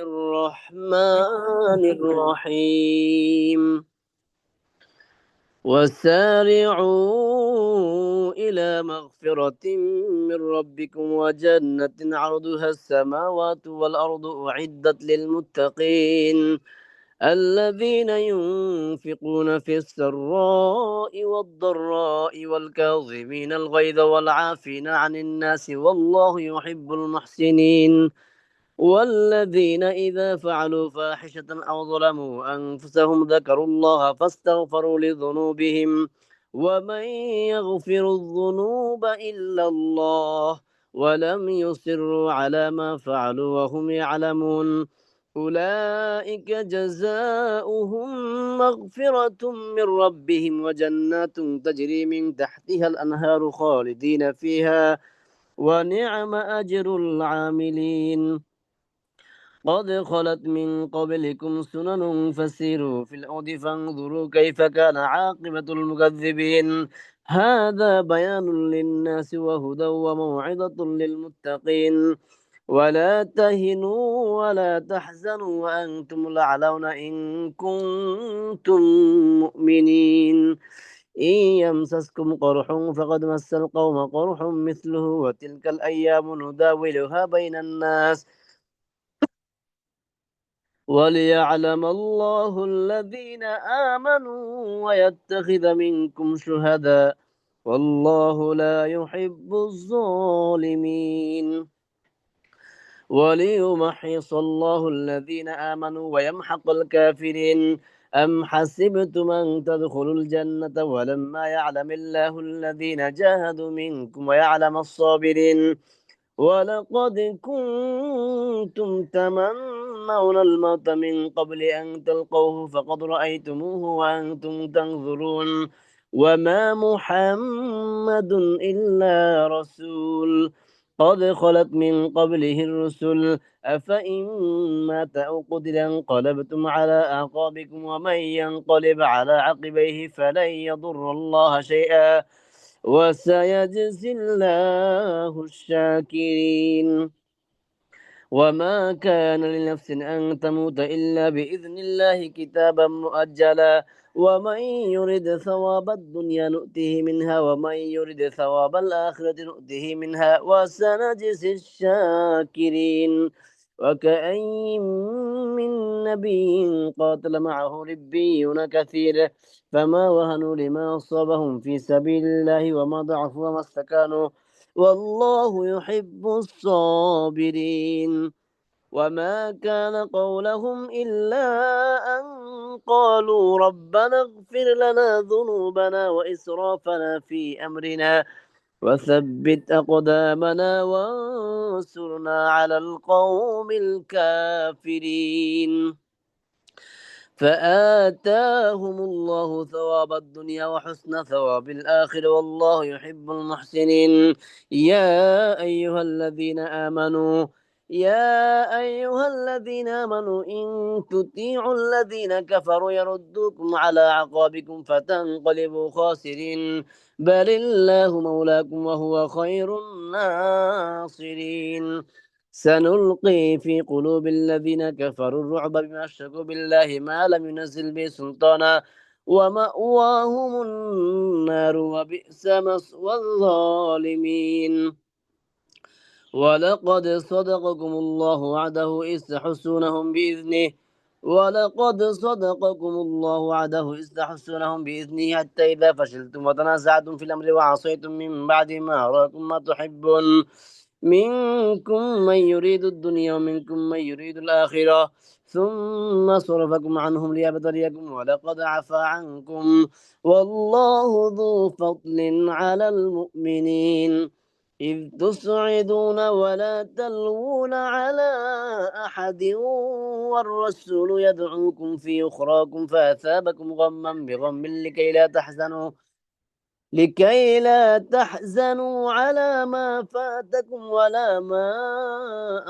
الرحمن الرحيم وسارعوا إلى مغفرة من ربكم وجنة عرضها السماوات والأرض أعدت للمتقين الذين ينفقون في السراء والضراء والكاظمين الغيظ والعافين عن الناس والله يحب المحسنين والذين إذا فعلوا فاحشة أو ظلموا أنفسهم ذكروا الله فاستغفروا لذنوبهم ومن يغفر الذنوب إلا الله ولم يصروا على ما فعلوا وهم يعلمون أولئك جزاؤهم مغفرة من ربهم وجنات تجري من تحتها الأنهار خالدين فيها ونعم أجر العاملين قد خلت من قبلكم سنن فسيروا في الأرض فانظروا كيف كان عاقبة المكذبين هذا بيان للناس وهدى وموعظة للمتقين ولا تهنوا ولا تحزنوا وأنتم الأعلون إن كنتم مؤمنين إن يمسسكم قرح فقد مس القوم قرح مثله وتلك الأيام نداولها بين الناس وليعلم الله الذين آمنوا ويتخذ منكم شهداء والله لا يحب الظالمين وليمحص الله الذين آمنوا ويمحق الكافرين أم حسبتم أن تدخلوا الجنة ولما يعلم الله الذين جاهدوا منكم ويعلم الصابرين ولقد كنتم تمنون الموت من قبل أن تلقوه فقد رأيتموه وأنتم تنظرون وما محمد إلا رسول قد خلت من قبله الرسل أفإن مات أو قتل انقلبتم على أعقابكم ومن ينقلب على عقبيه فلن يضر الله شيئا وسيجزي الله الشاكرين وما كان لنفس أن تموت إلا بإذن الله كتابا مؤجلا ومن يرد ثواب الدنيا نؤته منها ومن يرد ثواب الآخرة نؤته منها وسنجزي الشاكرين وكأين من نبي قاتل معه ربيون كثير فما وهنوا لما أصابهم في سبيل الله وما ضعفوا وما استكانوا والله يحب الصابرين وما كان قولهم إلا أن قالوا ربنا اغفر لنا ذنوبنا وإسرافنا في أمرنا وثبت أقدامنا وانصرنا على القوم الكافرين فآتاهم الله ثواب الدنيا وحسن ثواب الآخرة والله يحب المحسنين يا أيها الذين آمنوا إن تطيعوا الذين كفروا يردوكم على أعقابكم فتنقلبوا خاسرين بل الله مولاكم وهو خير الناصرين سنلقي في قلوب الذين كفروا الرعب بما أشركوا بالله ما لم ينزل به سلطانا ومأواهم النار وبئس مثوى الظالمين ولقد صدقكم الله وعده إذ تحسونهم بإذنه حتى إذا فشلتم وتنازعتم في الأمر وعصيتم من بعد ما أراكم ما تحبون منكم من يريد الدنيا ومنكم من يريد الآخرة ثم صرفكم عنهم ليبتليكم ولقد عفا عنكم والله ذو فضل على المؤمنين إذ تصعدون ولا تلوون على أحد والرسول يدعوكم في أخراكم فأثابكم غما بغم لكي لا تحزنوا على ما فاتكم ولا ما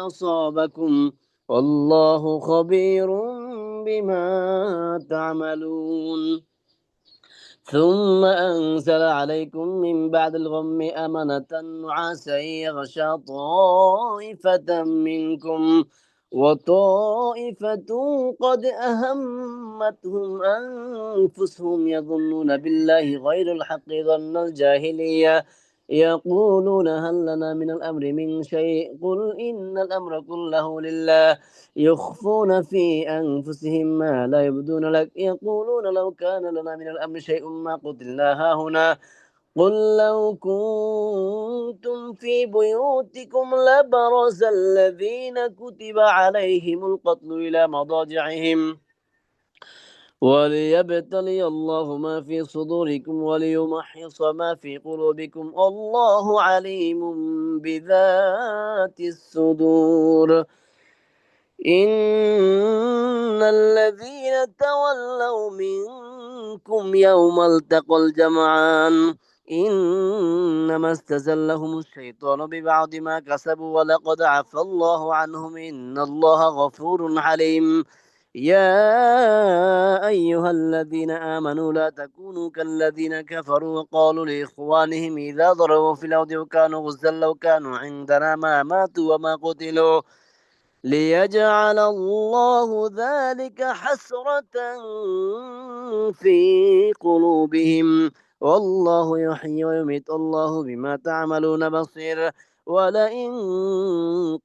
أصابكم والله خبير بما تعملون ثم أنزل عليكم من بعد الغم أمنة نعاسا يغشى طائفة منكم وطائفة قد أهمتهم أنفسهم يظنون بالله غير الحق ظن الجاهلية يقولون هل لنا من الأمر من شيء قل إن الأمر كله لله يخفون في أنفسهم ما لا يبدون لك يقولون لو كان لنا من الأمر شيء ما قتلنا هاهنا قل لو كنتم في بيوتكم لبرز الذين كتب عليهم القتل إلى مضاجعهم وليبتلي الله ما في صدوركم وليمحص ما في قلوبكم الله عليم بذات الصدور إن الذين تولوا منكم يوم التقى الجمعان إنما استزلهم الشيطان ببعض ما كسبوا ولقد عفى الله عنهم إن الله غفور حليم يا أيها الذين آمنوا لا تكونوا كالذين كفروا وقالوا لإخوانهم إذا ضربوا في الأرض وكانوا غزا لو كانوا عندنا ما ماتوا وما قتلوا ليجعل الله ذلك حسرة في قلوبهم والله يحيي ويميت الله بما تعملون بصير ولئن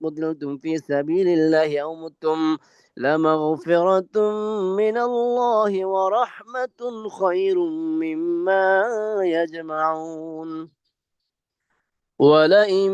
قتلتم في سبيل الله أو متم لمغفرة من الله ورحمة خير مما يجمعون ولئن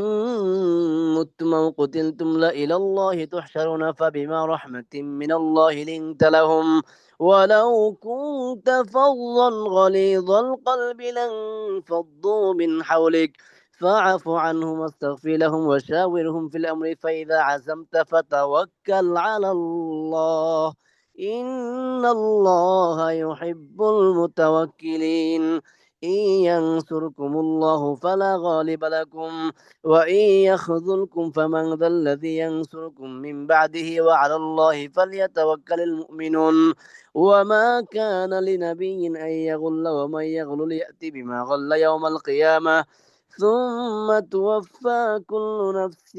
متم أو قتلتم لإلى الله تحشرون فبما رحمة من الله لنت لهم ولو كنت فظا غليظ القلب لانفضوا من حولك فاعف عنهم واستغفر لهم وشاورهم في الأمر فإذا عزمت فتوكل على الله إن الله يحب المتوكلين إن ينصركم الله فلا غالب لكم وإن يخذلكم فمن ذا الذي ينصركم من بعده وعلى الله فليتوكل المؤمنون وما كان لنبي أن يغل ومن يغل يأتي بما غل يوم القيامة ثم توفى كل نفس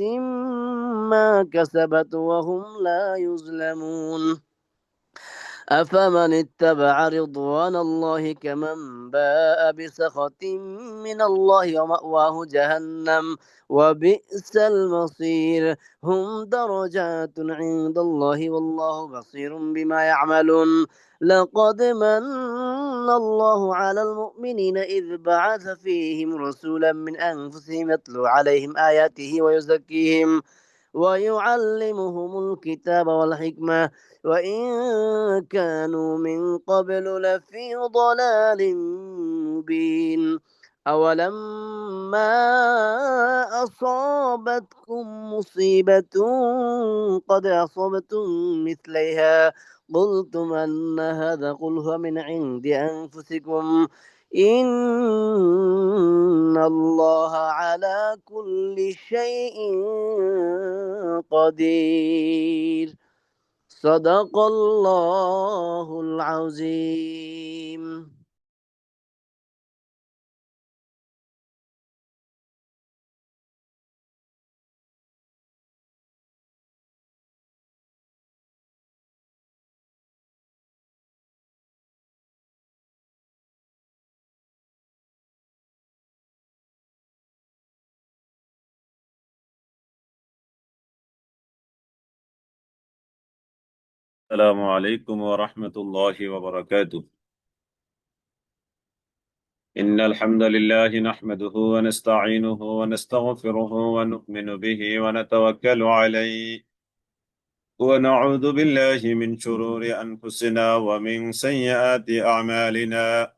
ما كسبت وهم لا يظلمون أفمن اتبع رضوان الله كمن باء بسخط من الله ومأواه جهنم وبئس المصير هم درجات عند الله والله بصير بما يعملون لقد من الله على المؤمنين إذ بعث فيهم رسولا من أنفسهم يتلو عليهم آياته ويزكيهم ويعلمهم الكتاب والحكمة وإن كانوا من قبل لفي ضلال مبين أولما أصابتكم مصيبة قد أصبتم مثليها قلتم أن هذا قل هو من عند أنفسكم إن الله على كل شيء قدير صدق الله العظيم. السلام عليكم ورحمة الله وبركاته. إن الحمد لله نحمده ونستعينه ونستغفره ونؤمن به ونتوكل عليه ونعوذ بالله من شرور أنفسنا ومن سيئات أعمالنا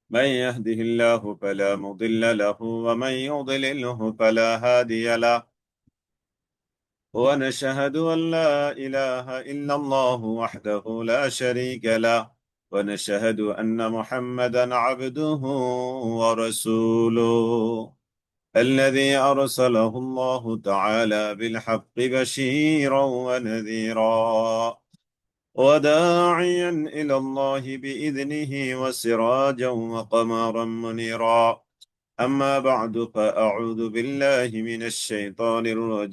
من يهده الله فلا مضل له ومن يضلله فلا هادي له ونشهد أن لا إله إلا الله وحده لا شريك له ونشهد أن محمدا عبده ورسوله الذي أرسله الله تعالى بالحق بشيرا ونذيرا وداعيا إلى الله بإذنه وسراجا وقمرا منيرا أما بعد فأعوذ بالله من الشيطان الرجيم.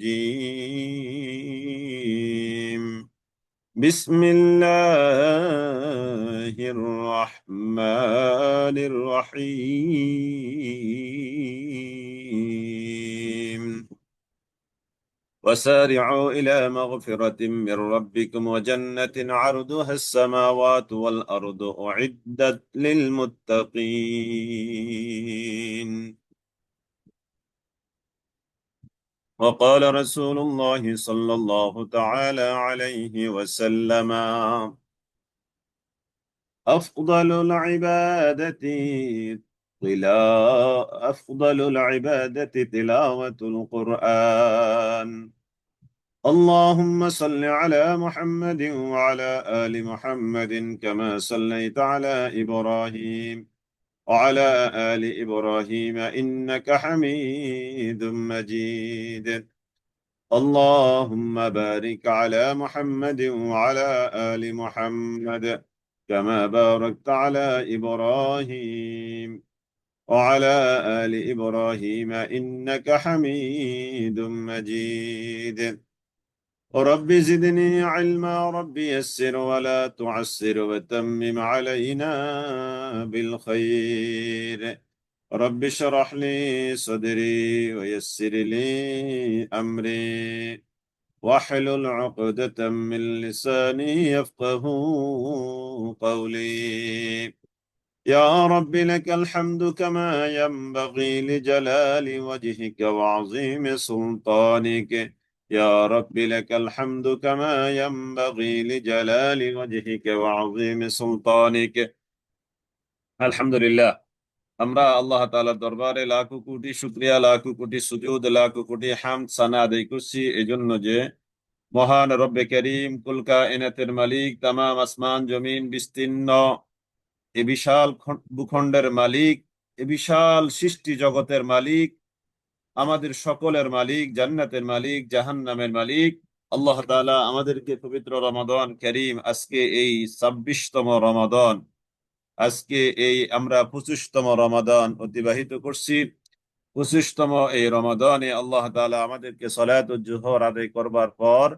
بسم الله الرحمن الرحيم. وسارعوا إلى مغفرة من ربكم وجنة عرضها السماوات والأرض أعدت للمتقين. وقال رسول الله صلى الله تعالى عليه وسلم: أفضل العبادة تلاوة القرآن. اللهم صل على محمد وعلى آل محمد كما صليت على إبراهيم وعلى آل إبراهيم إنك حميد مجيد. اللهم بارك على محمد وعلى آل محمد كما باركت على إبراهيم وعلى آل إبراهيم إنك حميد مجيد. رب زدني علما، رب يسر ولا تعسر وتمم علينا بالخير. رب اشرح لي صدري ويسر لي أمري واحلل عقدة من لساني يفقه قولي. يا رب لك الحمد كما ينبغي لجلال وجهك وعظيم سلطانك. يا رب لك الحمد كما ينبغي لجلال وجهك وعظيم سلطانك. আলহামদুলিল্লাহ, আমরা আল্লাহ তাআলার দরবারে লাখো কোটি শুকরিয়া, লাখো কোটি সুজুদ, লাখো কোটি হামদ সানা আদায় করছি এজন্য যে মহান রব্বে করিম কুল কায়নাতের মালিক, তামাম আসমান জমিন বিস্তীর্ণ এ বিশাল ভূখণ্ডের মালিক, এ বিশাল সৃষ্টি জগতের মালিক, আমাদের সকলের মালিক, জান্নাতের মালিক, জাহান্নামের মালিক আল্লাহ তাআলা আমাদেরকে পবিত্র রমাদান করিম, আজকে এই 26তম রমাদান, আজকে এই আমরা 25তম রমাদান অতিবাহিত করছি। 25তম এই রমাদানে আল্লাহ তাআলা আমাদেরকে সালাতুল জোহর আদায় করবার পর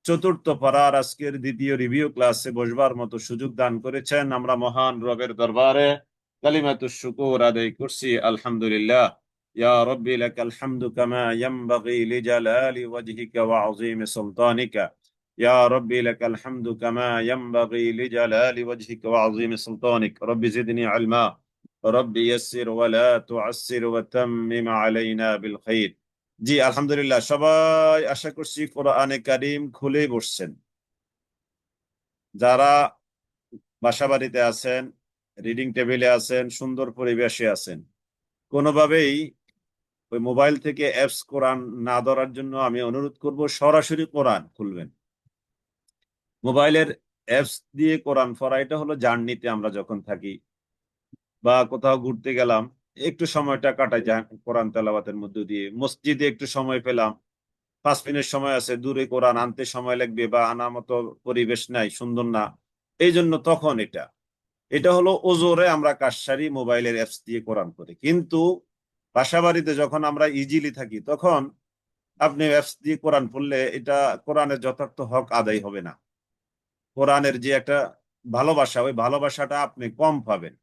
চতুর্থ পারার আজকের দ্বিতীয় রিভিউ ক্লাসে বসবার মতো সুযোগ দান করেছেন। আমরা মহান রবের দরবারে কালিমাতুশ শুকর আদায় করছি, আলহামদুলিল্লাহ। ইয়া রব্বি লাকাল হামদু কামা ইয়ানবাগি লিজালালি ওয়াজহিকা ওয়া আযীমি সুলতানিকা। ইয়া রব্বি লাকাল হামদু কামা ইয়ানবাগি লিজালালি ওয়াজহিকা ওয়া আযীমি সুলতানিক। রব্বি জিদনি ইলমা, রব্বি ইয়াসসির ওয়া লা তুআসসির ওয়া তাম্মিম আলাইনা বিল খাইর। জি আলহামদুলিল্লাহ, সবাই আশা করছি কোরআনে কারীম খুলে বসছেন। যারা বাসা বাড়িতে আছেন, রিডিং টেবিলে আছেন, সুন্দর পরিবেশে আছেন, কোনোভাবেই ওই মোবাইল থেকে অ্যাপস কোরআন না ধরার জন্য আমি অনুরোধ করব, সরাসরি কোরআন খুলবেন। মোবাইলের অ্যাপস দিয়ে কোরআন পড়া এটা হলো জার্নিতে আমরা যখন থাকি বা কোথাও ঘুরতে গেলাম, একটু সময়টা কাটাই যায় কোরআন তেলাওয়াতের মধ্য দিয়ে। মসজিদে একটু সময় পেলাম, 5 মিনিট সময় আছে, দূরে কোরআন আনতে সময় লাগবে বা আনার মতো পরিবেশ নাই, সুন্দর না, এই জন্য তখন এটা হলো ওজোরে আমরা কাজ সারি মোবাইলের অ্যাপস দিয়ে কোরআন করি। কিন্তু বাসা বাড়িতে যখন আমরা ইজিলি থাকি, তখন আপনি অ্যাপস দিয়ে কোরআন পড়লে এটা কোরআনের যথার্থ হক আদায় হবে না। কোরআনের যে একটা ভালোবাসা, ওই ভালোবাসাটা আপনি কম পাবেন।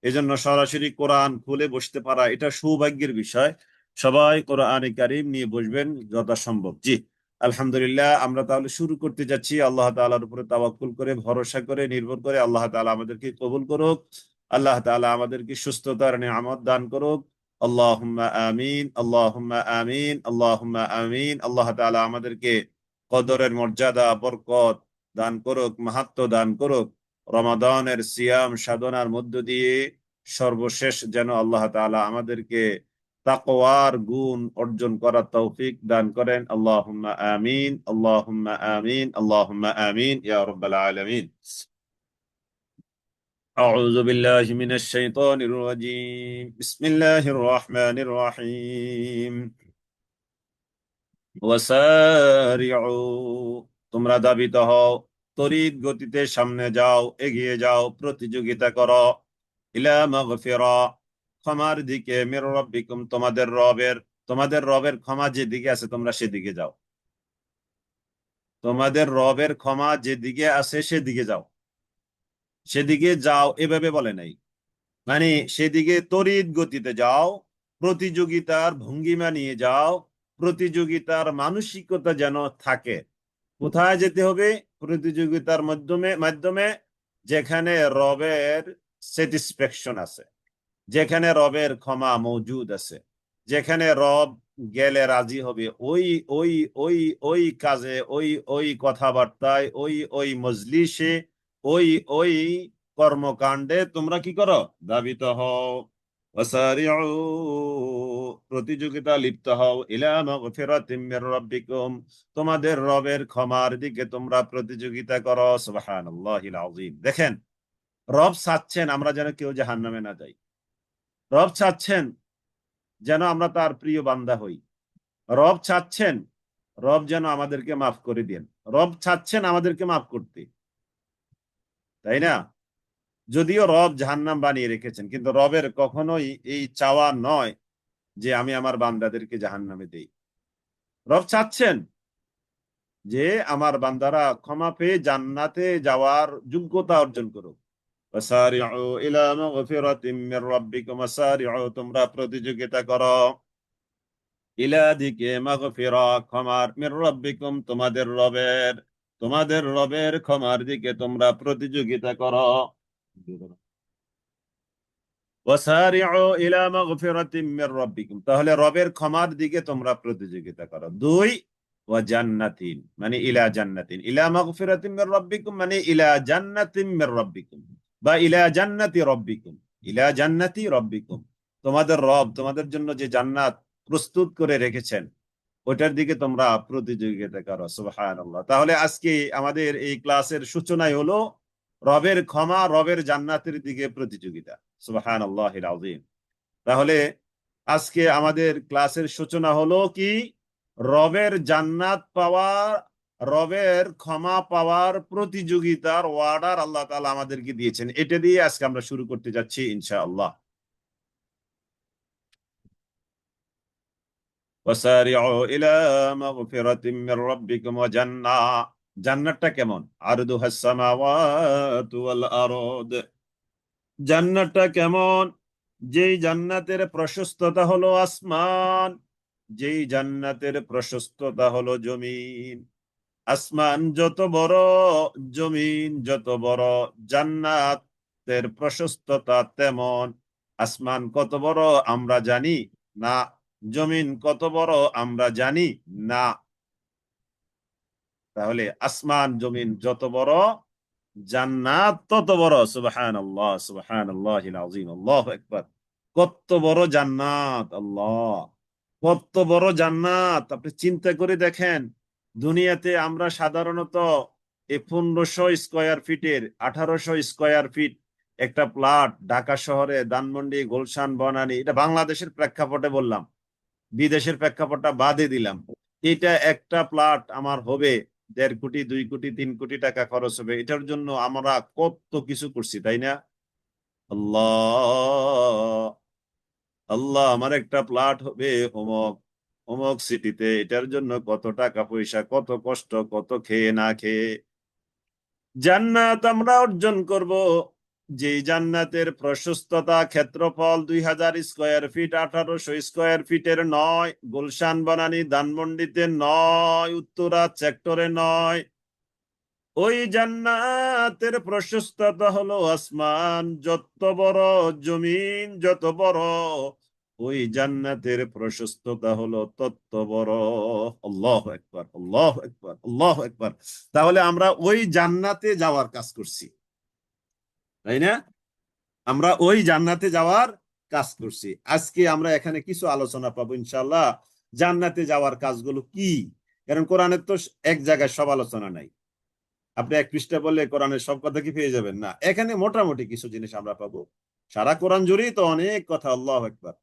এজন্য সরাসরি কোরআন খুলে বসতে পারা এটা সৌভাগ্যের বিষয়। সবাই কোরআনে কারীম নিয়ে বসবেন যথাসম্ভব। জি আলহামদুলিল্লাহ, আমরা তাহলে শুরু করতে যাচ্ছি। আল্লাহ তাআলার উপরে তাওয়াক্কুল করে, ভরসা করে, নির্ভর করে আল্লাহ তাআলা আমাদেরকে কবুল করুক। আল্লাহ তাআলা আমাদেরকে সুস্থতার নিয়ামত দান করুক। আল্লাহুম্মা আমিন, আল্লাহুম্মা আমিন, আল্লাহুম্মা আমিন। আল্লাহ তাআলা আমাদেরকে কদরের মর্যাদা, বরকত দান করুক, মাহাত্ম্য দান করুক। রমাদানের সিয়াম সাধনার মধ্য দিয়ে সর্বশেষ যেন আল্লাহ তাআলা আমাদেরকে তাকওয়ার গুণ অর্জন করার তৌফিক দান করেন। আল্লাহুম্মা আমিন, আল্লাহুম্মা আমিন, আল্লাহুম্মা আমিন ইয়া রাব্বাল আলামিন। أعوذ بالله من الشيطان الرجيم. بسم الله الرحمن الرحيم. وسارعوا, তোমরা ধাবিত হও, তড়িৎ গতিতে সামনে যাও, এগিয়ে যাও, প্রতিযোগিতা করো। ইলা মাগফিরা, ক্ষমার দিকে, মির রাব্বিকুম তোমাদের রবের ক্ষমা যেদিকে আছে তোমরা সেদিকে যাও। তোমাদের রবের ক্ষমা যেদিকে আছে সেদিকে যাও। সেদিকে যাও এভাবে বলে নাই, মানে সেদিকে তড়িৎ গতিতে যাও, প্রতিযোগিতার ভঙ্গিমা নিয়ে যাও, প্রতিযোগিতার মানসিকতা যেন থাকে। কোথায় যেতে হবে? প্রতিযোগিতার মাধ্যমে মাধ্যমে যেখানে রবের স্যাটিসফ্যাকশন আছে, যেখানে রবের ক্ষমা মজুদ আছে, যেখানে রব গেলে রাজি হবে, ওই ওই ওই ওই কাজে, ওই ওই কথাবার্তায়, ওই ওই মজলিসে, ওই ওই কর্মকাণ্ডে তোমরা কি করো? ধাবিত হও। ওয়াসারিউ, প্রতিযোগিতা লিপ্ত হও। ইলা মাগফিরাতিম মির রাব্বিকুম, তোমাদের রবের ক্ষমার দিকে তোমরা প্রতিযোগিতা করো। সুবহানাল্লাহিল আযীম। দেখেন, রব চাচ্ছেন আমরা যেন কেউ জাহান্নামে না যাই। রব চাচ্ছেন যেন আমরা তার প্রিয় বান্দা হই। রব চাচ্ছেন রব যেন আমাদেরকে মাফ করে দেন। রব চাচ্ছেন আমাদেরকে মাফ করতে, তাই না? যদিও রব জাহান্নাম বানিয়ে রেখেছেন, কিন্তু রবের কখনোই এই চাওয়া নয় যে আমি আমার বান্দাদেরকে জাহান্নামে দেই। রব চাচ্ছেন যে আমার বান্দারা ক্ষমা পেয়ে জান্নাতে যাওয়ার যোগ্যতা অর্জন করুক। ওয়াসারিউ ইলা মাগফিরাতিম মির রাব্বিকুম, ওয়াসারিউ, তোমরা প্রতিযোগিতা করো, ইলা দিকে, মাগফিরা, ক্ষমার, মির রাব্বিকুম, তোমাদের রবের ক্ষমার দিকে তোমরা প্রতিযোগিতা করো। ওয়াসারিউ ইলা মাগফিরাতিম মির রাব্বিকুম, তাহলে রবের ক্ষমার দিকে তোমরা প্রতিযোগিতা করো। দুই, ওয়া জান্নাতিন, মানে ইলা জান্নাতিন, ইলা মাগফিরাতিম মির রাব্বিকুম মানে ইলা জান্নাতিম মির রাব্বিকুম, বা ইলা জান্নাতি রাব্বিকুম, ইলা জান্নাতি রাব্বিকুম, তোমাদের রব তোমাদের জন্য যে জান্নাত প্রস্তুত করে রেখেছেন ওটার দিকে তোমরা প্রতিযোগিতা করো। সুবহানাল্লাহ। তাহলে আজকে আমাদের এই ক্লাসের সূচনায় হলো রবের ক্ষমা, রবের জান্নাতের দিকে প্রতিযোগিতা। সুবহানাল্লাহিল আযীম। তাহলে আজকে আমাদের ক্লাসের সূচনা হলো কি? রবের জান্নাত পাওয়ার, রবের ক্ষমা পাওয়ার প্রতিযোগিতার অর্ডার আল্লাহ তাআলা আমাদেরকে দিয়েছেন। এটা দিয়ে আজকে আমরা শুরু করতে যাচ্ছি ইনশাআল্লাহ। ওয়াসারিউ ইলা মাগফিরাতিম মির রাব্বিকুম ওয়া জান্নাহ, জান্নাতটা কেমন? আরদুহাস সামাওয়াতু ওয়াল আরদ, জান্নাতটা কেমন? যেই জান্নাতের প্রশস্ততা হলো আসমান, যেই জান্নাতের প্রশস্ততা হলো জমিন। আসমান যত বড়, জমিন যত বড়, জান্নাতের প্রশস্ততা তেমন। আসমান কত বড় আমরা জানি না, জমিন কত বড় আমরা জানি না। তাহলে আসমান জমিন যত বড়, জান্নাত তত বড়। সুবহানাল্লাহ, সুবহানাল্লাহিল আযীম, আল্লাহু আকবার। কত বড় জান্নাত! আল্লাহ, কত বড় জান্নাত! আপনি চিন্তা করে দেখেন, দুনিয়াতে আমরা সাধারণত এই 1500 স্কয়ার ফিটের, 1800 স্কয়ার ফিট একটা প্লট ঢাকা শহরে ধানমন্ডি, গুলশান, বনানী, এটা বাংলাদেশের প্রেক্ষাপটে বললাম, বিদেশের প্রেক্ষাপটটা বাদে দিলাম। এটা একটা প্লট আমার হবে 1.5 কোটি, 2 কোটি, 3 কোটি টাকা খরচ হবে। এটার জন্য আমরা কত কিছু করছি, তাই না? আল্লাহ, আল্লাহ, আমার একটা প্লট হবে অমুক অমুক সিটিতে, এটার জন্য কত টাকা পয়সা, কত কষ্ট, কত খেয়ে না খেয়ে। জান্নাত আমরা অর্জন করব, যে জান্নাতের প্রশস্ততা, ক্ষেত্রফল 2000 স্কয়ার ফিট, 1800 স্কয়ার ফিটের নয়, গুলশান, বনানী, ধানমন্ডিতে নয়, উত্তরা সেক্টরে নয়। ওই জান্নাতের প্রশস্ততা হলো আসমান যত বড়, জমিন যত বড়, ওই জান্নাতের প্রশস্ততা হলো তত বড়। আল্লাহু আকবার, আল্লাহু আকবার, আল্লাহু আকবার। তাহলে আমরা ওই জান্নাতে যাওয়ার কাজ করছি, তাই না? আমরা ওই জান্নাতে যাওয়ার কাজ করছি। আজকে আমরা এখানে কিছু আলোচনা পাবো ইনশাআল্লাহ, জান্নাতে যাওয়ার কাজগুলো কি। কারণ কোরআনের তো এক জায়গায় সব আলোচনা নাই। আপনি এক পৃষ্ঠা বললে কোরআনের সব কথা কি পেয়ে যাবেন? না, এখানে মোটামুটি কিছু জিনিস আমরা পাবো। সারা কোরআন জুড়েই তো অনেক কথা। আল্লাহু আকবার।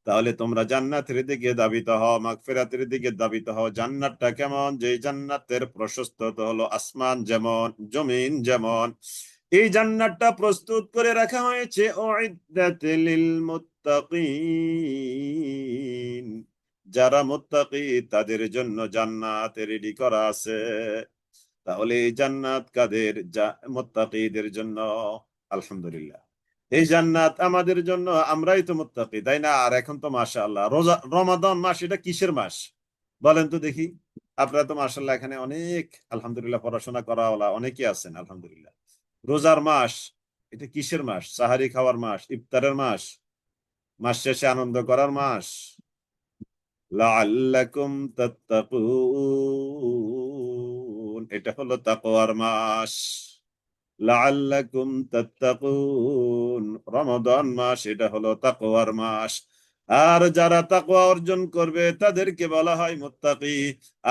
তাহলে তোমরা জান্নাতের দিকে ধাবিত হও, মাগফিরাতের দিকে ধাবিত হও। জান্নাতটা কেমন? যে জান্নাতের প্রশস্ততা হলো আসমান যেমন, জমিন যেমন। এই জান্নাতটা প্রস্তুত করে রাখা হয়েছে উইদ্দাত লিল মুত্তাকিন, যারা মুত্তাকি তাদের জন্য জান্নাত রেডি করা আছে। তাহলে এই জান্নাত কাদের? মুত্তাকিদের জন্য। আলহামদুলিল্লাহ, এই জান্নাত আমাদের জন্য, আমরাই তো মুত্তাকি, তাই না? আর এখন তো মাশাআল্লাহ রোজা, রমাদান মাস, এটা কিসের মাস বলেন তো দেখি? আপনারা তো মাশাআল্লাহ এখানে অনেক আলহামদুলিল্লাহ পড়াশোনা করাওয়ালা অনেকে আছেন আলহামদুলিল্লাহ। রোজার মাস, এটা কিসের মাস? সাহারি খাওয়ার মাস, ইফতারের মাস, মাস শেষে আনন্দ করার মাস। লাআল্লাকুম তাত্তাকুন, এটা হলো তাকওয়ার মাস। লাআল্লাকুম তাত্তাকুন, রমাদান মাস, এটা হলো তাকওয়ার মাস। আর যারা তাকওয়া অর্জন করবে তাদেরকে বলা হয় মুত্তাকি।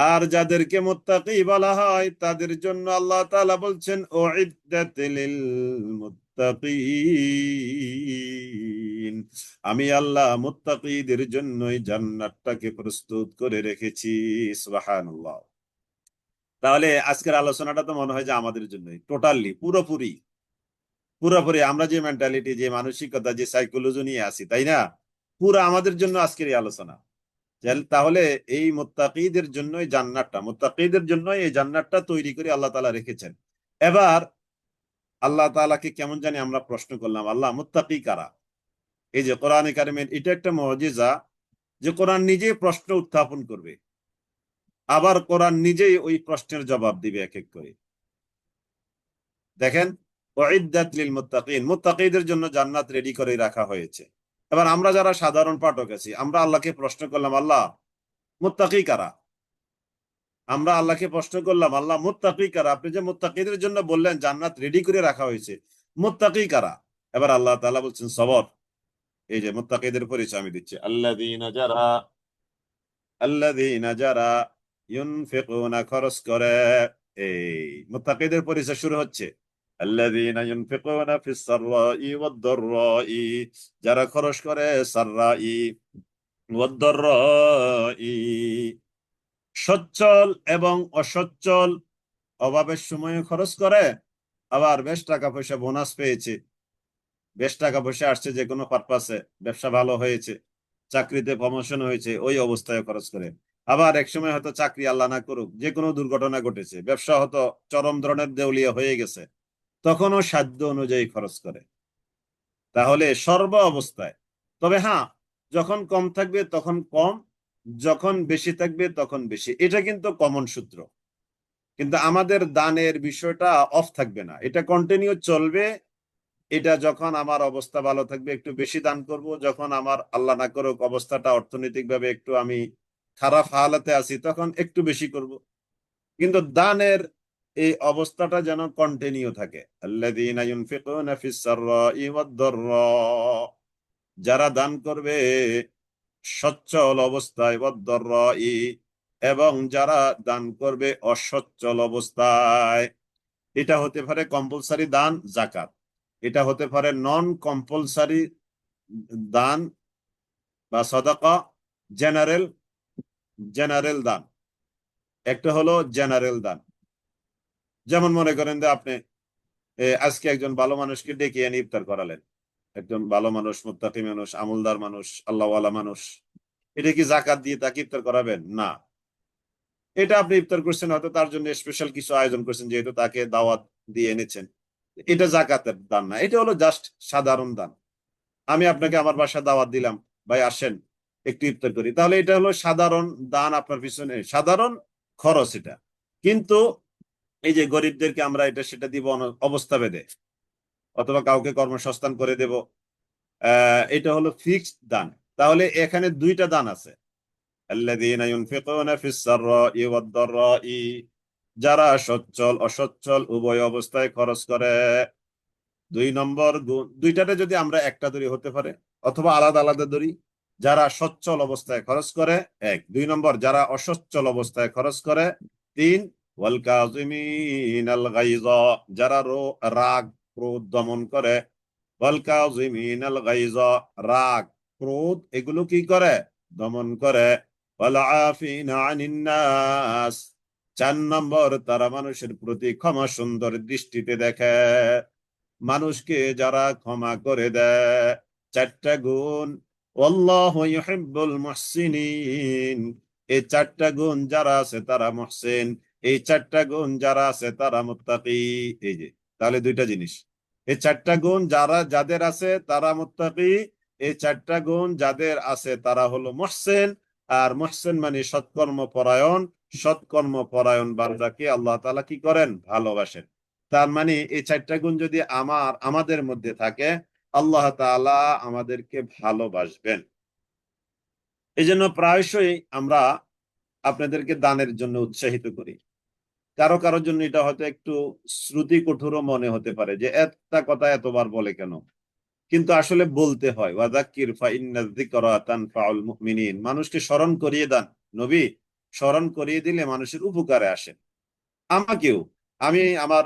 আর যাদেরকে মুত্তাকি বলা হয় তাদের জন্য আল্লাহ তাআলা বলছেন উইদ্দাত লিল মুত্তাকিন, আমি আল্লাহ মুত্তাকিদের জন্যই জান্নাতটাকে প্রস্তুত করে রেখেছি। সুবহানাল্লাহ। তাহলে আজকের আলোচনাটা তো মনে হয় যে আমাদের জন্যই টোটালি, পুরোপুরি পুরোপুরি আমরা যে মেন্টালিটি, যে মানসিকতা, যে সাইকোলজি নিয়ে আছি, তাই না? পুরো আমাদের জন্য আজকের এই আলোচনা। তাহলে এই মুত্তাকিদের জন্যই জান্নাতটা, মুত্তাকিদের জন্যই এই জান্নাতটা তৈরি করে আল্লাহ তাআলা রেখেছেন। এবার আল্লাহ তাআলাকে কেমন জানি আমরা প্রশ্ন করলাম, আল্লাহ মুত্তাকি কারা? এই যে কোরআনে কারিমের এটা একটা মুজিজা, যে কোরআন নিজেই প্রশ্ন উত্থাপন করবে, আবার কোরআন নিজেই ওই প্রশ্নের জবাব দিবে এক এক করে। দেখেন, উইদ্দাত লিল মুত্তাকিন, মুত্তাকিদের জন্য জান্নাত রেডি করে রাখা হয়েছে। এবার আমরা যারা সাধারণ পাঠক আছি, আমরা আল্লাহকে প্রশ্ন করলাম, আল্লাহ মুত্তাকি কারা? আমরা আল্লাহকে প্রশ্ন করলাম, আল্লাহ মুত্তাকি কারা? আপনি যে মুত্তাকিদের জন্য বললেন জান্নাত রেডি করে রাখা হয়েছে, মুত্তাকি কারা? এবার আল্লাহ তাআলা বলছেন সবর। এই যে মুত্তাকিদের পরিচয় আমি দিচ্ছি, আল্লাযীনা যারা ইউনফিকুনা, খরচ করে। এই মুত্তাকিদের পরিচয় শুরু হচ্ছে আল্লাযীনা ইউনফিকুনা ফিস সাররাই ওয়াদ দাররাই, যারা খরচ করে সাররাই ওয়াদ দাররাই, সচ্ছল এবং অসচ্ছল, অভাবের সময় খরচ করে, আবার বেশ টাকা পয়সা বোনাস পেয়েছে, বেশ টাকা পয়সা আসছে যে কোনো পারপাসে, ব্যবসা ভালো হয়েছে, চাকরিতে প্রমোশন হয়েছে, ওই অবস্থায় খরচ করে। আবার এক সময় হয়তো চাকরি আল্লাহ না করুক, যে কোনো দুর্ঘটনা ঘটেছে, ব্যবসা হয়তো চরম ধরনের দেউলিয়া হয়ে গেছে, তখনও সাধ্য অনুযায়ী খরচ করে। তাহলে সর্ব অবস্থায়, তবে হ্যাঁ, যখন কম থাকবে তখন কম, যখন বেশি থাকবে তখন বেশি, এটা কিন্তু কমন সূত্র। কিন্তু আমাদের দানের বিষয়টা অফ থাকবে না, এটা কন্টিনিউ চলবে। এটা যখন আমার অবস্থা ভালো থাকবে একটু বেশি দান করব, যখন আমার আল্লাহ না করুক অবস্থাটা অর্থনৈতিক ভাবে একটু আমি খারাপ হালাতে আছি তখন একটু বেশি করব। কিন্তু দানের এই অবস্থাটা যেন কন্টিনিউ থাকে। আল্লাযীনা ইউনফিকুনা ফিস সাররাই ওয়াদ দাররা, যারা দান করবে সচ্ছল অবস্থায়, ওয়াদ দাররাই, এবং যারা দান করবে অসচ্ছল অবস্থায়। এটা হতে পারে কম্পালসারি দান যাকাত, এটা হতে পারে নন কম্পালসারি দান বা সাদাকা, জেনারেল, জেনারেল দান। একটা হলো জেনারেল দান, যেমন মনে করেন যে আপনি আজকে একজন ভালো মানুষকে ডেকে এনে ইফতার করালেন, একজন ভালো মানুষ, মুত্তাকি মানুষ, আমলদার মানুষ, আল্লাহওয়ালা মানুষ, এটা কি যাকাত দিয়ে তাকে ইফতার করাবেন? না। এটা আপনি ইফতার করছেন, হয়তো তার জন্য স্পেশাল কিছু আয়োজন করছেন, যেহেতু তাকে দাওয়াত দিয়ে এনেছেন, এটা যাকাতের দান না, এটা হলো জাস্ট সাধারণ দান। আমি আপনাকে আমার বাসায় দাওয়াত দিলাম, ভাই আসেন একটু ইফতার করি, তাহলে এটা হলো সাধারণ দান, আপনার পিছনে সাধারণ খরচ এটা। কিন্তু এই যে গরিবদেরকে আমরা এটা সেটা দিব অবস্থা ভেদে, অথবা কাউকে কর্মসংস্থান করে দেব, এটা হলো ফিক্সড দান। তাহলে এখানে দুইটা দান আছে, আল্লাযীনা ইউনফিকুনা ফিস সাররাই ওয়াদ দাররাই, যারা সচ্ছল অসচ্ছল উভয় অবস্থায় খরচ করে। দুই নম্বর গুণ, দুইটাতে যদি আমরা একটা ধরি হতে পারে, অথবা আলাদা আলাদা ধরি। যারা সচ্ছল অবস্থায় খরচ করে, এক। দুই নম্বর, যারা অসচ্ছল অবস্থায় খরচ করে, তিন। ওয়াল কাযিমিনাল গায়য, যারা রাগ ক্রোধ দমন করে। ওয়াল কাযিমিনাল গায়য, রাগ ক্রোধ এগুলো কি করে? দমন করে। ওয়াল আফিনা আনিন নাস, চার নম্বর, তারা মানুষের প্রতি ক্ষমা সুন্দর দৃষ্টিতে দেখে, মানুষকে যারা ক্ষমা করে দেয়। চারটা গুণ, আল্লাহু ইউহিব্বুল মুহসিনিন, এই চারটা গুণ যারা আছে তারা মুহসিন, এই চারটা গুণ যারা আছে তারা মুত্তাকি। এই যে তাহলে দুইটা জিনিস, এই চারটা গুণ যাদের আছে তারা মুত্তাকি, এই চারটা গুণ যাদের আছে তারা হলো মুহসিন। আর মুহসিন মানে সৎকর্ম পরায়ণ, সৎকর্ম পরায়ণ বান্দাকে আল্লাহ তাআলা কি করেন? ভালোবাসেন। তার মানে এই চারটা গুণ যদি আমাদের মধ্যে থাকে, আল্লাহ তাআলা আমাদেরকে ভালোবাসবেন। এই জন্য প্রায়শই আমরা আপনাদেরকে দানের জন্য উৎসাহিত করি। কারো কারোর জন্য এটা হয়তো একটু শ্রুতি কঠোরও মনে হতে পারে যে একটা কথা এতবার বলে কেন, কিন্তু আসলে বলতে হয়। ওয়াযাক্কির ফাইন্নায যিকরা তানফাউল মুমিনিন, মানুষকে স্মরণ করিয়ে দেন নবী, স্মরণ করিয়ে দিলে মানুষের উপকারে আসে। আমাকেও, আমি আমার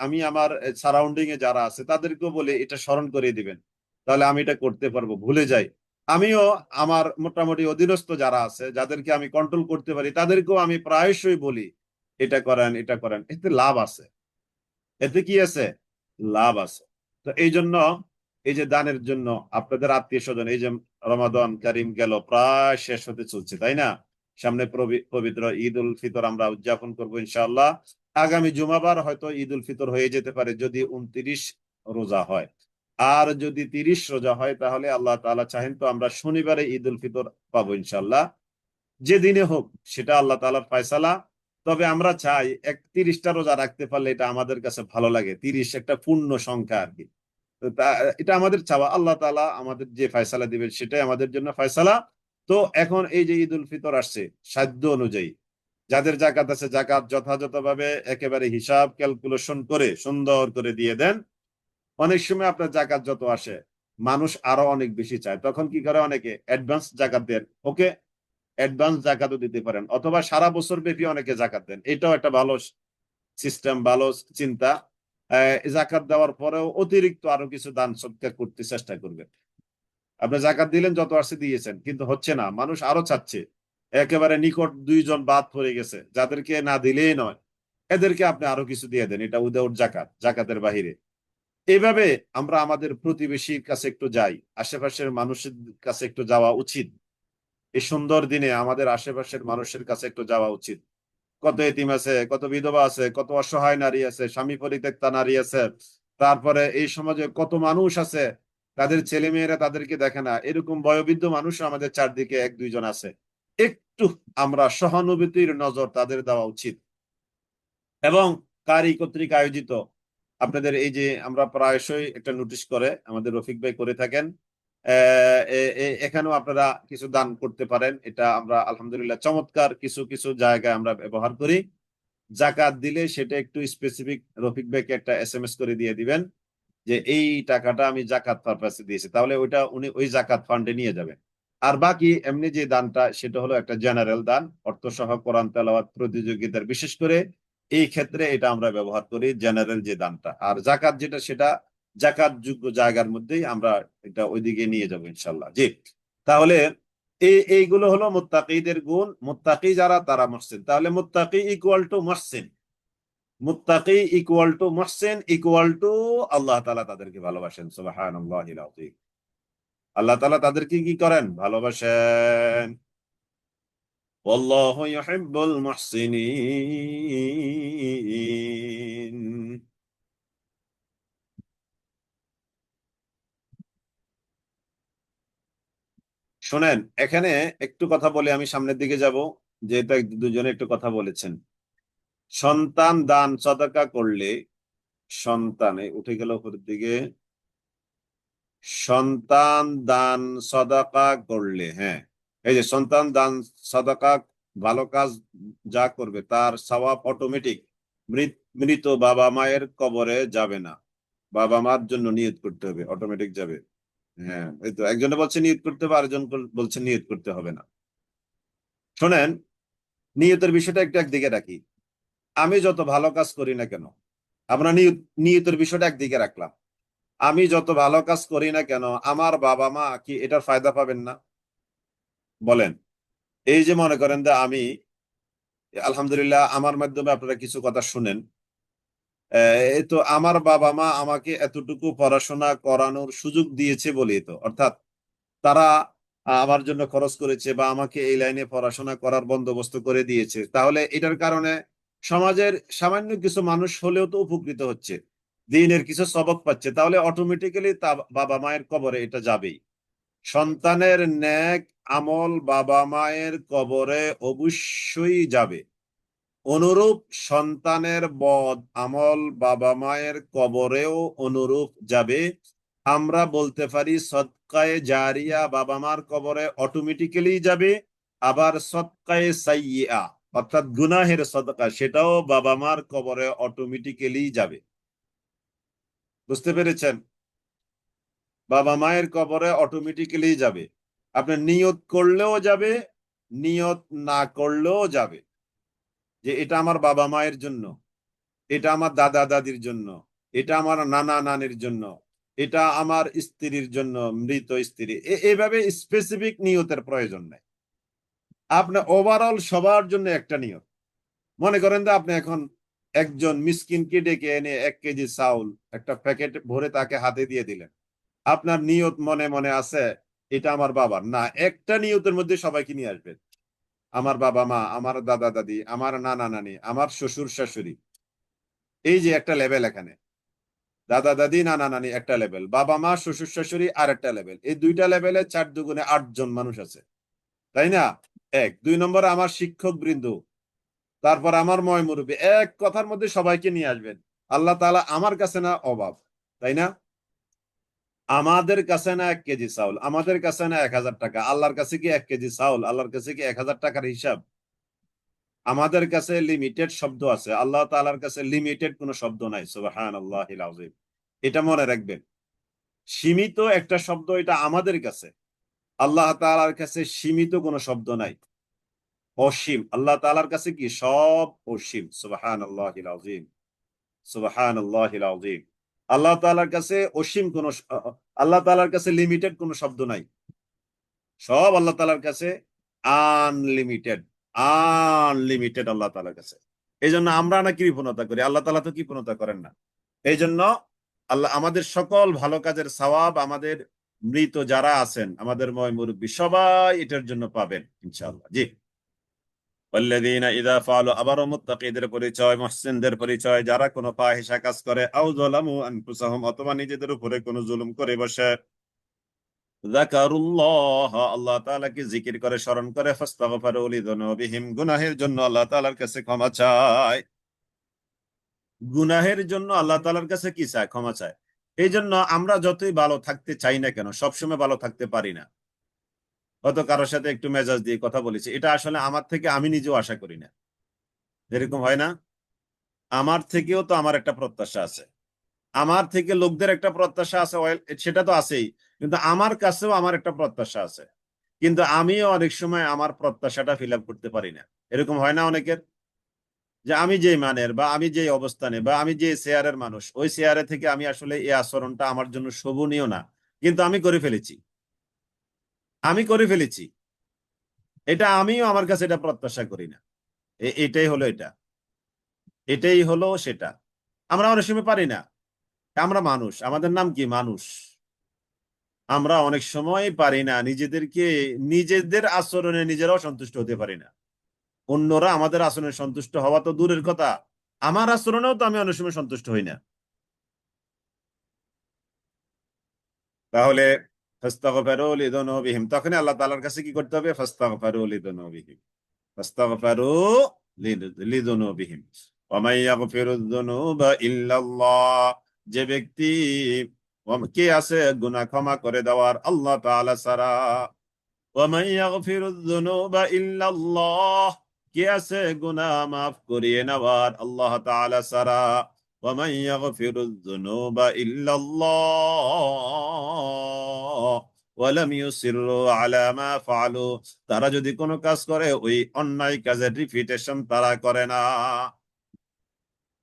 আমি আমার সারাউন্ডিং এ যারা আছে তাদেরকেও বলে এটা স্মরণ করিয়ে দিবেন, তাহলে আমি এটা করতে পারবো, ভুলে যাই। আমিও আমার মোটামুটি অধীনস্থ যারা আছে, যাদেরকে আমি কন্ট্রোল করতে পারি, তাদেরকেও আমি প্রায়শই বলি এটা করেন, এটা করেন, এতে লাভ আছে। এতে কি আছে? লাভ আছে। তো এই জন্য এই যে দানের জন্য আপনাদের আত্মীয় স্বজন, এই যে রমাদান কারিম গেল, প্রায় শেষ হতে চলছে, তাই না? সামনে পবিত্র ঈদ উল ফিতর আমরা উদযাপন করবো ইনশাআল্লাহ। আগামী জুমাবার হয়তো ঈদ উল ফিতর হয়ে যেতে পারে যদি 29 রোজা হয়। আর যদি 30 রোজা হয় তাহলে আল্লাহ তাআলা চাহেন তো আমরা শনিবারে ঈদ উল ফিতর পাবো ইনশাআল্লাহ। যেদিনে হোক সেটা আল্লাহ তাআলার ফয়সালা। তবে আমরা চাই 31টা রোজা রাখতে পারলে এটা আমাদের কাছে ভালো লাগে, 30 একটা পূর্ণ সংখ্যা আর কি। তো এটা আমাদের চাওয়া, আল্লাহ তাআলা আমাদের যে ফয়সালা দিবেন সেটাই আমাদের জন্য ফয়সালা। তো এখন এই যে ঈদ উল ফিতর আসছে, সাধ্য অনুযায়ী যাদের জাকাত আছে জাকাত যথাযথভাবে একেবারে হিসাব ক্যালকুলেশন করে সুন্দর করে দিয়ে দেন। অনেক সময় আপনার জাকাত যত আসে মানুষ আরো অনেক বেশি চায়, তখন কি করে অনেকে অ্যাডভান্স জাকাত দেন। ওকে, অ্যাডভান্স জাকাতও দিতে পারেন, অথবা সারা বছর ব্যাপী অনেকে জাকাত দেন, এটাও একটা ভালো সিস্টেম, ভালো চিন্তা। জাকাত দেওয়ার পরেও অতিরিক্ত আরো কিছু দান সদকা করতে চেষ্টা করবেন। আপনি জাকাত দিলেন, যত আসছে দিয়েছেন, কিন্তু হচ্ছে না, মানুষ আরো চাচ্ছে। একেবারে নিকট দুইজন বাদ পড়ে গেছে যাদেরকে না দিলেই নয়, এদেরকে আপনি আরো কিছু দিয়ে দেন, এটা উইদাউট জাকাত, জাকাতের বাহিরে। এইভাবে আমরা আমাদের প্রতিবেশীর কাছে একটু যাই, আশেপাশের মানুষের কাছে একটু যাওয়া উচিত। এই সুন্দর দিনে আমাদের আশেপাশের মানুষের কাছে একটু যাওয়া উচিত। কত এতিম আছে, কত বিধবা আছে, কত অসহায় নারী আছে, স্বামী পরিত্যক্তা নারী আছে, তারপরে এই সমাজে কত মানুষ আছে তাদের ছেলে মেয়েরা তাদেরকে দেখে না, এরকম বয়োবৃদ্ধ মানুষ আমাদের চারদিকে এক দুইজন আছে। একটু আমরা সহানুভূতির নজর তাদের দেওয়া উচিত। এবং কারি কর্তৃক আয়োজিত আপনাদের এই যে, আমরা প্রায়শই একটা নোটিশ করে আমাদের রফিক ভাই করে থাকেন, এখানেও আপনারা কিছু দান করতে পারেন। এটা আমরা আলহামদুলিল্লাহ চমৎকার কিছু কিছু জায়গায় আমরা ব্যবহার করি। জাকাত দিলে সেটা একটু স্পেসিফিক রফিক ভাইকে একটা এসএমএস করে দিয়ে দিবেন যে এই টাকাটা আমি জাকাত পারপাসে দিয়েছি, তাহলে ওইটা উনি ওই জাকাত ফান্ডে নিয়ে যাবেন। আর বাকি এমনি যে দানটা সেটা হলো একটা জেনারেল দান, অর্থ সহ কোরআন তেলাওয়াত প্রতিযোগিতার, বিশেষ করে এই ক্ষেত্রে এটা আমরা ব্যবহার করি জেনারেল যে দানটা। আর জাকাত যেটা সেটা জাকাত যোগ্য জায়গার মধ্যেই আমরা এটা ওইদিকে নিয়ে যাবো ইনশাল্লাহ। জি, তাহলে এইগুলো হলো মুত্তাকিদের গুণ। মুত্তাকি যারা তারা মুহসিন, তাহলে মুত্তাকি ইকুয়াল টু মুহসিন, মুত্তাকি ইকুয়াল টু মুহসিন ইকুয়াল টু আল্লাহ তাআলা তাদেরকে ভালোবাসেন। সুবহানাল্লাহিল আযীম। আল্লাহ তাআলা তাদেরকে কি করেন? ভালোবাসেন। ওয়াল্লাহু ইউহিব্বুল মুহসিনিন। শোনেন, এখানে একটু কথা বলে আমি সামনের দিকে যাব, যেহেতু দুজনে একটু কথা বলেছেন। সন্তান দান সদকা করলে, সন্তানে উঠে গেল উপরের দিকে, সন্তান দান সদাকা করলে, হ্যাঁ, এই যে সন্তান দান সদাকা, ভালো কাজ যা করবে তার সওয়াব অটোমেটিক মৃত বাবা মায়ের কবরে যাবে না। বাবা মার জন্য নিয়ত করতে হবে, অটোমেটিক যাবে। হ্যাঁ, এই তো একজনে বলছে নিয়ত করতে হবে, আরেকজন বলছে নিয়ত করতে হবে না। শোনেন, নিয়তের বিষয়টা একটু একদিকে রাখি। আমি যত ভালো কাজ করি না কেন, আমরা নিয়তের বিষয়টা একদিকে রাখলাম, আমি যত ভালো কাজ করি না কেন আমার বাবা মা কি এটার ফায়দা পাবেন না? বলেন। এই যে মনে করেন যে আমি আলহামদুলিল্লাহ আমার মাধ্যমে আপনারা কিছু কথা শুনেন, এই তো আমার বাবা মা আমাকে এতটুকু পড়াশোনা করানোর সুযোগ দিয়েছে বলেই তো, অর্থাৎ তারা আমার জন্য খরচ করেছে বা আমাকে এই লাইনে পড়াশোনা করার বন্দোবস্ত করে দিয়েছে, তাহলে এটার কারণে সমাজের সামান্য কিছু মানুষ হলেও তো উপকৃত হচ্ছে, দিনের কিছু সবক পাচ্ছে, তাহলে অটোমেটিক্যালি তা বাবা মায়ের কবরে এটা যাবেই। সন্তানের ন্যাক আমল বাবা মায়ের কবরে অবশ্যই যাবে, অনুরূপ সন্তানের বদ আমল বাবা মায়ের কবরেও অনুরূপ যাবে। আমরা বলতে পারি সদকায়ে জারিয়া বাবা মার কবরে অটোমেটিক্যালি যাবে, আবার সদকায়ে সাইয়্যিআ অর্থাৎ গুনাহের সদকা সেটাও বাবা মার কবরে অটোমেটিক্যালি যাবে। বুঝতে পেরেছেন? বাবা মায়ের কবরে অটোমেটিক্যালি যাবে, আপনি নিয়ত করলেও যাবে, নিয়ত না করলেও যাবে, যে এটা আমার বাবা মায়ের জন্য, এটা আমার দাদা দাদির জন্য, এটা আমার নানা নানির জন্য, এটা আমার স্ত্রীর জন্য, মৃত স্ত্রী, এইভাবে স্পেসিফিক নিয়তের প্রয়োজন নেই। আপনি ওভারঅল সবার জন্য একটা নিয়ত। মনে করেন যে আপনি এখন একজন মিসকিনকে ডেকে এনে 1 কেজি চাউল একটা প্যাকেট ভরে তাকে হাতে দিয়ে দিলেন, আপনার নিয়ত মনে মনে আছে এটা আমার বাবার না, একটা নিয়তের মধ্যে সবাইকে নিয়ে আসবেন, আমার বাবা মা, আমার দাদা দাদি, আমার নানা নানি, আমার শ্বশুর শাশুড়ি, এই যে একটা লেভেল এখানে, দাদা দাদি নানা নানি একটা লেভেল, বাবা মা শ্বশুর শাশুড়ি আর একটা লেভেল, এই দুইটা লেভেলে 4 দুগুণে 8 জন মানুষ আছে, তাই না? 2 নম্বরে আমার শিক্ষক বৃন্দ, তারপর আমার ময় মুরব্বী, এক কথার মধ্যে সবাইকে নিয়ে আসবেন। আল্লাহ তাআলা আমার কাছে না অভাব, তাই না? আমাদের কাছে না 1 কেজি চাউল, আমাদের কাছে না 1000 টাকা, আল্লাহর কাছে কি 1 কেজি চাউল, আল্লাহর কাছে কি 1000 টাকার হিসাব? আমাদের কাছে লিমিটেড শব্দ আছে, আল্লাহ তাআলার কাছে লিমিটেড কোনো শব্দ নাই, সুবহানাল্লাহিল আযীম। এটা মনে রাখবেন, সীমিত একটা শব্দ এটা আমাদের কাছে, আল্লাহ তাআলার কাছে সীমিত কোনো শব্দ নাই, অসীম। আল্লাহ তাআলার কাছে কি সব অসীম, সুবহানাল্লাহিল আযীম, সুবহানাল্লাহিল আযীম। আল্লাহ তাআলার কাছে অসীম কোনো আল্লাহ তাআলার কাছে লিমিটেড কোনো শব্দ নাই, সব আল্লাহ তাআলার কাছে আনলিমিটেড, আনলিমিটেড আল্লাহ তাআলার কাছে। এই জন্য আমরা না কৃপণতা করি, আল্লাহ তাআলা তো কৃপণতা করেন না। এই জন্য আল্লাহ আমাদের সকল ভালো কাজের সওয়াব আমাদের মৃত যারা আছেন, আমাদের ময় মুরব্বী সবাই এটার জন্য পাবেন ইনশাআল্লাহ। জি। والذين إذا فعلوا, আবারও মুত্তাকিদের পরিচয়, মুহসিনদের পরিচয়, যারা কোনো ফাহিশা কাজ করে, আও যালামু আনফুসাহুম, অথবা নিজেদের উপরে কোনো জুলুম করে বসে, যাকারুল্লাহ, আল্লাহ তাআলাকে জিকির করে স্মরণ করে, ফাস্তাগফারু লিযুনুবিহিম, গুনাহের জন্য আল্লাহ তাআলার কাছে ক্ষমা চায়। গুনাহের জন্য আল্লাহ তাআলার কাছে কি চায়? ক্ষমা চায়। এই জন্য আমরা যতই ভালো থাকতে চাই না কেন, সবসময় ভালো থাকতে পারি না। হয়তো কারোর সাথে একটু মেজাজ দিয়ে কথা বলেছি, এটা আসলে আমার থেকে আমি নিজেও আশা করি না, এরকম হয় না? আমার থেকেও তো আমার একটা প্রত্যাশা আছে, আমার থেকে লোকদের একটা প্রত্যাশা আছে, সেটা তো আছেই, কিন্তু আমার কাছেও আমার একটা প্রত্যাশা আছে, কিন্তু আমিও অনেক সময় আমার প্রত্যাশাটা ফিল আপ করতে পারি না। এরকম হয় না অনেকের, যে আমি যে মানের বা আমি যে অবস্থানে বা আমি যে শেয়ারের মানুষ, ওই শেয়ারে থেকে আমি আসলে এই আচরণটা আমার জন্য শোভনীয় না, কিন্তু আমি করে ফেলেছি, আমি করে ফেলেছি, এটা আমিও আমার কাছে এটা প্রত্যাশা করি না। এটাই হলো এটা, এটাই হলো সেটা। আমরা অনেক সময় পারি না, আমরা মানুষ, আমাদের নাম কি মানুষ, আমরা অনেক সময় পারি না নিজেদেরকে, নিজেদের আচরণে নিজেরাও সন্তুষ্ট হতে পারি না। অন্যরা আমাদের আচরণে সন্তুষ্ট হওয়া তো দূরের কথা, আমার আচরণেও তো আমি অনেক সময় সন্তুষ্ট হই না। তাহলে ফাস্তাগফিরু লিযুনুবিহিম, তখন আল্লাহ তাআলার কাছে কি করতে হবে? ফাস্তাগফিরু লিযুনুবিহিম, ফাস্তাগফিরু লিযুনুবিহিম, ওয়া মান ইয়াগফিরুয যুনুবা ইল্লাল্লাহ, যে ব্যক্তি, কে আছে গুনাহ ক্ষমা করে দেওয়ার? আল্লাহ তাআলা ছাড়া। ওয়া মান ইয়াগফিরুয যুনুবা ইল্লাল্লাহ, কে আছে গুনাহ মাফ করিয়ে নেওয়ার? আল্লাহ তাআলা ছাড়া। ওয়া মান ইয়াগফিরুয যুনুবা ইল্লাল্লাহ ওয়া লাম ইউসিররু আলা মা ফাআলু, তারা যদি কোনো কাজ করে ওই অন্যায় কাজের রিপিটেশন তারা করে না।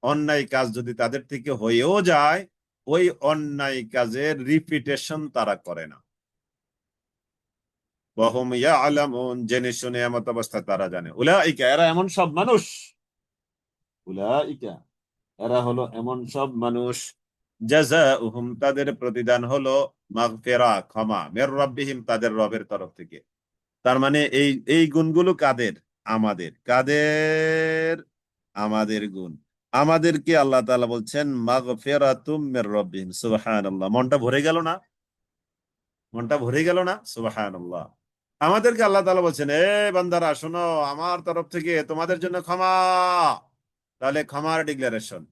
অন্যায় কাজ যদি তাদের থেকে হয়েও যায়, ওই অন্যায় কাজের রিপিটেশন তারা করে না। ওয়াহুম ইয়ালামুন, জেনে শুনে এমত অবস্থা তারা জানে। উলাইকা, এরা এমন সব মানুষ, উলাইকা এরা হলো এমন সব মানুষ, জাযাউহুম তাদের প্রতিদান হলো মাগফিরা ক্ষমা, মির রাব্বিহিম তাদের রবের তরফ থেকে। তার মানে এই এই গুণগুলো কাদের? আমাদের। কাদের? আমাদের গুণ। আমাদেরকে আল্লাহ তাআলা বলছেন মাগফিরাতুম মির রাব্বিহিম। সুবহানাল্লাহ, মনটা ভরে গেল না? মনটা ভরে গেল না? সুবহানাল্লাহ। আমাদেরকে আল্লাহ তাআলা বলছেন, এ বান্দারা শোনো, আমার তরফ থেকে তোমাদের জন্য ক্ষমা। তাহলে ক্ষমার ডিক্লারেশন,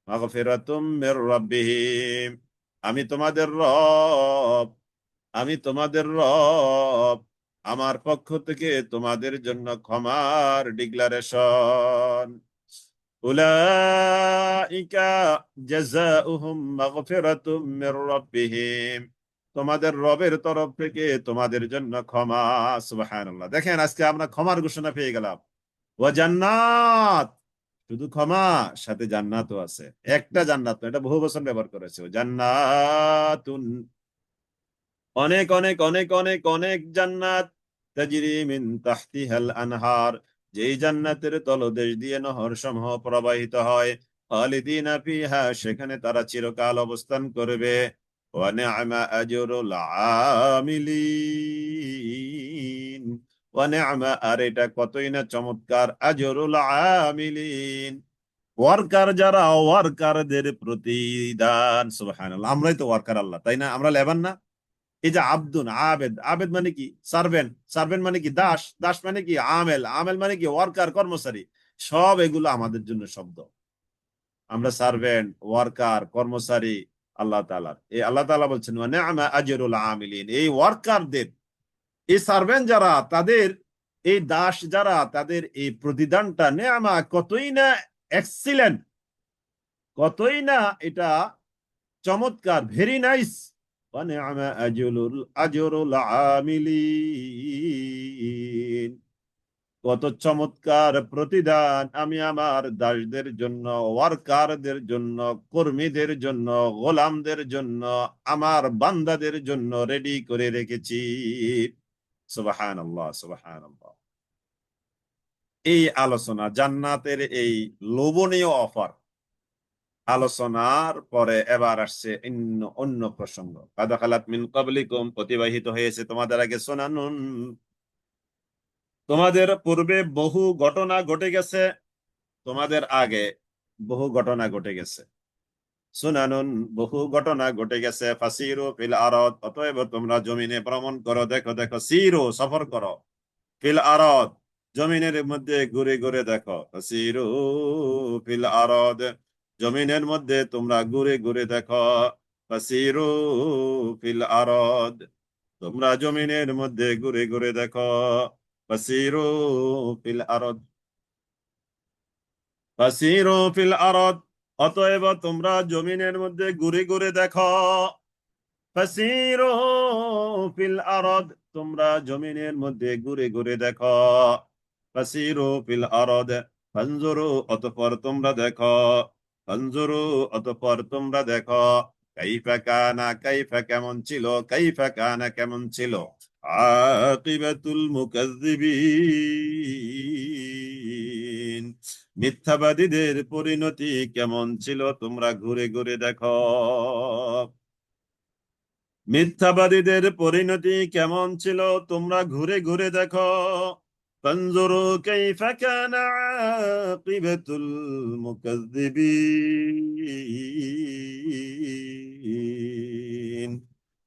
মাগফিরাতুম মির রাব্বিহিম, আমি তোমাদের রব, আমি তোমাদের রব, আমার পক্ষ থেকে তোমাদের জন্য ক্ষমার ডিক্লারেশন। উলাইকা জাযাউহুম মাগফিরাতুম মির রাব্বিহিম, তোমাদের রবের তরফ থেকে তোমাদের জন্য ক্ষমা। সুবহানাল্লাহ, দেখেন আজকে আমরা ক্ষমার ঘোষণা পেয়ে গেলাম। ওয়া জান্নাত, শুধু ক্ষমা, সাথে জান্নাতও আছে। একটা জান্নাত না, এটা বহু বছর ব্যবহার করেছে। জান্নাতুন, অনেক অনেক অনেক অনেক অনেক জান্নাত। তাজরি মিন তাহতিহাল আনহার, যেই জান্নাতের তলদেশ দিয়ে নহর সমূহ প্রবাহিত হয়। খালিদিনা ফিহা, সেখানে তারা চিরকাল অবস্থান করবে। ওয়া নি'মা আজরুল আমিলিন, ওয়া নি'মা, আর এটা কতই না চমৎকার, আজরুল আমিলিন, ওয়ার্কার যারা, ওয়ার্কারদের প্রতিদান। সুবহানাল্লাহ, আমরাই তো ওয়ার্কার আল্লাহ, তাই না? আমরা লেবার না? এই যে আব্দুন, আবেদ, আবেদ মানে কি? সার্ভেন্ট, সার্ভেন্ট মানে কি? দাস, দাস মানে কি? আমেল, আমেল মানে কি? ওয়ার্কার, কর্মচারী। সব এগুলো আমাদের জন্য শব্দ। আমরা সার্ভেন্ট, ওয়ার্কার, কর্মচারী আল্লাহ তাআলার। এই আল্লাহ তাআলা বলছেন ওয়া নি'মা আজরুল আমিলিন, এই ওয়ার্কারদের, এই সার্ভেন্ট যারা, তাদের, এই দাস যারা, তাদের এই প্রতিদানটা নেআমা, কতই না এক্সিলেন্ট, কতই না এটা চমৎকার, ভেরি নাইস। আজরুল আমিলিন, কত চমৎকার প্রতিদান আমি আমার দাসদের জন্য, ওয়ার্কারদের জন্য, কর্মীদের জন্য, গোলামদের জন্য, আমার বান্দাদের জন্য রেডি করে রেখেছি। সুবহানাল্লাহ, সুবহানাল্লাহ। এই আলোচনা, জান্নাতের এই লোভনীয় অফার আলোচনার পরে এবার আসছে অন্য অন্য প্রসঙ্গ। কাদ খালাত মিন ক্বাবলিকুম, অতিবাহিত হয়েছে তোমাদের আগে, সুনানুন, তোমাদের পূর্বে বহু ঘটনা ঘটে গেছে, তোমাদের আগে বহু ঘটনা ঘটে গেছে। সুনানুন, বহু ঘটনা ঘটে গেছে। ফাসিরু ফিল আরদ, অতএব তোমরা জমিনে ভ্রমণ করো, দেখো দেখো, সিরু সফর করো, ফিল আরদ জমিনের মধ্যে ঘুরে ঘুরে দেখো, ফাসিরু ফিল আরদ জমিনের মধ্যে তোমরা ঘুরে ঘুরে দেখো, ফাসিরু ফিল আরদ তোমরা জমিনের মধ্যে ঘুরে ঘুরে দেখো, ফাসিরু ফিল আরদ, ফাসিরু ফিল আরদ, অতএব তোমরা জমিনের মধ্যে ঘুরে ঘুরে দেখো, ফাসিরু ফিল আরদ তোমরা জমিনের মধ্যে ঘুরে ঘুরে দেখো, ফাসিরু ফিল আরদ ফানজুরু, অতঃপর তোমরা দেখো, ফানজুরু, অতঃপর তোমরা দেখো, কাইফা কানা, কাইফা কেমন ছিল, কাইফা কানা কেমন ছিল, আকিবাতুল মুকাজ্জিবিন, মিথ্যাবাদীদের পরিণতি কেমন ছিল, তোমরা ঘুরে ঘুরে দেখো। মিথ্যাবাদীদের পরিণতি কেমন ছিল, তোমরা ঘুরে ঘুরে দেখো। ফানজুরু কাইফা কানা আকিবাতুল মুকাজ্জিবিন,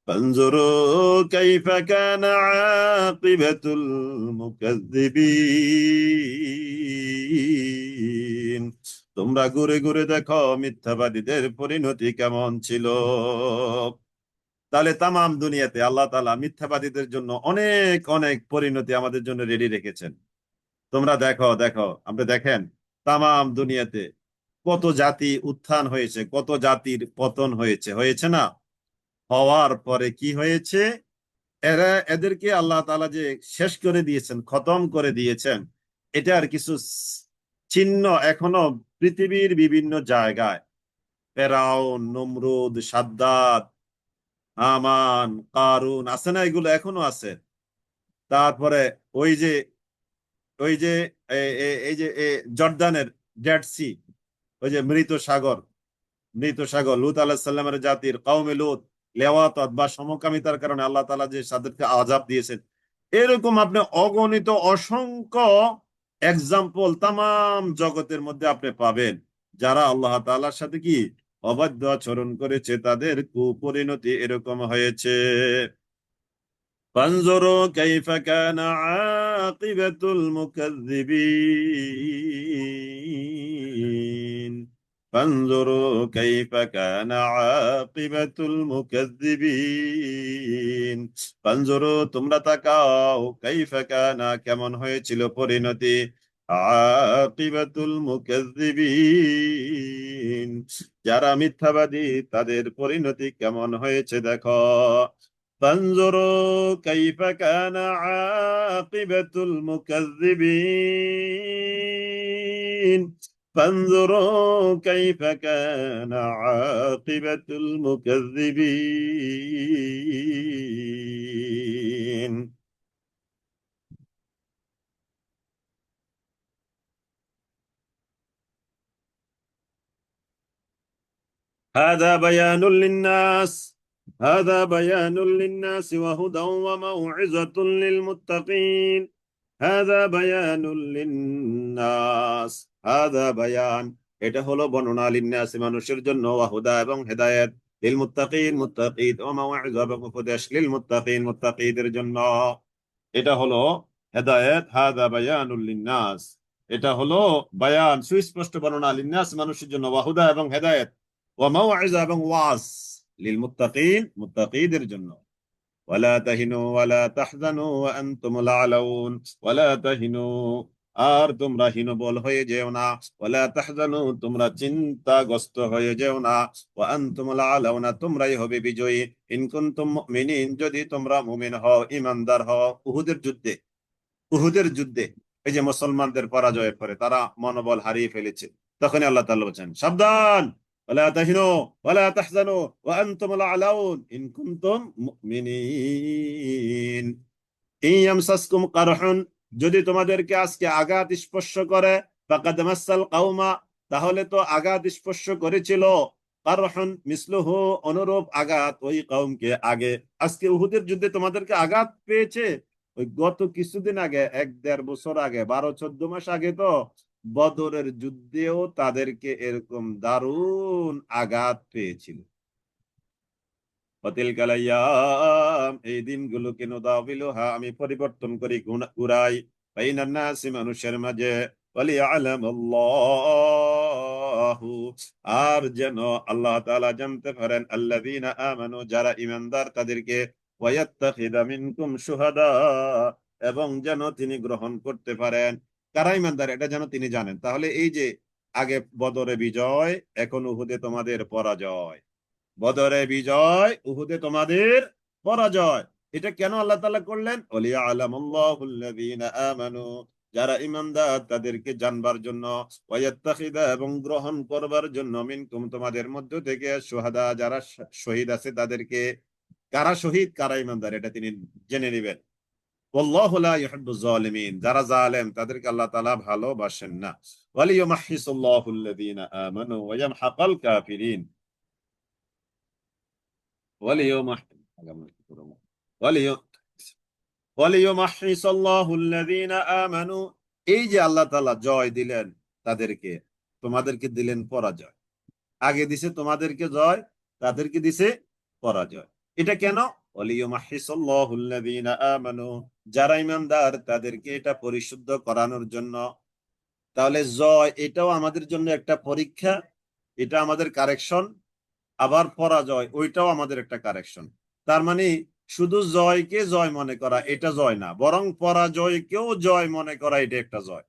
ফানজুরু কাইফা কানা আকিবাতুল মুকাজ্জিবিন, তোমরা ঘুরে ঘুরে দেখো মিথ্যাবাদীদের পরিণতি কেমন ছিল। তাহলে তামাম দুনিয়াতে আল্লাহ তাআলা মিথ্যাবাদীদের জন্য অনেক অনেক পরিণতি আমাদের জন্য রেডি রেখেছেন। তোমরা দেখো দেখো, আপনি দেখেন তামাম দুনিয়াতে কত জাতি উত্থান হয়েছে, কত জাতির পতন হয়েছে, হয়েছে না? হওয়ার পরে কি হয়েছে? এদেরকে আল্লাহ তাআলা যে শেষ করে দিয়েছেন, খতম করে দিয়েছেন, এটার কিছু চিহ্ন এখনো পৃথিবীর বিভিন্ন জায়গায়, ফেরাউন, নমরুদ, সাদ্দাত, হামান, কারুন, আছে না? এগুলো এখনো আছে। তারপরে ওই যে, ওই যে এই যে জর্দানের ডেড সি, ওই যে মৃত সাগর লুত আলাইহিস সালামের জাতির কওমে লুত লেওয়াতাত বা সমকামিতার কারণে আল্লাহ তাআলা যে তাদেরকে আযাব দিয়েছেন, এরকম আপনি অগণিত অসংখ্য এক্সাম্পল তামাম জগতের মধ্যে আপনি পাবেন। যারা আল্লাহ তাআলার সাথে কি অবাধ্য আচরণ করেছে, তাদের কুপরিণতি এরকম হয়েছে। فانظروا كيف كان عاقبة المكذبين فانظروا كيف كان عاقبة المكذبين فانظروا তোমরা তাকাও كيف كان কেমন হয়েছিল পরিণতি আকিবাতুল মুকাজ্জিবিন যারা মিথ্যাবাদী তাদের পরিণতি কেমন হয়েছে দেখো। فانظروا كيف كان عاقبة المكذبين فانظروا كيف كان عاقبة المكذبين هذا بيان للناس هذا بيان للناس وهدى وموعظة للمتقين هذا بيان للناس هذا بيان এটা হলো বর্ণনা লিন্নাস মানুষের জন্য ওয়াহুদা এবং হেদায়েত লিল মুত্তাকিন মুত্তাকিদ ও মাওয়াইযা এবং উপদেশ লিল মুত্তাকিন মুত্তাকিদের জন্য। এটা হলো হেদায়েত, হাদা বায়ানুল লিন্নাস, এটা হলো বায়ান সুস্পষ্ট বর্ণনা লিন্নাস মানুষের জন্য, ওয়াহুদা এবং হেদায়েত, ওয়া মাওয়াইযা এবং ওয়াজ লিল মুত্তাকিন মুত্তাকিদের জন্য। ওয়ালা তাহিনু ওয়ালা তাহজানু ওয়া আনতুমুল আলাউন ওয়ালা তাহিনু আর তোমরা হীনবল হয়ে যেও না, ওয়ালা তাহজানু তোমরা চিন্তাগ্রস্ত হয়ে যেও না, ওয়া আনতুমুল আলাউনা তোমরাই হবে বিজয়ী, ইন কুনতুম মুমিনিন যদি তোমরা মুমিন হও, ঈমানদার হও। উহুদের যুদ্ধে এই যে মুসলমানদের পরাজয়ের পরে তারা মনোবল হারিয়ে ফেলেছে, তখন আল্লাহ তাআলা বলেন সাবধান, ওয়ালা তাহিনু ওয়ালা তাহজানু ওয়া আনতুমুল আলাউন ইন কুনতুম মুমিনিন। ইয়ামসাসকুম কারহুন যদি তোমাদেরকে আজকে আঘাত স্পর্শ করে, ফাকাদ মাসাল কাওমা তাহলে তো আঘাত স্পর্শ করেছিল, কারহুন মিসলুহু অনুরূপ আঘাত ওই কওমকে আগে। আজকে উহুদের যুদ্ধে তোমাদেরকে আঘাত পেয়েছে, ওই গত কিছুদিন আগে 1-1.5 বছর আগে 12-14 মাস আগে তো বদরের যুদ্ধেও তাদেরকে এরকম দারুণ আঘাত পেয়েছিল। এই দিনগুলোকে নুদাবিলুহা আমি পরিবর্তন করি, ঘুরাই, বাইনান নাসি মানুষের মাঝে, ওয়ালিয়ালামাল্লাহু আর যেন আল্লাহ তাআলা জানতে পারেন, আল্লাযীনা আমানু যারা ঈমানদার তাদেরকে, ওয়ায়াত্তাখিযা মিনকুম শুহাদা এবং যেন তিনি গ্রহণ করতে পারেন কারা ঈমানদার, এটা যেন তিনি জানেন। তাহলে এই যে আগে বদরে বিজয়, এখন উহুদে তোমাদের পরাজয়, বদরে বিজয় উহুদে তোমাদের পরাজয়, এটা কেন আল্লাহ তাআলা করলেন? ওয়ালিয়ালামাল্লাহুল্লাযীনা আমানু যারা ঈমানদার তাদেরকে জানবার জন্য, ওয়ায়াত্তাখিযা এবং গ্রহণ করবার জন্য, মিনকুম তোমাদের মধ্য থেকে, শুহাদা যারা শহীদ আছে তাদেরকে। কারা শহীদ কারা ঈমানদার এটা তিনি জেনে নেবেন। ওয়াল্লাহু লা ইউহিব্বুজ জালিমিন যারা জালেম তাদেরকে আল্লাহ তাআলা ভালোবাসেন না। ওয়ালিয়ামহিসাল্লাহুল্লাযীনা আমানু ওয়া ইয়ামহাকাল কাফিরিন এই যে আল্লাহ তাআলা জয় দিলেন তাদেরকে, তোমাদেরকে দিলেন পরাজয়। আগে দিছে তোমাদেরকে জয়, তাদেরকে দিছে পরাজয়। এটা কেন? যারা ঈমানদার তাদেরকে এটা পরিশুদ্ধ করানোর জন্য। তাহলে জয় এটাও আমাদের জন্য একটা পরীক্ষা, এটা আমাদের কারেকশন, আবার পরাজয় ওইটাও আমাদের একটা কারেকশন। তার মানে শুধু জয়কে জয় মনে করা এটা জয় না, বরং পরাজয়কেও জয় মনে করা এটা একটা জয়,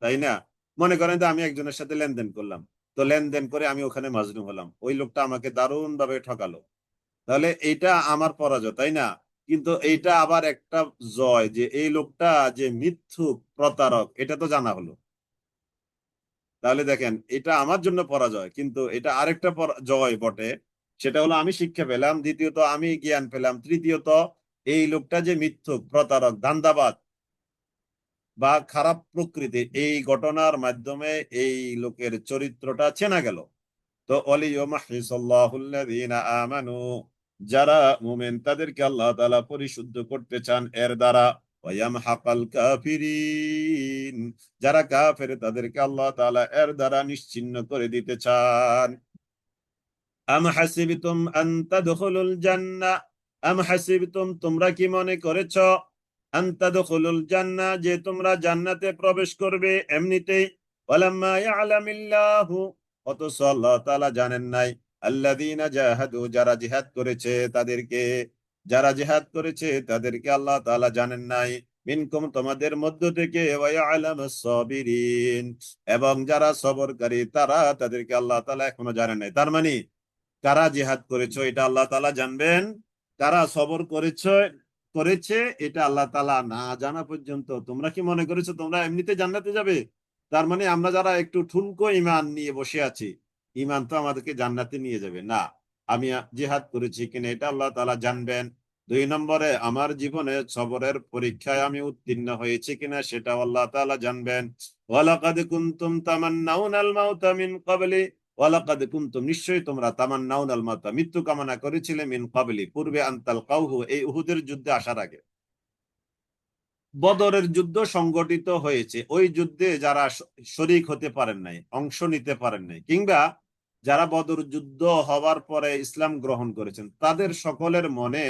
তাই না? মনে করেন যে আমি একজনের সাথে লেনদেন করলাম, তো লেনদেন করে আমি ওখানে মাজলুম হলাম, ওই লোকটা আমাকে দারুণ ভাবে ঠকালো, তাহলে এইটা আমার পরাজয়, তাই না? কিন্তু এইটা আবার একটা জয় যে এই লোকটা যে মিথ্যুক প্রতারক এটা তো জানা হলো। তাহলে দেখেন এটা আমার জন্য পরাজয়, কিন্তু এটা আরেকটা জয় বটে, সেটা হলো আমি শিক্ষা পেলাম, দ্বিতীয়ত আমি জ্ঞান পেলাম, তৃতীয়ত এই লোকটা যে মিথ্যুক প্রতারক ধান্দাবাজ বা খারাপ প্রকৃতির এই ঘটনার মাধ্যমে এই লোকের চরিত্রটা চেনা গেল। তো ওয়ালিয়ুমাহহিসাল্লাহুল্লাযীনা আমানু, যারা মুমিন তাদেরকে আল্লাহ তাআলা পরিশুদ্ধ করতে চান এর দ্বারা। ওয়ায়ামহাকাল কাফিরিন, যারা কাফের তাদেরকে আল্লাহ তাআলা এর দ্বারা নিশ্চিহ্ন করে দিতে চান। আম হাসিবতুম আন তাদখুলুল জান্নাহ, আম হাসিবতুম তোমরা কি মনে করেছো, আন তাদখুলুল জান্নাহ যে তোমরা জান্নাতে প্রবেশ করবে এমনিতেই। ওয়ালাম্মা ইয়ালামিল্লাহু, অথচ আল্লাহ তাআলা জানেন নাই, আল্লাযীনা জাহাদু যারা জিহাদ করেছে তাদেরকে, যারা জিহাদ করেছে তাদেরকে আল্লাহ তাআলা জানেন নাই। মিনকুম তোমাদের মধ্য থেকে, ওয়া ইয়ালামাস সাবিরিন এবং যারা সবরকারী তারা তাদেরকে আল্লাহ তাআলা এখনো জানেন নাই। তার মানে কারা জিহাদ করেছো এটা আল্লাহ তাআলা জানবেন, কারা সবর করেছে এটা আল্লাহ তাআলা না জানা পর্যন্ত তোমরা কি মনে করেছো তোমরা এমনিতে জান্নাতে যাবে? তার মানে আমরা যারা একটু ঠুনকো ঈমান নিয়ে বসে আছি, ঈমান তো আমাদেরকে জান্নাতে নিয়ে যাবে না। আমি জিহাদ করেছি কিনা এটা আল্লাহ তাআলা জানবেন। 2 নম্বরে আমার জীবনে সবরের পরীক্ষায় আমি উত্তীর্ণ হয়েছি কিনা সেটাও আল্লাহ তাআলা জানবেন। ওয়ালাকাদ কুনতুম তামান্নাউনাল মাউতা মিন ক্বাবলি, ওয়ালাকাদ কুনতুম নিশ্চয়ই তোমরা তামান্নাউনাল মাউতা মৃত্যু কামনা করেছিলে, মিন ক্বাবলি পূর্বে, আন তালকাউহু এই উহুদের যুদ্ধে আসার আগে। বদরের যুদ্ধ সংগঠিত হয়েছে, ওই যুদ্ধে যারা শরীক হতে পারেন নাই, অংশ নিতে পারেন নাই, কিংবা যারা বদর যুদ্ধ হওয়ার পরে ইসলাম গ্রহণ করেছেন তাদের সকলের মনে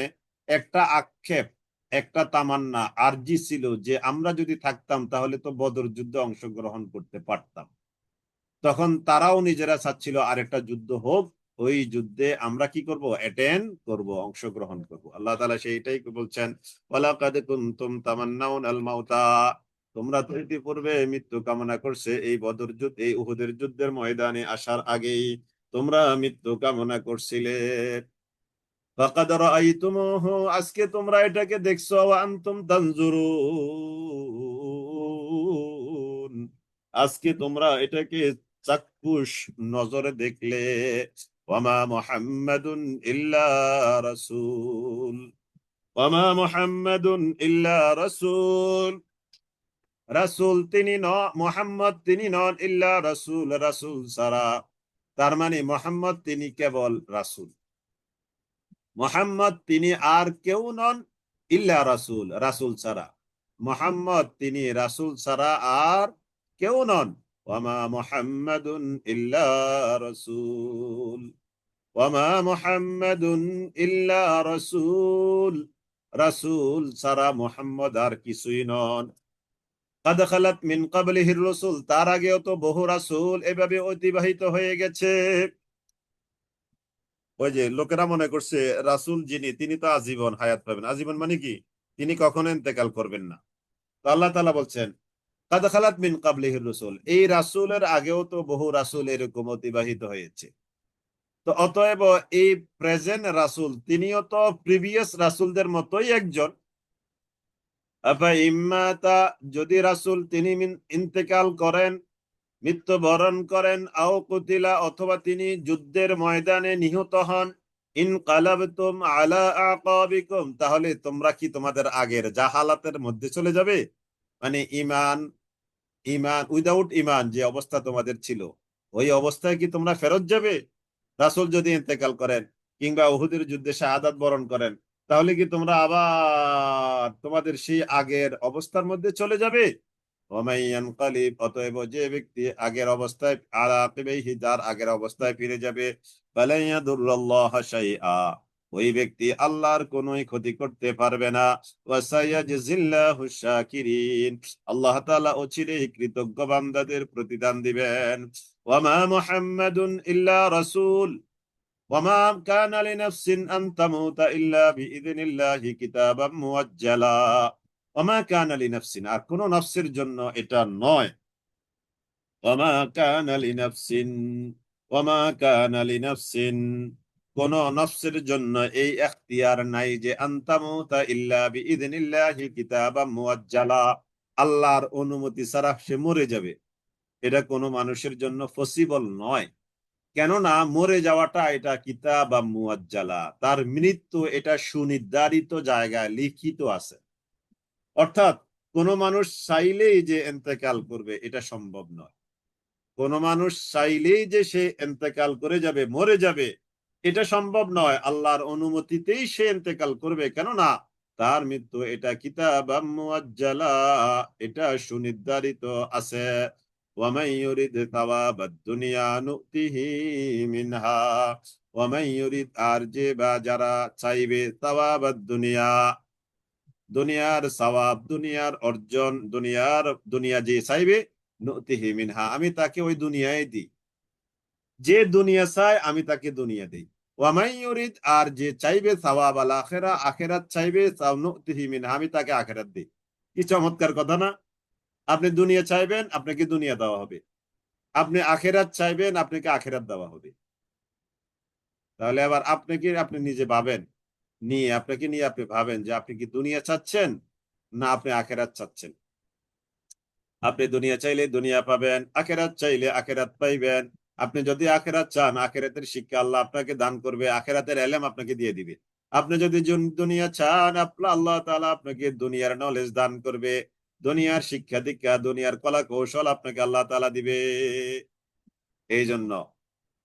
একটা আক্ষেপ, একটা তামান্না আরজি ছিল যে আমরা যদি থাকতাম তাহলে তো বদর যুদ্ধে অংশগ্রহণ করতে পারতাম। তখন তারাও নিজেরা চাচ্ছিল আরেকটা যুদ্ধ হোক, ওই যুদ্ধে আমরা কি করব, অ্যাটেন্ড করব, অংশগ্রহণ করব। আল্লাহ তাআলা সেইটাই বলছেন, ওয়ালাকাদ কুনতুম তামান্নাউনাল মাউতা, তোমরা তো ইতিপূর্বে মৃত্যু কামনা করছে এই বদর যুদ্ধ, এই উহুদের যুদ্ধের ময়দানে আসার আগেই তোমরা মৃত্যু কামনা করছিলে। ফাকাদ রাআইতুমুহু, আজকে তোমরা এটাকে দেখছো, ওয়া আনতুম তানজুরুন, আজকে তোমরা এটাকে চাক্ষুষ নজরে দেখলে। ওয়ামা মুহাম্মাদুন ইল্লা রাসূল, ওয়ামা মুহাম্মাদুন ইল্লা রাসূল, রাসূল তিনি মুহাম্মদ তিনি নন, ইল্লা রাসূল রাসূল ছাড়া। তার মানে মুহাম্মদ তিনি কেবল রাসূল, মুহাম্মদ তিনি আর কেউ নন, ইল্লা রাসূল রাসূল ছাড়া। মুহাম্মদ তিনি রাসূল ছাড়া আর কেউ নন। ওয়ামা মুহাম্মাদুন ইল্লা রাসূল, ওয়ামা মুহাম্মাদুন ইল্লা রাসূল, রাসূল ছাড়া মুহাম্মদ আর কিছুই নন। কাদ খালাত মিন ক্বাবলিহির রাসূল, তার আগেও তো বহু রাসূল এভাবে অতিবাহিত হয়ে গেছে। ওই যে লোকেরা মনে করছে রাসূল যিনি তিনি তো আজীবন হায়াত পাবেন। আজীবন মানে কি, তিনি কখনো ইন্তেকাল করবেন না। তো আল্লাহ তাআলা বলছেন কাদ খালাত মিন ক্বাবলিহির রাসূল, এই রাসূলের আগেও তো বহু রাসূল এরকম অতিবাহিত হয়েছে। তো অতএব এই প্রেজেন্ট রাসূল তিনিও তো প্রিভিয়াস রাসূলদের মতোই একজন। আফা ইম্মাতা, যদি রাসূল তিনি ইন্তেকাল করেন, মৃত্যুবরণ করেন, আও কুতিলা অথবা তিনি যুদ্ধের ময়দানে নিহত হন, ইনকালাবতুম আলা আকাবিকুম, তাহলে তোমরা কি তোমাদের আগের জাহালাতের মধ্যে চলে যাবে? মানে ঈমান, ঈমান উইদাউট ঈমান যে অবস্থা তোমাদের ছিল ওই অবস্থায় কি তোমরা ফেরত যাবে? রাসূল যদি ইন্তেকাল করেন কিংবা উহুদের যুদ্ধে শাহাদাত বরণ করেন, তাহলে কি তোমরা আবার তোমাদের সেই আগের অবস্থার মধ্যে চলে যাবে? অতএব যে ব্যক্তি আগের অবস্থায় আলা আকিবাইহি, যার আগের অবস্থায় ফিরে যাবে, ফালান ইয়াদুররাল্লাহা শাইআ, ওই ব্যক্তি আল্লাহর কোনোই ক্ষতি করতে পারবে না। ওয়াসায়াজিল্লাহু শাকিরিন, আল্লাহ তাআলা অচিরেই কৃতজ্ঞ বান্দাদের প্রতিদান দিবেন। ওয়ামা মুহাম্মাদুন ইল্লা রাসূল, ওয়ামা কানা লিনাফসিন আন তামুতা ইল্লা বিইذনিল্লাহি কিতাবাম মুআজ্জালা, ওয়ামা কানা লিনাফসিন, আর কোন নফসের জন্য এটা নয়। ওয়ামা কানা লিনাফসিন, ওয়ামা কানা লিনাফসিন, কোন নফসের জন্য এই এখতিয়ার নাই যে আন তামুতা ইল্লা বিইذনিল্লাহি কিতাবাম মুআজ্জালা, আল্লাহর অনুমতি ছাড়া সে মরে যাবে। এটা কোনো মানুষের জন্য পসিবল নয়। কেননা মরে যাওয়াটা এটা কিতাব বা মুআজ্জালা, তার মৃত্যু এটা সুনির্ধারিত জায়গায় লিখিত আছে। অর্থাৎ কোনো মানুষ চাইলেই যে ইন্তেকাল করবে এটা সম্ভব নয়। কোন মানুষ চাইলেই যে সে ইন্তেকাল করে যাবে, মরে যাবে, এটা সম্ভব নয়। আল্লাহর অনুমতিতেই সে ইন্তেকাল করবে, কেননা তার মৃত্যু এটা কিতাবাম মুআজ্জালা, এটা সুনির্ধারিত আছে। ওয়ামান ইউরিদ সাওয়াবাদ দুনিয়া নুতিহি মিনহা, ওয়ামান ইউরিদ, আর যে বা যারা চাইবে সাওয়াবাদ দুনিয়া, দুনিয়ার সওয়াব, দুনিয়ার অর্জন, দুনিয়া যে চাইবে, নুতিহি মিনহা, আমি তাকে ওই দুনিয়ায় দিই। যে দুনিয়া চায় আমি তাকে দুনিয়া দেই। ওয়ামাই ইউরিদ, আর যে চাইবে সাওয়াব আল আখিরা, আখিরাত চাইবে, নুতিহি মিনহা, আমি তাকে আখিরাত দেই। কি চমৎকার কথা না? আপনি দুনিয়া চাইবেন, আপনাকে দুনিয়া দেওয়া হবে। আপনি আখিরাত চাইবেন, আপনাকে আখিরাত দেওয়া হবে। তাহলে আবার আপনি নিজে ভাবেন, আপনাকে নিয়ে আপনি ভাবেন যে আপনি কি দুনিয়া চাচ্ছেন না আপনি আখিরাত চাচ্ছেন। আপনি দুনিয়া চাইলে দুনিয়া পাবেন, আখেরাত চাইলে আখেরাত পাইবেন। আপনি যদি আখেরাত চান, আখেরাতের শিক্ষা আল্লাহ আপনাকে দান করবে, আখেরাতের এলেম আপনাকে দিয়ে দিবে। আপনি যদি দুনিয়া চান, আল্লাহ তাআলা আপনাকে দুনিয়ার নলেজ দান করবে, দুনিয়ার শিক্ষা দীক্ষা, দুনিয়ার কলা কৌশল আপনাকে আল্লাহ তাআলা দিবে। এই জন্য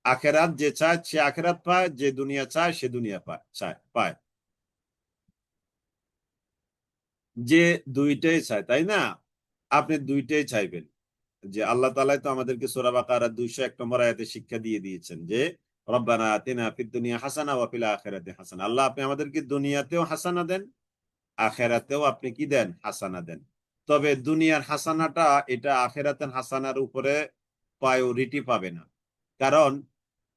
আখেরাত যে চায় সে আখেরাত পায়, যে দুনিয়া চায় সে দুনিয়া পায়। যে দুইটাই চায়, তাই না? আপনি দুইটাই চাইবেন। যে আল্লাহ তাআলাই তো আমাদেরকে সূরা বাকারা 201 নম্বর আয়াতে শিক্ষা দিয়ে দিয়েছেন যে রব্বানা আতিনা ফিদ দুনিয়া হাসানা ওয়া ফিল আখিরাতি হাসানা। আল্লাহ আপনি আমাদেরকে দুনিয়াতেও হাসানা দেন, আখিরাতেও আপনি কি দেন? হাসানা দেন। তবে দুনিয়ার হাসানাটা এটা আখিরাতের হাসানার উপরে প্রায়োরিটি পাবে না। কারণ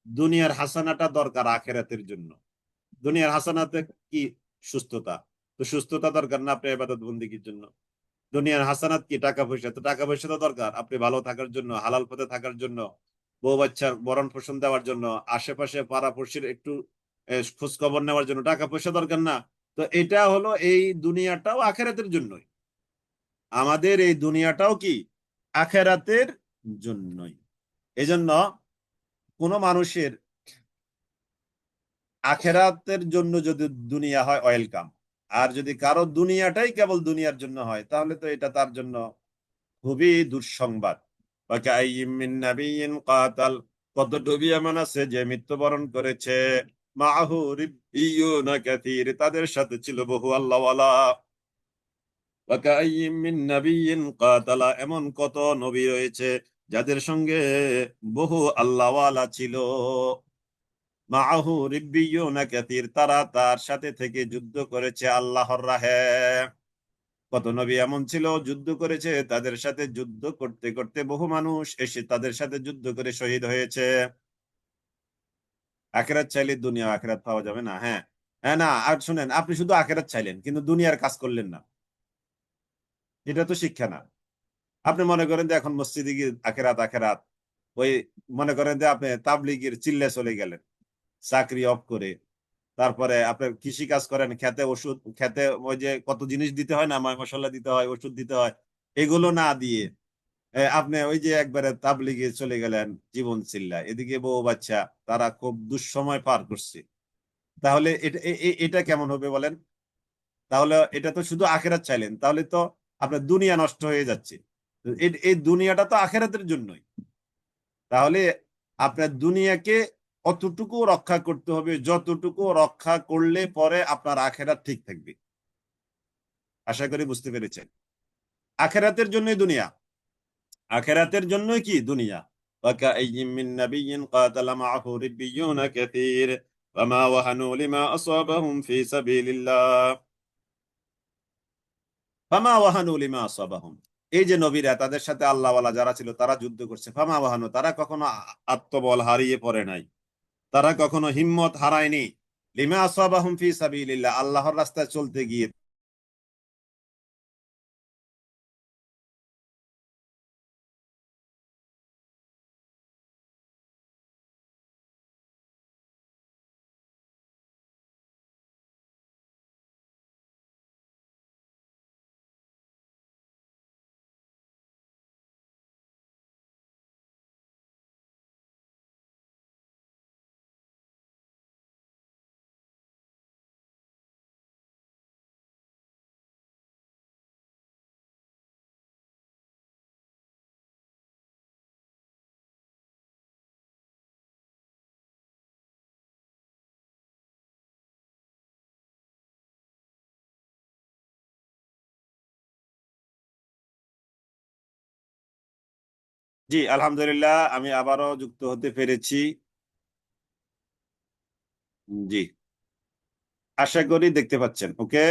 দুনিয়ার হাসানাটা দরকার আখিরাতের জন্য। দুনিয়ার হাসানাতে কি? সুস্থতা। তো সুস্থতা দরকার না আপনার ইবাদত বন্দেগীর জন্য? দুনিয়ার হাসানাত কি? টাকা পয়সা। তো টাকা পয়সা তো দরকার আপনি ভালো থাকার জন্য, হালাল পথে থাকার জন্য, বউ বাচ্চার ভরণ পোষণ দেওয়ার জন্য, আশেপাশে পাড়াপড়শির একটু খোঁজ খবর নেওয়ার জন্য টাকা পয়সা দরকার না? তো এটা হলো, এই দুনিয়াটাও আখেরাতের জন্যই। আমাদের এই দুনিয়াটাও কি? আখেরাতের জন্যই। এজন্য কোন মানুষের আখেরাতের জন্য যদি দুনিয়া হয় ওয়েলকাম, আর যদি কারো দুনিয়াটাই কেবল দুনিয়ার জন্য হয় তাহলে তো এটা তার জন্য খুবই দুঃসংবাদ। কত নবী এমন আছে যে মৃত্যুবরণ করেছে, মাআহু রিব্বিয়ুনা কাসীর, তাদের সাথে ছিল বহু আল্লাহওয়ালা। এমন কত নবী রয়েছে যাদের সঙ্গে বহু আল্লাহওয়ালা ছিল। মাআহু রিব্বিয়ুনা কাসীর, তারা তার সাথে থেকে যুদ্ধ করেছে আল্লাহর রাহে। কত নবী এমন ছিল যুদ্ধ করেছে, তাদের সাথে যুদ্ধ করতে করতে বহু মানুষ এসে তাদের সাথে যুদ্ধ করে শহীদ হয়েছে। আখেরাত চাইলে দুনিয়া আখেরাত পাওয়া যাবে না? হ্যাঁ, হ্যাঁ, না আর শুনেন, আপনি শুধু আখেরাত চাইলেন কিন্তু দুনিয়ার কাজ করলেন না, এটা তো শিক্ষা না। আপনি মনে করেন যে এখন মসজিদে গিয়ে আখেরাত আখেরাত, ওই মনে করেন যে আপনি তাবলিগের চিল্লে চলে গেলেন চাকরি অফ করে। তারপরে আপনার কৃষি কাজ করেন, খেতে ওষুধ, খেতে ওই যে কত জিনিস দিতে হয় না, ময় মশলা দিতে হয়, ওষুধ দিতে হয়, এগুলো না দিয়ে আপনি ওই যে একবারে তাবলিগে চলে গেলেন জীবন চিল্লা, এদিকে বউ বাচ্চা, তারা খুব দুঃসময় পার করছে। তাহলে এটা কেমন হবে বলেন? তাহলে এটা তো শুধু আখেরাত চাইলেন, তাহলে তো আপনার দুনিয়া নষ্ট হয়ে যাচ্ছে। এই দুনিয়াটা তো আখেরাতের জন্যই। তাহলে আপনার দুনিয়াকে অতটুকু রক্ষা করতে হবে যতটুকু রক্ষা করলে পরে আপনার আখেরাত ঠিক থাকবে। আশা করি বুঝতে পেরেছেন। আখেরাতের জন্যই দুনিয়া, আখেরাতের জন্যই কি দুনিয়া। وكأي من نبي قاتل معه ربيون كثير فما وهنوا لما أصابهم في سبيل الله ফামা ওয়াহানু লিমা আসাবাহুম। এই যে নবীরা, তাদের সাথে আল্লাহওয়ালা যারা ছিল তারা যুদ্ধ করছে, ফামা ওয়াহানু, তারা কখনো আত্মবল হারিয়ে পড়ে নাই, তারা কখনো হিম্মত হারায়নি, লিমা আসাবাহুম ফি সাবিলিল্লাহ, আল্লাহর রাস্তায় চলতে গিয়ে। জি আলহামদুলিল্লাহ, আমি আবারও যুক্ত হতে পেরেছি। জি, আশা করি দেখতে পাচ্ছেন। ওকে।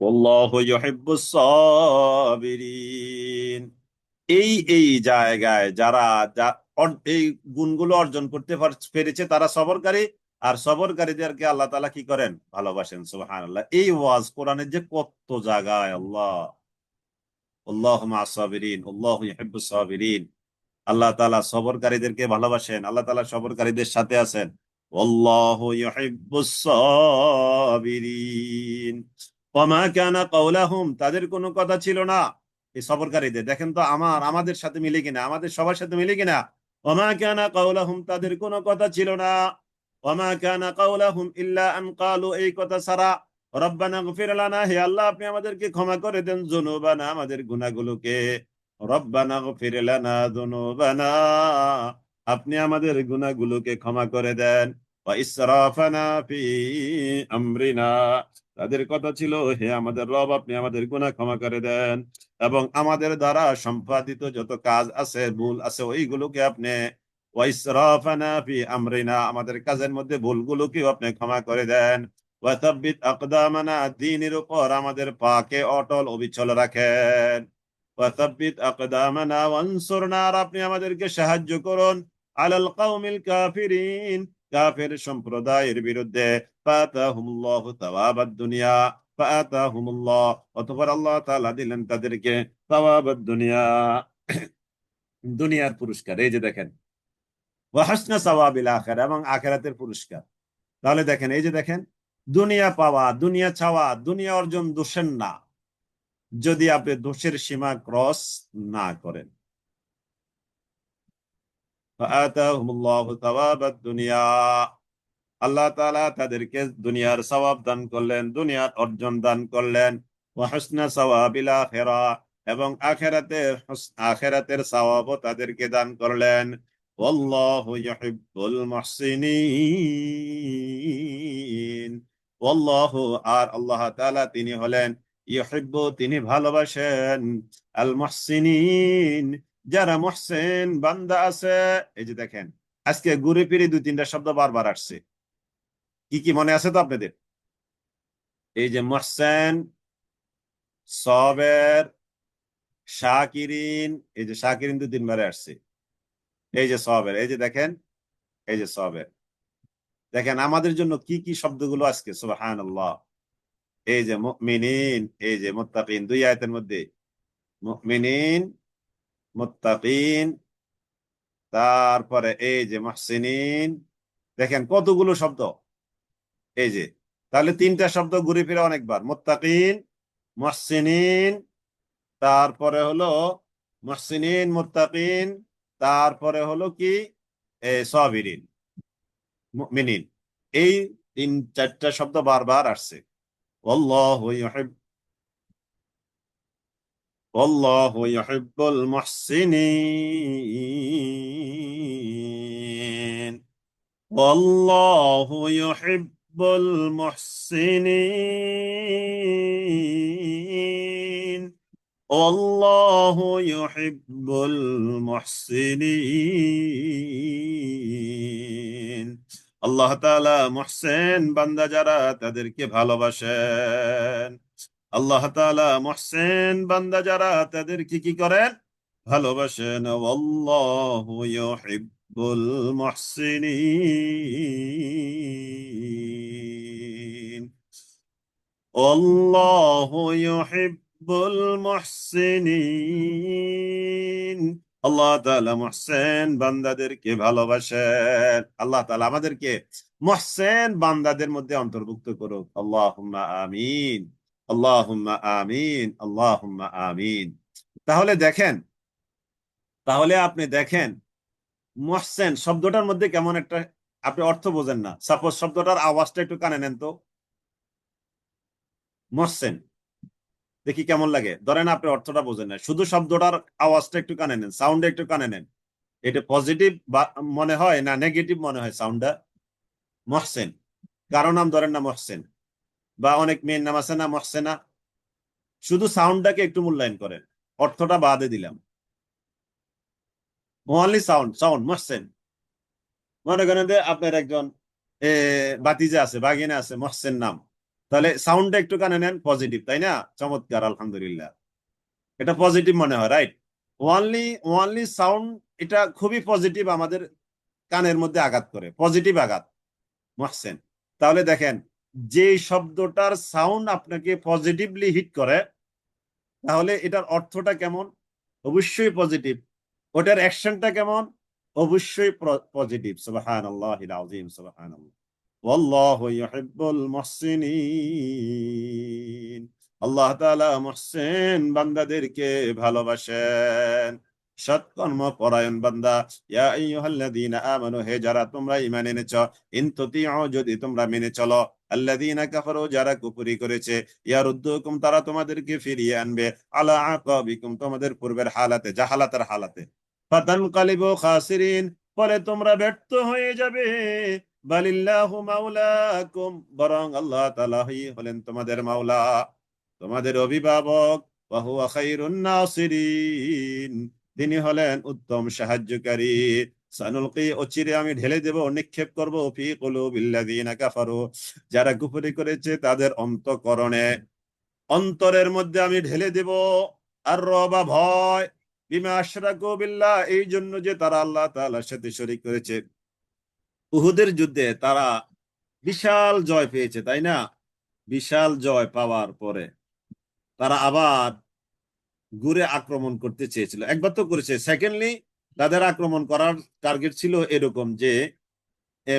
আল্লাহু ইউহিব্বুস সাবিরিন। এই জায়গায় যারা এই গুণগুলো অর্জন করতে পেরেছে তারা সবরকারী, আর সবরকারীদেরকে আল্লাহ তাআলা কি করেন? ভালোবাসেন। সুবহানাল্লাহ। এই ওয়াজ কোরআনের যে কত জায়গায় আল্লাহ, আল্লাহু মা'আস সাবিরিন, আল্লাহু ইউহিব্বুস সাবিরিন। আল্লাহ তাআলা সবরকারীদেরকে ভালোবাসেন, আল্লাহ তাআলা সবরকারীদের সাথে আছেন। আল্লাহু ইউহিব্বুস সাবিরিন। ওয়ামা কানা কাওলাহুম, তাদের কোনো কথা ছিল না। এই সবরকারীদের দেখেন তো, আমাদের সাথে মিলে কিনা, আমাদের সবার সাথে মিলে কিনা। ওয়ামা কানা কাওলাহুম, তাদের কোনো কথা ছিল না। ওয়ামা কানা কাওলাহুম ইল্লা আন ক্বালু, এই কথা ছাড়া, রব্বানা গফির লানা, হে আল্লাহ আপনি আমাদেরকে ক্ষমা করে দেন, যুনুবানা, আমাদের গুনাহগুলোকে। রব্বানা গফির লানা যুনুবানা, আপনি আমাদের গুনাহগুলোকে ক্ষমা করে দেন। ওয়া ইসরাফানা ফি আমরিনা, তাদের কথা ছিল, হে আমাদের রব আপনি আমাদের গুনাহ ক্ষমা করে দেন, এবং আমাদের দ্বারা সম্পাদিত যত কাজ আছে, ভুল আছে, ওইগুলোকে আপনি, ওয়া ইসরাফানা ফি আমরিনা, আমাদের কাজের মধ্যে ভুলগুলোকেও আপনি ক্ষমা করে দেন। ওয়া তাব্বিত আকদামানা, দ্বীনের উপর আমাদের পাকে অটল অবিচল রাখেন। ওয়াসাব্বিত আকদামানা ওয়ানসুরনা, আর আপনি আমাদেরকে সাহায্য করুন, আলাল কওমিল কাফিরিন, কাফের সম্প্রদায়ের বিরুদ্ধে। ফাতাহুমুল্লাহু সাওয়াবাদ দুনিয়া, ফাতাহুমুল্লাহ, অতঃপর আল্লাহ তাআলা দিলেন তাদেরকে সাওয়াবাদ দুনিয়া, দুনিয়ার পুরস্কার। এই যে দেখেন, ওয়া হাসনা সাওয়াবিল আখিরা, এবং আখিরাতের পুরস্কার। তাহলে দেখেন, এই যে দেখেন, দুনিয়া পাওয়া, দুনিয়া চাওয়া, দুনিয়া অর্জন দোষের না, যদি আপনি দোষের সীমা ক্রস না করেন। ফাআতাহুমুল্লাহু সাওয়াবাদ দুনিয়া, আল্লাহ তাআলা তাদেরকে দুনিয়ার সওয়াব দান করলেন, দুনিয়ার অর্জন দান করলেন। ওয়া হুসনা সাওয়াবিল আখিরা, এবং আখিরাতের সওয়াবও তাদেরকে দান করলেন। ওয়াল্লাহু ইউহিব্বুল মুহসিনিন। ওয়াল্লাহু, আর আল্লাহ তাআলা তিনি হলেন, ইউহিব্বু, তিনি ভালোবাসেন, আল মুহসিনিন, যারা মুহসিন বান্দা আছে। এই যে দেখেন, আজকে ঘুরে ফিরে দুই তিনটা শব্দ বারবার আসছে। কি কি মনে আছে তো আপনাদের? এই যে মুহসেন, সবের, শাকিরিন, এই যে শাকিরিন দু তিনবারে আসছে। এই যে সবের, এই যে দেখেন, এই যে সবের, দেখেন আমাদের জন্য কি কি শব্দগুলো আজকে। সুবহানাল্লাহ। এই যে মুমিনিন, এই যে মুত্তাকিন, দুই আয়াতের মধ্যে মুমিনিন, মুত্তাকিন, তারপরে এই যে মুহসিনিন, দেখেন কতগুলো শব্দ। এই যে, তাহলে তিনটা শব্দ ঘুরে ফিরে অনেকবার, মুত্তাকিন, মুহসিনিন, তারপরে হলো মুহসিনিন, মুত্তাকিন, তারপরে হলো কি, সাবিরিন, মুমিনিন। এই তিন চারটা শব্দ বারবার আসছে। আল্লাহু ইউহিব, আল্লাহু ইউহিব্বুল মুহসিনিন, আল্লাহু ইউহিব্বুল মুহসিনিন, আল্লাহু ইউহিব্বুল মুহসিনিন। আল্লাহ তাআলা মুহসিন বান্দা যারা, তাদেরকে ভালোবাসেন। আল্লাহ তাআলা মুহসিন বান্দা যারা, তাদেরকে কি করেন? ভালোবাসেন। আল্লাহু ইউহিব্বুল মুহসিনিন, আল্লাহু ইউহিব্বুল মুহসিনিন। আল্লাহ তাআলা মুহসিন বান্দাদেরকে ভালোবাসেন। আল্লাহ তাআলা আমাদেরকে মুহসিন বান্দাদের মধ্যে অন্তর্ভুক্ত করুক। আল্লাহুম্মা আমিন, আল্লাহুম্মা আমিন, আল্লাহুম্মা আমিন। তাহলে দেখেন, তাহলে আপনি দেখেন, মুহসিন শব্দটার মধ্যে কেমন একটা, আপনি অর্থ বোঝেন না, সাপোজ শব্দটার আওয়াজটা একটু কানে নেন তো, মুহসিন, দেখি কেমন লাগে। ধরেন আপনি অর্থটা বোঝেন না, শুধু শব্দটার আওয়াজটা একটু কানে নেন, সাউন্ড একটু কানে নেন, এটা পজিটিভ মনে হয় না নেগেটিভ মনে হয় সাউন্ডটা? মহসেন, কারো নাম ধরেন না মহসেন, বা অনেক মেয়ের নাম আছে না মহসেনা, শুধু সাউন্ডটাকে একটু মূল্যায়ন করেন। অর্থটা বাদে দিলাম। Only sound, sound Mohsen. মনে করেন যে আপনার একজন বাতিজা আছে, বাগিনা আছে, মহসেন নাম, তাহলে সাউন্ডটা একটু কানে নেন, পজিটিভ, তাই না? চমৎকার, আলহামদুলিল্লাহ, এটা পজিটিভ মনে হয়, রাইট? ওনলি, ওনলি সাউন্ড, এটা খুবই পজিটিভ, আমাদের কানের মধ্যে আঘাত করে, পজিটিভ আঘাত, মহসেন। তাহলে দেখেন, যে শব্দটার সাউন্ড আপনাকে পজিটিভলি হিট করে, তাহলে এটার অর্থটা কেমন? অবশ্যই পজিটিভ। ওটার অ্যাকশনটা কেমন? অবশ্যই পজিটিভ। সুবহানাল্লাহিল আযীম, সুবহানাল্লাহ। ওয়াল্লাহু ইউহিব্বুল মুহসিনিন। আল্লাহ তাআলা মুহসিন বান্দাদেরকে ভালোবাসেন, সৎকর্ম পরায়ণ বান্দা। ইয়া আইয়ুহাল্লাযীনা আমানু, হে যারা তোমরা ঈমান এনেছো, ইন তুতিউ, যদি তোমরা মেনে চলো, আল্লাযীনা কাফারু, যারা কুফরি করেছে, ইয়ারুদ্দুকুম, তারা তোমাদেরকে ফিরিয়ে আনবে, আলা আকাবিকুম, তোমাদের পূর্বের হালাতে, জাহালাতের হালাতে, ফাতানকালিবু খাসিরিন, ফলে তোমরা ব্যর্থ হয়ে যাবে। বালিল্লাহু মাওলাকুম, বরং আল্লাহ তাআলা হলেন তোমাদের মাওলা, তোমাদের অভিভাবক। ওয়া হুয়া খায়রুন নাসিরিন, তিনি হলেন উত্তম সাহায্যকারী। সানুলকি, অচিরে আমি ঢেলে দেব, নিক্ষেপ করব, ফি কুলুবিল্লাযিনা কাফারু, যারা কুফরি করেছে তাদের অন্তঃকরণে, অন্তরের মধ্যে আমি ঢেলে দেব আর রবা, ভয়, বিমা আশরাকু বিল্লাহ, এই জন্য যে তারা আল্লাহ তাআলার সাথে শরীক করেছে। উহুদের যুদ্ধে তারা বিশাল জয় পেয়েছে, তাই না? বিশাল জয় পাওয়ার পরে তারা আবার ঘুরে আক্রমণ করতে চেয়েছিল, একবার তো করেছে, সেকেন্ডলি তাদের আক্রমণ করার টার্গেট ছিল এরকম যে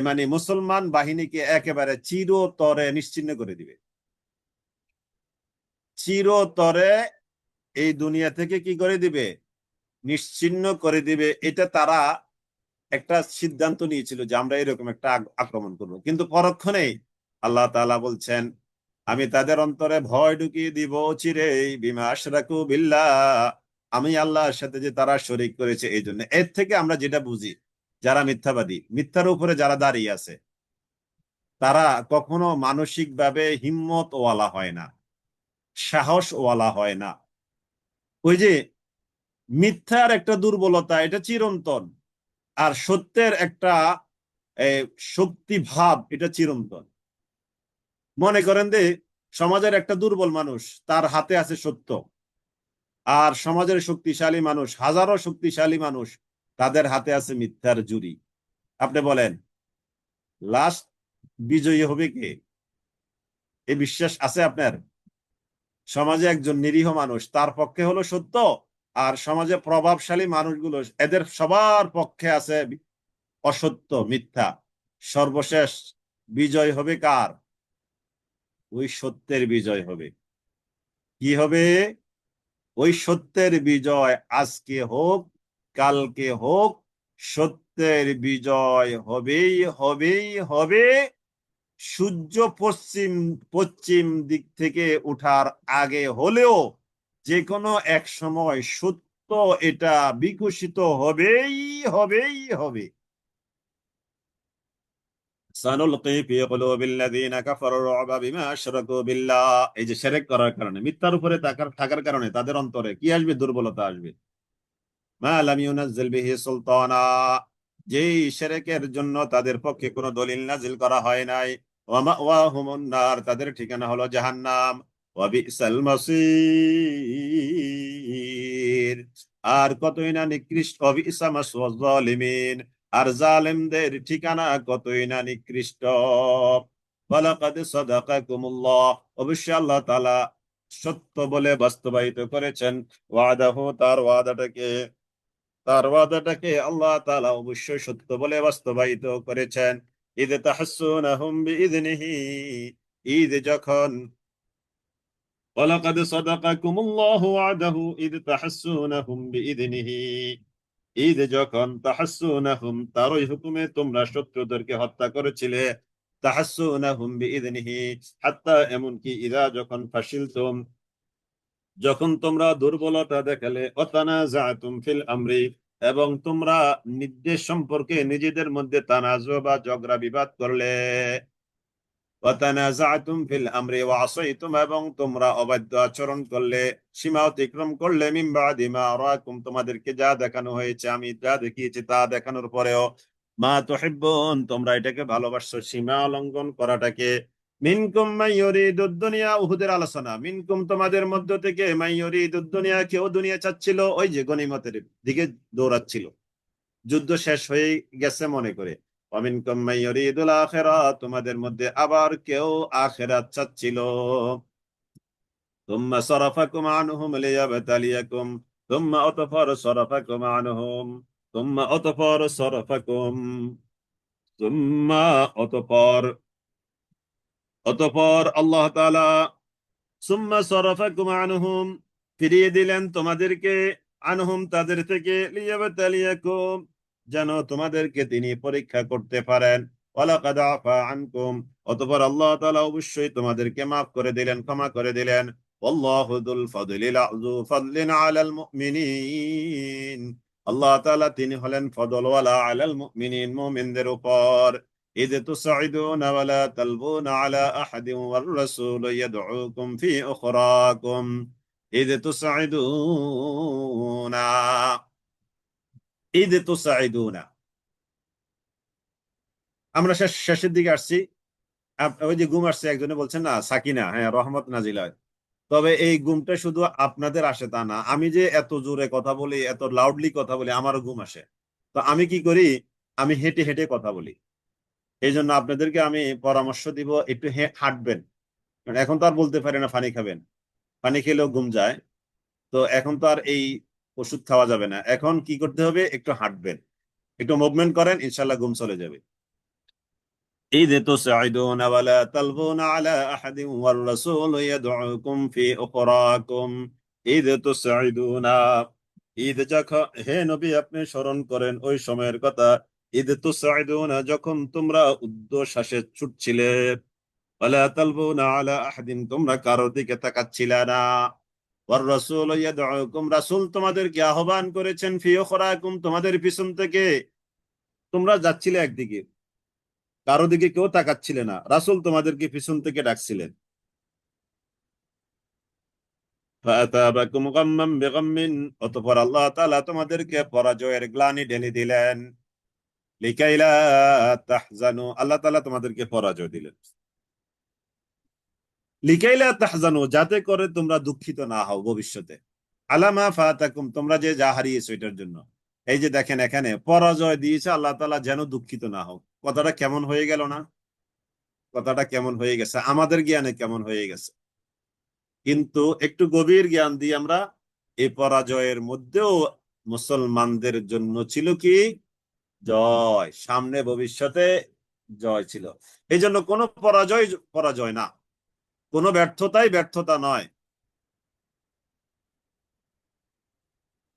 মানে মুসলমান বাহিনীকে একেবারে চিরতরে নিশ্চিহ্ন করে দিবে, চিরতরে এই দুনিয়া থেকে কি করে দিবে, নিশ্চিহ্ন করে দিবে। এটা তারা একটা সিদ্ধান্ত নিয়েছিল যে আমরা এরকম একটা আক্রমণ করব, কিন্তু পরক্ষণেই আল্লাহ তাআলা বলছেন, আমি তাদের অন্তরে ভয় ঢুকিয়ে দিব চিরেই, বিমা আশরাকু বিল্লাহ, আমি আল্লাহর সাথে যে তারা শরীক করেছে এই জন্য। এর থেকে আমরা যেটা বুঝি, যারা মিথ্যাবাদী, মিথ্যার উপরে যারা দাঁড়িয়ে আছে, তারা কখনো মানসিক ভাবে হিম্মত ওয়ালা হয় না, সাহস ওয়ালা হয় না। ওই যে মিথ্যার একটা দুর্বলতা, এটা চিরন্তন, আর সত্যের একটা শক্তি ভাব, এটা চিরন্তন। মনে করেন যে সমাজের একটা দুর্বল মানুষ, তার হাতে আছে সত্য, আর সমাজের শক্তিশালী মানুষ, হাজারো শক্তিশালী মানুষ, তাদের হাতে আছে মিথ্যার জুরি। আপনি বলেন, লাস্ট বিজয়ী হবে কে? এই বিশ্বাস আছে আপনার? সমাজে একজন নিরীহ মানুষ, তার পক্ষে হলো সত্য, আর সমাজে প্রভাবশালী মানুষগুলো, এদের সবার পক্ষে আছে অসত্য, মিথ্যা। সর্বশেষ বিজয় হবে কার? ওই সত্যের বিজয় হবে। কি হবে? ওই সত্যের বিজয় আজকে হোক, কালকে হোক, সত্যের বিজয় হবেই, হবেই হবে। সূর্য পশ্চিম, পশ্চিম দিক থেকে উঠার আগে হলেও যে কোনো এক সময় সত্য এটা বিকশিত হবেই, হবেই হবে। সানুলকি ফি কুলুবিল্লাযিনা কাফারু রু'বা বিমা আশরাকু বিল্লাহ, এই যে শিরক করার কারণে, মিথ্যার উপরে থাকার কারণে তাদের অন্তরে কি আসবে? দুর্বলতা আসবে। মা লাম ইউনাজ্জিল বিহি সুলতানা, যেই শিরকের জন্য তাদের পক্ষে কোনো দলিল নাজিল করা হয় নাই। ওয়া মাওয়াহুমুন নার, তাদের ঠিকানা হলো জাহান্নাম। ওয়া বিসাল মাসীর, আর কতই না নিকৃষ্ট, ওয়া বিসা মাসওয়াজ জালিমিন, আর জালেমদের ঠিকানা কতই না নিকৃষ্ট। ওয়ালাকাদ সাদাকাকুমুল্লাহ, অবশ্যই আল্লাহ তাআলা সত্য বলে বাস্তবায়িত করেছেন, ওয়াদাহু, তার ওয়াদাটাকে আল্লাহ তাআলা অবশ্যই সত্য বলে বাস্তবায়িত করেছেন। ইদ তাহাসসুনাহুম বিইذনিহি, ঈদ যখন, ওয়ালাকাদ সাদাকাকুমুল্লাহু ওয়াদাহু ইদ তাহাসসুনাহুম বিইذনিহি, ঈদ যখন, তাহাসসুনাহুম, তার ওই হুকুমে তোমরা শত্রুদেরকে হত্যা করেছিলে, তাহাসসুনাহুম বিইذনিহি, হাত্তা, এমনকি, ইদা, যখন, ফাশিলতুম, যখন তোমরা দুর্বলতা দেখালে, অতানাযাতুম ফিল আমরি, এবং তোমরা নির্দেশ সম্পর্কে নিজেদের মধ্যে তানাজু বা ঝগড়া বিবাদ করলে, ওয়াতানাযাআতুম ফিল আমরি ওয়া আসাইতুম, এবং তোমরা অবাধ্য আচরণ করলে, সীমা অতিক্রম করলে, মিন বাদি মা আরাকুম, তোমাদেরকে যা দেখানো হয়েছে, আমি যা দেখিয়েছি তা দেখানোর পরেও, মা তুহিব্বুন, তোমরা এটাকে ভালোবাসছো, সীমা লঙ্ঘন করাটাকে। মিনকুম মান ইউরিদুদ দুনিয়া, উহুদের আলোচনা। মিনকুম, তোমাদের মধ্য থেকে, মান ইউরিদুদ দুনিয়া, কেউ দুনিয়া চাচ্ছিল, ওই যে গনিমতের দিকে দৌড়াচ্ছিল, যুদ্ধ শেষ হয়ে গেছে মনে করে। ওয়ামিনকুম মান ইউরিদুল আখিরা, তোমাদের মধ্যে আবার কেউ আখিরাত চাচ্ছিল। তুম্মা সারাফাকুম আনহুম লিয়াবতালিয়াকুম, তুম্মা অতঃপর সারাফাকুম আনহুম, তুম্মা অতঃপর সারাফাকুম, তুম্মা অতঃপর, অতঃপর আল্লাহ তাআলা, সুম্মা সারাফাকুম আনহুম, ফিরিয়ে দিলেন তোমাদেরকে, আনহুম, তাদের থেকে, লিয়াবতালিয়াকুম, যেন তোমাদেরকে তিনি পরীক্ষা করতে পারেন। ওয়ালাকাদ আফা আনকুম, অতঃপর আল্লাহ তাআলা অবশ্যই তোমাদেরকে মাফ করে দিলেন, ক্ষমা করে দিলেন। ওয়াল্লাহু যুল ফাদলিন আলাল মুমিনিন, আল্লাহ তাআলা তিনি হলেন ফজলওয়ালা আলাল মুমিনিন, মুমিনদের উপর। إذ تصعدون ولا تلوون على أحد والرسول يدعوكم في أخراكم، إذ تصعدون، إذ تصعدون। আমরা শেষের দিকে আসছি। ওই যে ঘুম আসছে, একজনে বলছেন না সাকিনা, হ্যাঁ, রহমত নাজিল হয়। তবে এই ঘুমটা শুধু আপনাদের আসে তা না, আমি যে এত জোরে কথা বলি, এত লাউডলি কথা বলি, আমারও ঘুম আসে। তো আমি কি করি, আমি হেঁটে হেঁটে কথা বলি। এই জন্য আপনাদেরকে আমি পরামর্শ দিব, একটু হাঁটবেন। কারণ এখন তো আর বলতে পারি না পানি খাবেন, পানি খেলেও ঘুম যায়। তো এখন তো আর এই ওষুধ খাওয়া যাবে না, এখন কি করতে হবে, একটু হাঁটবেন, একটু মুভমেন্ট করেন, ইনশাল্লাহ ঘুম চলে যাবে। إذ تصعدون ولا تلوون على أحد والرسول يدعوكم في أخراكم، إذ تصعدون, ঈদ যখন, হে নবী আপনি স্মরণ করেন ওই সময়ের কথা, ঈদ তুসাইদুনা, যখন তোমরা উর্ধ্বশ্বাসে ছুটছিলে, ওয়ালা তালবুনা আলা আহাদিন, তোমরা কারোর দিকে তাকাচ্ছিলে না, ওয়ার রাসূল ইয়াদউকুম, রাসূল তোমাদেরকে আহ্বান করেছেন, ফি উখরাকুম, তোমাদের পিছন থেকে, তোমরা যাচ্ছিলে একদিকে, কারো দিকে কেউ তাকাচ্ছিলে না, রাসূল তোমাদেরকে পিছন থেকে ডাকছিলেন। ফাআতাবাকুম গাম্মান বিগাম্মিন, অতঃপর আল্লাহ তাআলা তোমাদেরকে পরাজয়ের গ্লানি ঢেলে দিলেন। লিকাইলা তাহজানু, আল্লাহ তাআলা তোমাদেরকে পরাজয় দিলেন। লিকাইলা তাহজানু, যাতে করে তোমরা দুঃখিত না হও ভবিষ্যতে। আলামা ফাতাকুম, তোমরা যে যা হারিয়েছো এটার জন্য। এই যে দেখেন, এখানে পরাজয় দিয়েছে আল্লাহ তাআলা, যেন দুঃখিত না হও। কথাটা কেমন হয়ে গেল না? কথাটা কেমন হয়ে গেছে, আমাদের জ্ঞানে কেমন হয়ে গেছে। কিন্তু একটু গভীর জ্ঞান দিয়ে আমরা, এই পরাজয়ের মধ্যেও মুসলমানদের জন্য ছিল কি জয়, সামনে ভবিষ্যতে জয় ছিল। এই জন্য কোনো পরাজয় পরাজয় না, কোনো ব্যর্থতাই ব্যর্থতা নয়।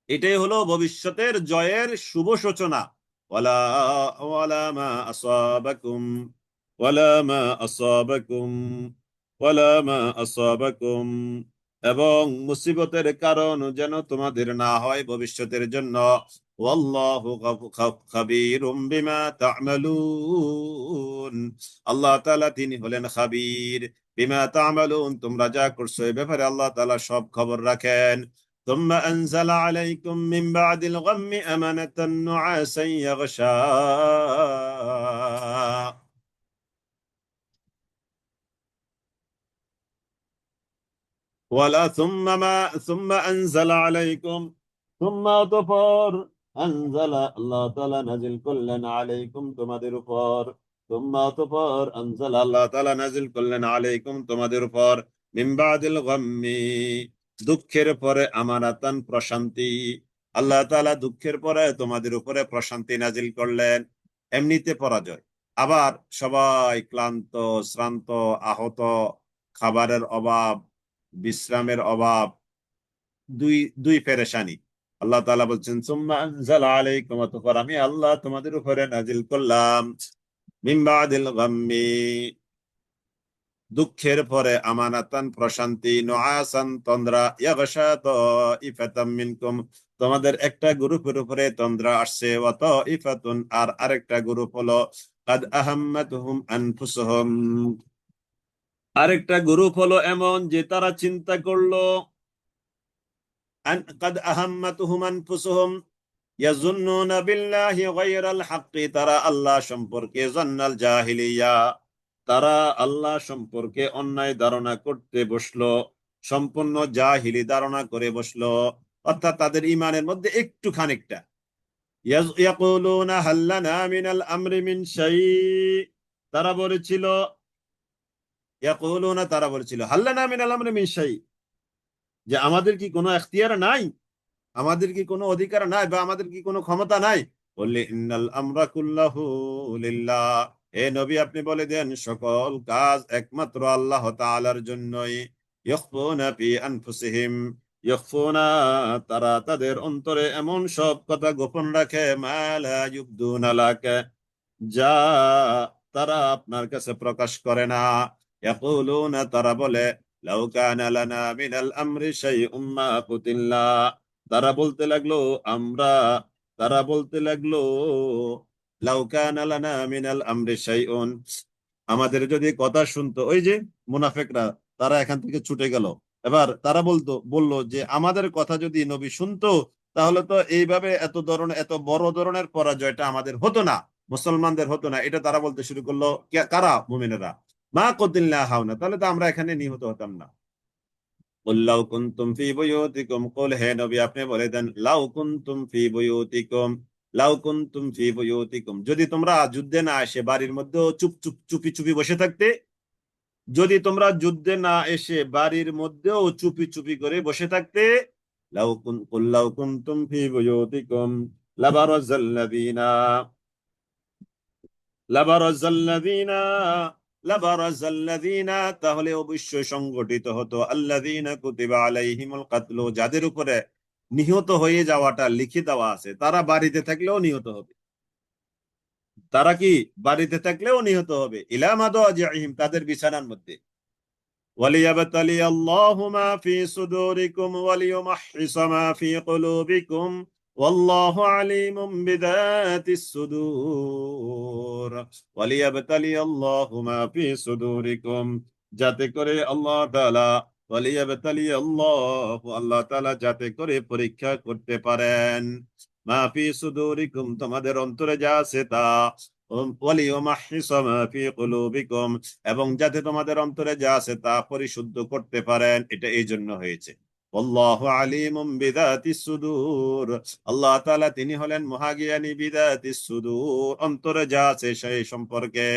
এটাই হলো ভবিষ্যতের জয়ের শুভ সূচনা। ওয়ালা ওয়ালা মা আসাবাকুম, ওয়ালা মা আসাবাকুম, ওয়ালা মা আসাবাকুম, এবং মুসিবতের কারণ যেন তোমাদের না হয় ভবিষ্যতের জন্য। ওয়াল্লাহু খাবীরুম বিমা তা'মালুন, আল্লাহ তাআলা তিনি হলেন খাবীর, বিমা তা'মালুন, তোমরা যা করছো এই ব্যাপারে আল্লাহ তাআলা সব খবর রাখেন। ثم أنزل عليكم من بعد الغم أمنة نعاسا يغشى، ولا ثم أنزل عليكم، ثم অতঃপর أنزل, আল্লাহ তাআলা নাজিল করলেন, আলাইকুম, তোমাদের উপর, ثم অতঃপর أنزل, আল্লাহ তাআলা নাজিল করলেন, আলাইকুম, তোমাদের উপর, মিন বাদিল গাম্মি, দুঃখের পরে, আমানাতান, প্রশান্তি। আল্লাহ তাআলা দুঃখের পরে তোমাদের উপরে প্রশান্তি নাজিল করলেন। এমনিতে পরাজয়, আবার সবাই ক্লান্ত, শ্রান্ত, আহত, খাবারের অভাব, বিশ্রামের অভাব, দুই দুই পেরেশানি। আল্লাহ তাআলা বলছেন, সুম্মা আনজালা আলাইকুম, অতঃপর আমি আল্লাহ তোমাদের উপরে নাজিল করলাম, মিন বাদিল গাম্মি, দুঃখের পরে, আমানাতান, প্রশান্তি, নুআসান, তন্দ্রা, ইয়াগশা তাইফাতাম মিনকুম, তোমাদের একটা গ্রুপের উপরে তন্দ্রা আসছে, ওয়া তাইফাতুন, আর আরেকটা গ্রুপ হলো কাদ আহাম্মাতুহুম আনফুসুহুম, আরেকটা গ্রুপ হলো এমন যে তারা চিন্তা করলো قد أهمتهم أنفسهم يظنون بالله غير الحق তারা আল্লাহ সম্পর্কে জান্নাল জাহিলিয়া তারা আল্লাহ সম্পর্কে অন্যায় ধারণা করতে বসলো, সম্পূর্ণ জাহিলি ধারণা করে বসলো, অর্থাৎ তাদের ইমানের মধ্যে একটু খানিকটা ইয়াকুলুনা হাল লানা মিনাল আমরি মিন শাই, তারা বলেছিল তারা বলেছিল হাল লানা মিনাল আমরি মিন শাই, যে আমাদের কি কোনো এখতিয়ার নাই, আমাদের কি কোনো অধিকার নাই, বা আমাদের কি কোনো ক্ষমতা নাই? বললে ইন্নাল আমরা কুল্লাহু লিল্লাহ, হে নবী আপনি বলে দেন সকল কাজ একমাত্র আল্লাহ তাআলার জন্যই। ইখফুনা ফি আনফুসিহিম, ইখফুনা তারা তাদের অন্তরে এমন সব কথা গোপন রাখে, মা লা ইউবদুনা লাক, যা তারা আপনার কাছে প্রকাশ করে না। ইয়াকুলুনা তারা বলে লাউ কানা লানা মিনাল আমরি শাইউম মা কুতিল্লা, তারা বলতে লাগলো আমরা তারা বলতে লাগলো লাউ কানা লানা মিনাল আমরি শাইউন, আমাদের যদি কথা শুনতো, ওই যে মুনাফিকরা তারা এখান থেকে ছুটে গেল, এবার তারা বলল যে আমাদের কথা যদি নবী শুনতো তাহলে তো এইভাবে এত বড় ধরনের পরাজয়টা আমাদের হতো না, মুসলমানদের হতো না। এটা তারা বলতে শুরু করলো, কারা? মুমিনেরা। মা কুতিল্লা হাওনা, তাহলে তো আমরা এখানে নিহত হতাম না। লাউ কুনতুম ফি বুয়ুতিকুম, কুল হে নবী আপনি বলে দেন লাউ কুনতুম ফি বুয়ুতিকুম, লাউ কুনতুম ফি বুয়ুতিকুম, যদি তোমরা যুদ্ধে না এসে বাড়ির মধ্যে চুপি চুপি বসে থাকতে, যদি তোমরা যুদ্ধে না এসে বাড়ির মধ্যেও চুপি চুপি করে বসে থাকতে, লাউ কুনতুম ফি বুয়ুতিকুম লাবারাজাল্লাযীনা লাবারাজাল্লাযীনা লাবারাজাল্লাযীনা, তাহলে অবশ্যই সংগঠিত হতো আল্লাযীনা কুতিবা আলাইহিমুল কাতলু, যাদের উপরে নিহত হয়ে যাওয়াটা লিখে দেওয়া আছে, তারা বাড়িতে থাকলেও নিহত হবে। তারা কি বাড়িতে থাকলেও নিহত হবে, ইলা মাদাজিহিম, তাদের বিছানার মধ্যে। وليبتلي الله ما في صدوركم وليمحص ما في قلوبكم والله عليم بذات الصدور وليبتلي الله ما في صدوركم, যাতে করে আল্লাহ তাআলা ওয়ালিয়াবতালি আল্লাহ তাআলা যাতে করে পরীক্ষা করতে পারেন মা ফি সুদুরিকুম, তোমাদের অন্তরে যা আছে তা, ওয়ালিয়ুমাহহিস মা ফি কুলুবিকুম, এবং যাতে তোমাদের অন্তরে যা আছে তা পরিশুদ্ধ করতে পারেন, এটা এই জন্য হয়েছে। আল্লাহু আলিমুম বিযাতিস সুদূর, আল্লাহ তাআলা তিনি হলেন মহাজ্ঞানী বিযাতিস সুদূর, অন্তরে যা আছে সেই সম্পর্কে।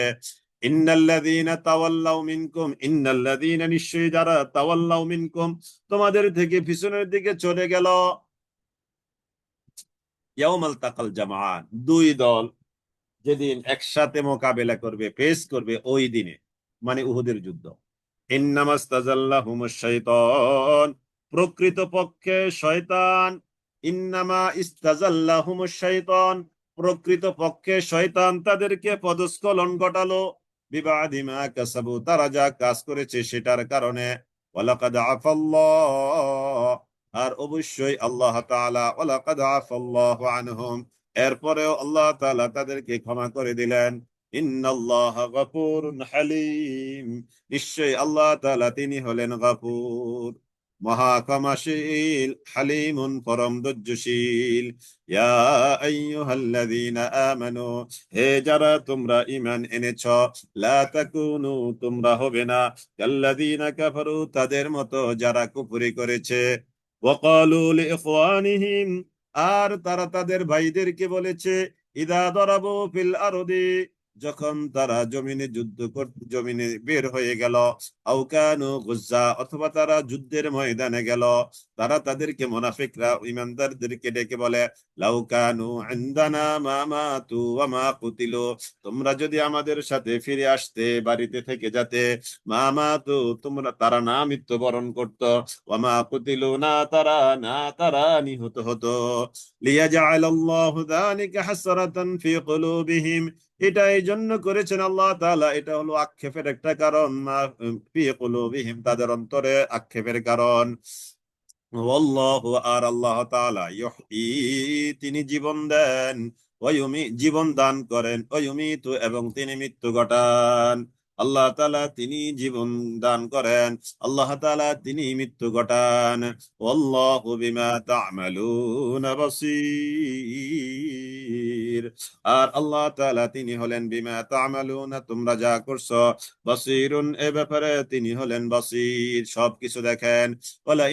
ইন্নাল্লাযীনা তাওয়াল্লাউ মিনকুম, ইন্নাল্লাযীনা নিশ্চয়ই যারা তাওয়াল্লাউ মিনকুম তোমাদের থেকে পিছনের দিকে চলে গেল, ইয়াউমাল তাকাল জামাআন, দুই দল যেদিন একসাথে মোকাবেলা করবে, ফেস করবে ওই দিনে, মানে উহুদের যুদ্ধ। ইন্নামাস্তাজাল্লাহুমুশ শাইতান, প্রকৃত পক্ষে শয়তান, ইন্নামা ইস্তাজাল্লাহুমুশ শাইতান, প্রকৃত পক্ষে শয়তান তাদেরকে পদস্খলন ঘটালো, বিবাদি মা কাসাবু, তারা যা কাজ করেছে সেটার কারণে। ওয়ালাকাদ আফাল্লাহ, আর অবশ্যই আল্লাহ তাআলা, ওয়ালাকাদ আফাল্লাহু আনহুম, এরপরেও আল্লাহ তাআলা তাদেরকে ক্ষমা করে দিলেন। ইন্নাল্লাহা গফুরুন হালিম, নিশ্চয়ই আল্লাহ তাআলা তিনি হলেন গফুর, মহা ক্ষমাশীল, হালিমুন পরম ধৈর্যশীল। ইয়া আইয়ুহাল্লাযীনা আমানু, হে যারা তোমরা ঈমান এনেছ, লা তাকুনু, তোমরা হবে না, কাল্লাযীনা কাফারু, তাদের মতো যারা কুফরি করেছে, ওয়াকালু লিইখওয়ানিহিম, আর তারা তাদের ভাইদেরকে বলেছে, ইদা দরাবু ফিল আরদি, যখন তারা জমিনে বের হয়ে গেল, আও কানু গুজ্জা, অথবা তারা যুদ্ধের ময়দানে গেল, তারা তাদেরকে, মুনাফিকরা ঈমানদারদেরকে ডেকে বলে, লাউ কানু ইনদানা মা মাতু ওয়া মা কুতিলু, তোমরা যদি আমাদের সাথে ফিরে আসতে, বাড়িতে থেকে যাতে, মা মাতু, তারা না মৃত্যুবরণ করত, ওয়া মা কুতিলু, না তারা নিহত হতো। লিয়াজআলাল্লাহু যালিকা হাসরাতান ফি কুলুবিহিম, এটা এই জন্য করেছেন আল্লাহ তাআলা, এটা হলো আক্ষেপের একটা কারণ, ফি কুলুবিহিম, তাদের অন্তরে আক্ষেপের কারণ। ওয়াল্লাহু, আর আল্লাহ তাআলা, ইউহয়ী, তিনি জীবন দেন, জীবন দান করেন, ওয়ায়ুমীতু, এবং তিনি মৃত্যু ঘটান। আল্লাহ তাআলা তিনি জীবন দান করেন, আল্লাহ তাআলা তিনি মৃত্যু ঘটান। আল্লাহু বিমা তা'মালুনা বাসীর। আর আল্লাহ তাআলা তিনি হলেন বিমা তা'মালুনা, তোমরা যা করছো, বাসীরুন, এ ব্যাপারে তিনি হলেন বাসীর, সবকিছু দেখেন। ওয়ালা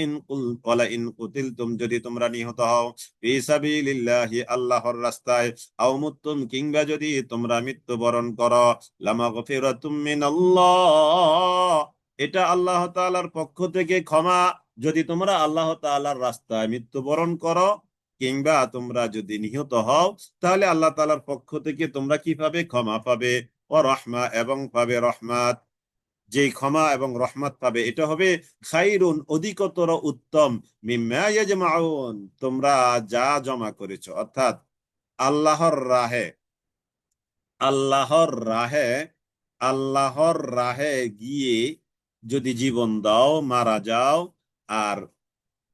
ইন কুতিলতুম, যদি তোমরা নিহত হও, ফি সাবিলিল্লাহি, আল্লাহর রাস্তায়, আও মুতুম, কিংবা যদি তোমরা মৃত্যুবরণ করো, লামাগফিরাতুম মিনাল্লাহ, এটা আল্লাহ তাআলার পক্ষ থেকে ক্ষমা। যদি তোমরা আল্লাহ তাআলার রাস্তায় মৃত্যুবরণ করো কিংবা তোমরা যদি নিহত হও, তাহলে আল্লাহ তাআলার পক্ষ থেকে তোমরা কি পাবে? ক্ষমা পাবে। ও রহমা, এবং পাবে রহমাত। যেই ক্ষমা এবং রহমত পাবে, এটা হবে খাইরুন, অধিকতর উত্তম, মিম্মা ইয়াজমাউন, তোমরা যা জমা করেছো। অর্থাৎ আল্লাহর রাহে, আল্লাহর রাহে, আল্লাহর রাহে গিয়ে যদি জীবন দাও, মারা যাও, আর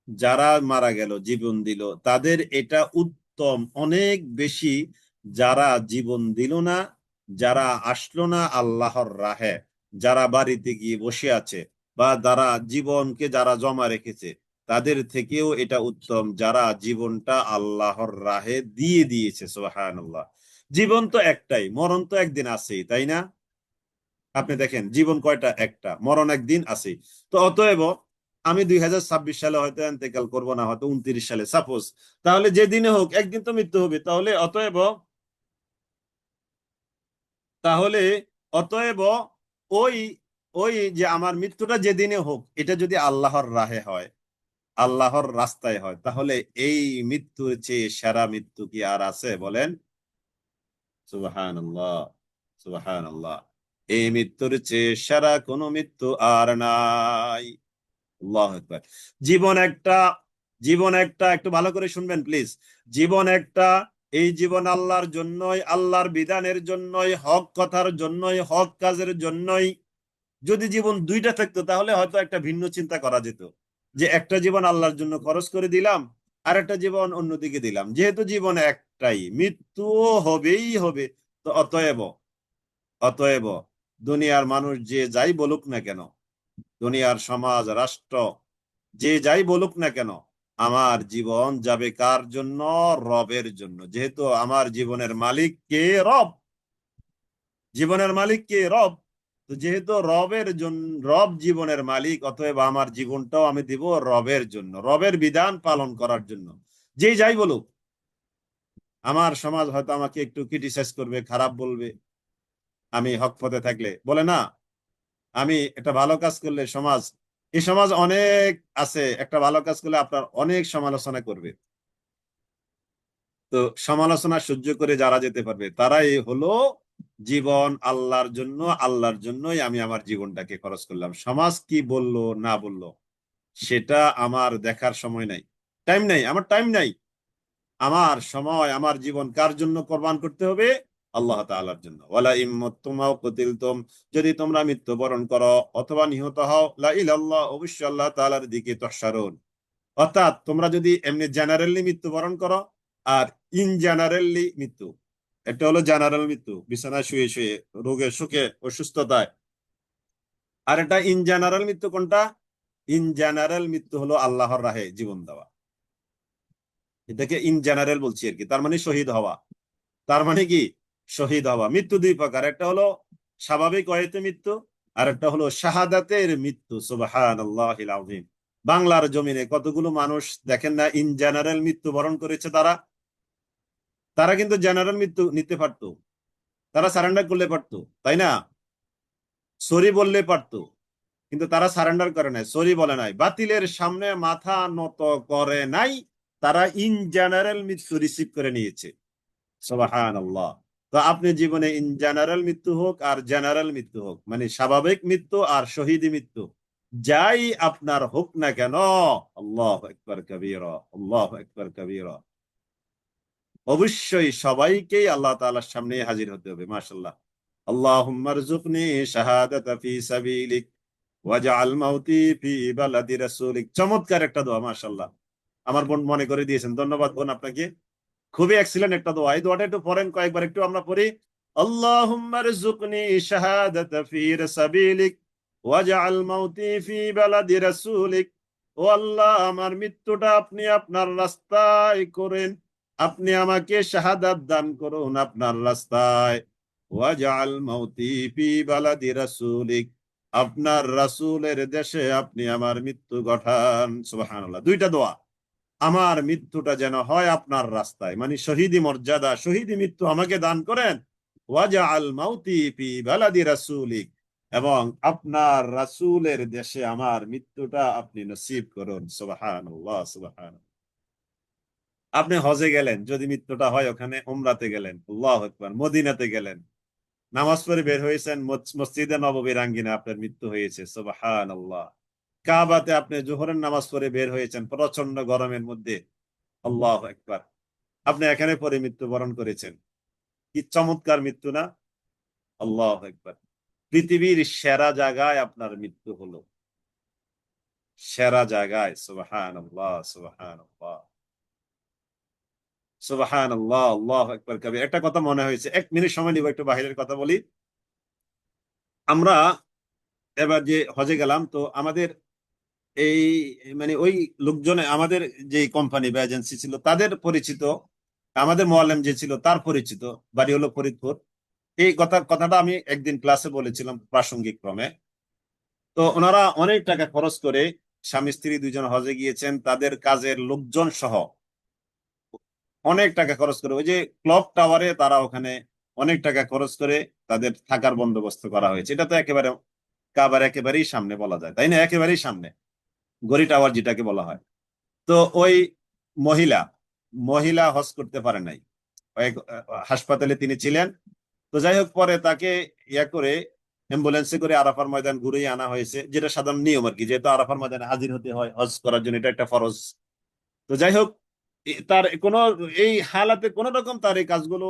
যারা মারা গেল, জীবন দিল, তাদের এটা উত্তম, অনেক বেশি, যারা জীবন দিল না, যারা আসলো না আল্লাহর রাহে, যারা বাড়িতে গিয়ে বসে আছে, বা যারা জীবনকে যারা জমা রেখেছে, তাদের থেকেও এটা উত্তম, যারা জীবনটা আল্লাহর রাহে দিয়ে দিয়েছে। সুবহানাল্লাহ। জীবন তো একটাই, মরণ তো একদিন আছেই, তাই না? আপনি দেখেন, জীবন কয়টা? একটা, মরণ একদিন আছে। তো অতএব আমি 2026 সালে হয়তো ইন্তেকাল করব না, হয়তো 29 সালে, সাপোজ। তাহলে যে দিনে হোক একদিন তো মৃত্যু হবে। তাহলে অতএব, তাহলে অতএব ওই ওই যে আমার মৃত্যুটা যেদিনে হোক, এটা যদি আল্লাহর রাহে হয়, আল্লাহর রাস্তায় হয়, তাহলে এই মৃত্যুর চেয়ে সেরা মৃত্যু কি আর আছে বলেন? সুবহানাল্লাহ, সুবহানাল্লাহ। এই মৃত্যুর চেয়ে সেরা কোনো মৃত্যু আর নাই। আল্লাহু আকবার। জীবন একটা, জীবন একটা, একটু ভালো করে শুনবেন প্লিজ। জীবন একটা, এই জীবন আল্লাহর জন্যই, আল্লাহর বিধানের জন্যই, হক কথার জন্যই, হক কাজের জন্যই। যদি জীবন দুইটা থাকতো, তাহলে হয়তো একটা ভিন্ন চিন্তা করা যেত, যে একটা জীবন আল্লাহর জন্য খরচ করে দিলাম, আর একটা জীবন অন্যদিকে দিলাম। যেহেতু জীবন একটাই, মৃত্যু হবেই হবে। তো অতএব, অতএব দুনিয়ার মানুষ যে যাই বলুক না কেন, দুনিয়ার সমাজ, রাষ্ট্র যে যাই বলুক না কেন, আমার জীবন যাবে কার জন্য? রবের জন্য। যেহেতু আমার জীবনের মালিক কে? রব। জীবনের মালিক কে? রব। তো যেহেতু রবের জন্য, রব জীবনের মালিক, অতএব আমার জীবনটাও আমি দিব রবের জন্য, রবের বিধান পালন করার জন্য। যে যাই বলুক, আমার সমাজ হয়তো আমাকে একটু ক্রিটিসাইজ করবে, খারাপ বলবে, আমি হক পথে থাকলে, বলে না, আমি একটা ভালো কাজ করলে সমাজ, এই সমাজ অনেক আছে, একটা ভালো কাজ করলে আপনার অনেক সমালোচনা করবে। তো সমালোচনা সহ্য করে যারা যেতে পারবে, তারাই হলো জীবন আল্লাহর জন্য, আল্লাহর জন্যই আমি আমার জীবনটাকে খরচ করলাম। সমাজ কি বললো না বললো, সেটা আমার দেখার সময় নাই, টাইম নাই, আমার টাইম নাই। আমার সময়, আমার জীবন কার জন্য কোরবান করতে হবে? আল্লাহ তাআলার জন্য। ওয়ালা ইম্মাতুম আও কুতিলতুম, যদি তোমরা মৃত্যুবরণ করো অথবা নিহত হও, লা ইলাল্লাহ, অবশ্যই আল্লাহ তাআলার দিকে তুহশারুন। অর্থাৎ তোমরা যদি এমনি জেনারেলি মৃত্যুবরণ করো, আর ইন জেনারেলি মৃত্যু, একটা হলো জেনারেল মৃত্যু, বিছানায় শুয়ে শুয়ে, রোগে সুখে অসুস্থতায়। আর একটা ইন জেনারেল মৃত্যু, কোনটা? ইন জেনারেল মৃত্যু হলো আল্লাহর রাহে জীবন দেওয়া। এটাকে ইন জেনারেল বলছি আর কি, তার মানে শহীদ হওয়া। তার মানে কি? শহীদ হওয়া। মৃত্যু দুই প্রকার, একটা হলো স্বাভাবিক ওয়াইতে মৃত্যু, আর একটা হলো শাহাদাতের মৃত্যু। সুবহানাল্লাহিল আযীম। বাংলার জমিনে কতগুলো মানুষ দেখেন না ইন জেনারেল মৃত্যু বরণ করেছে। তারা তারা কিন্তু জেনারেল মৃত্যু নিতে পারতো, তারা সারেন্ডার করলে পারতো, তাই না? সরি বললে পারতো, কিন্তু তারা সারেন্ডার করে নাই, সরি বলে নাই, বাতিলের সামনে মাথা নত করে নাই। তারা ইন জেনারেল মৃত্যু রিসিভ করে নিয়েছে। সুবহানাল্লাহ। তো আপনি জীবনে ইন জেনারেল মৃত্যু হোক আর জেনারেল মৃত্যু হোক, মানে স্বাভাবিক মৃত্যু আর শহীদি মৃত্যু, যাই আপনার হোক না কেন, আল্লাহু আকবার কাবীরা, আল্লাহু আকবার কাবীরা, অবশ্যই সবাইকেই আল্লাহ তাআলার সামনে হাজির হতে হবে। মাশাআল্লাহ। আল্লাহুম্মা রযুকনি শাহাদাতা ফি সাবিলিক ওয়াজআল মাউতি ফি বালাদি রাসূলিক। চমৎকার একটা দোয়া, মাশাআল্লাহ। আমার বোন মনে করে দিয়েছেন, ধন্যবাদ বোন আপনাকে। খুবই এক্সিলেন্ট একটা দোয়া। এই দোয়াটা একটু পড়েন কয়েকবার, একটু আমরা পড়ি। আল্লাহুম্মা রযুকনি শাহাদাতা ফি সাবিলিক ওয়াজআল মাউতি ফি বালাদি রাসূলিক। ও আল্লাহ, আমার মৃত্যুটা আপনি আপনার রাস্তায় করেন, আপনি আমাকে শাহাদাত দান করুন আপনার রাস্তায়। ওয়াজআল মাউতি ফি বালাদি রাসূলিক, আপনার রাসূলের দেশে আপনি আমার মৃত্যু ঘটান। সুবহানাল্লাহ, দুইটা দোয়া। আমার মৃত্যুটা যেন হয় আপনার রাস্তায়, মানে শহীদি মর্যাদা, শহীদি মৃত্যু আমাকে দান করেন। ওয়াজআল মাউতি ফি বালাদি রাসূলিক, এবং আপনার রাসূলের দেশে আমার মৃত্যুটা আপনি নসিব করুন। সুবহানাল্লাহ, সুবহানাল্লাহ। আপনি হজে গেলেন, যদি মৃত্যুটা হয় ওখানে, উমরাতে গেলেন, আল্লাহু আকবার, মদিনাতে গেলেন, নামাজ পড়ে বের হয়েছেন, মসজিদে নববীর আঙ্গিনা আপনার মৃত্যু হয়েছে। সুবহানাল্লাহ। কাবাতে আপনি জোহরের নামাজ পড়ে বের হয়েছেন প্রচন্ড গরমের মধ্যে, আল্লাহু আকবার, আপনি এখানে পরে মৃত্যুবরণ করেছেন। কি চমৎকার মৃত্যু না? আল্লাহু আকবার। পৃথিবীর সেরা জায়গায় আপনার মৃত্যু হলো, সেরা জায়গায়। সুবহানাল্লাহ, সুবহানাল্লাহ, সুবহানাল্লাহ, আল্লাহু আকবার কবির। একটা কথা মনে হয়েছে, 1 মিনিট সময় নিব, একটু বাহিরের কথা বলি। আমরা এবার যে হজে গেলাম, তো আমাদের এই মানে ওই লোকজনে, আমাদের যে কোম্পানি বা এজেন্সি ছিল তাদের পরিচিত, আমাদের মোয়াল্লেম যে ছিল তার পরিচিত, বাড়ি হলো ফরিদপুর। এই কথাটা আমি একদিন ক্লাসে বলেছিলাম প্রাসঙ্গিক ক্রমে। তো ওনারা অনেক টাকা খরচ করে, স্বামী স্ত্রী দুইজন হজে গিয়েছেন, তাদের কাজের লোকজন সহ অনেক টাকা খরচ করে, ওই যে ক্লক টাওয়ারে তারা ওখানে অনেক টাকা খরচ করে তাদের থাকার বন্দোবস্ত করা হয়েছে। এটা তো একেবারে কাবার একেবারেই সামনে বলা যায়, তাই না? একেবারেই সামনে, গড়ি টাওয়ার যেটাকে বলা হয়। তো ওই মহিলা মহিলা হজ করতে পারে নাই, হাসপাতালে তিনি ছিলেন। তো যাই হোক, পরে তাকে ইয়া করে অ্যাম্বুলেন্সে করে আরাফার ময়দান ঘুরিয়ে আনা হয়েছে, যেটা সাধারণ নিয়ম আর কি, যেহেতু আরাফার ময়দানে হাজির হতে হয় হজ করার জন্য, এটা একটা ফরজ। তো যাই হোক, তার কোনো এই হালাতে কোন রকম তার এই কাজগুলো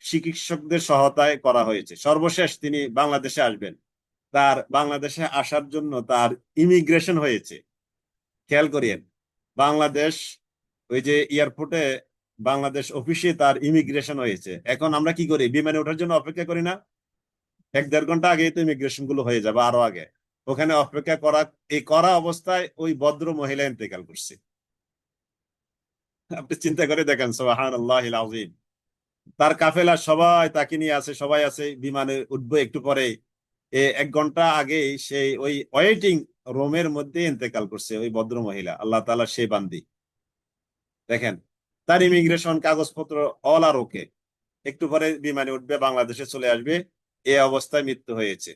চিকিৎসকদের সহায়তায় করা হয়েছে। সর্বশেষ তিনি বাংলাদেশে আসবেন, তার বাংলাদেশে আসার জন্য তার ইমিগ্রেশন হয়েছে। খেয়াল করিয়েন, বাংলাদেশ ওই যে এয়ারপোর্টে বাংলাদেশ অফিসে তার ইমিগ্রেশন হয়েছে। এখন আমরা কি করি, বিমানে ওঠার জন্য অপেক্ষা করি না? 1-1.5 ঘন্টা আগে তো ইমিগ্রেশন গুলো হয়ে যাবে, আরো আগে। ওখানে অপেক্ষা করা, এই করা অবস্থায় ওই ভদ্র মহিলা ইন্তেকাল করছে। আপনি চিন্তা করে দেখেন, সুবহানাল্লাহিল আযীম। তার কাফেলা সবাই তাকে নিয়ে আছে, সবাই আছে, বিমানে উঠবো একটু পরে, 1 ঘন্টা আগেই সেই ওই ওয়েটিং রুমের মধ্যে ইন্তেকাল করছে ওই ভদ্র মহিলা, আল্লাহ তাআলা সেই বান্দি। দেখেন, তার ইমিগ্রেশন কাগজপত্র অল আর ওকে, একটু পরে বিমানে উঠবে, বাংলাদেশে চলে আসবে, এই অবস্থায় মৃত্যু হয়েছে।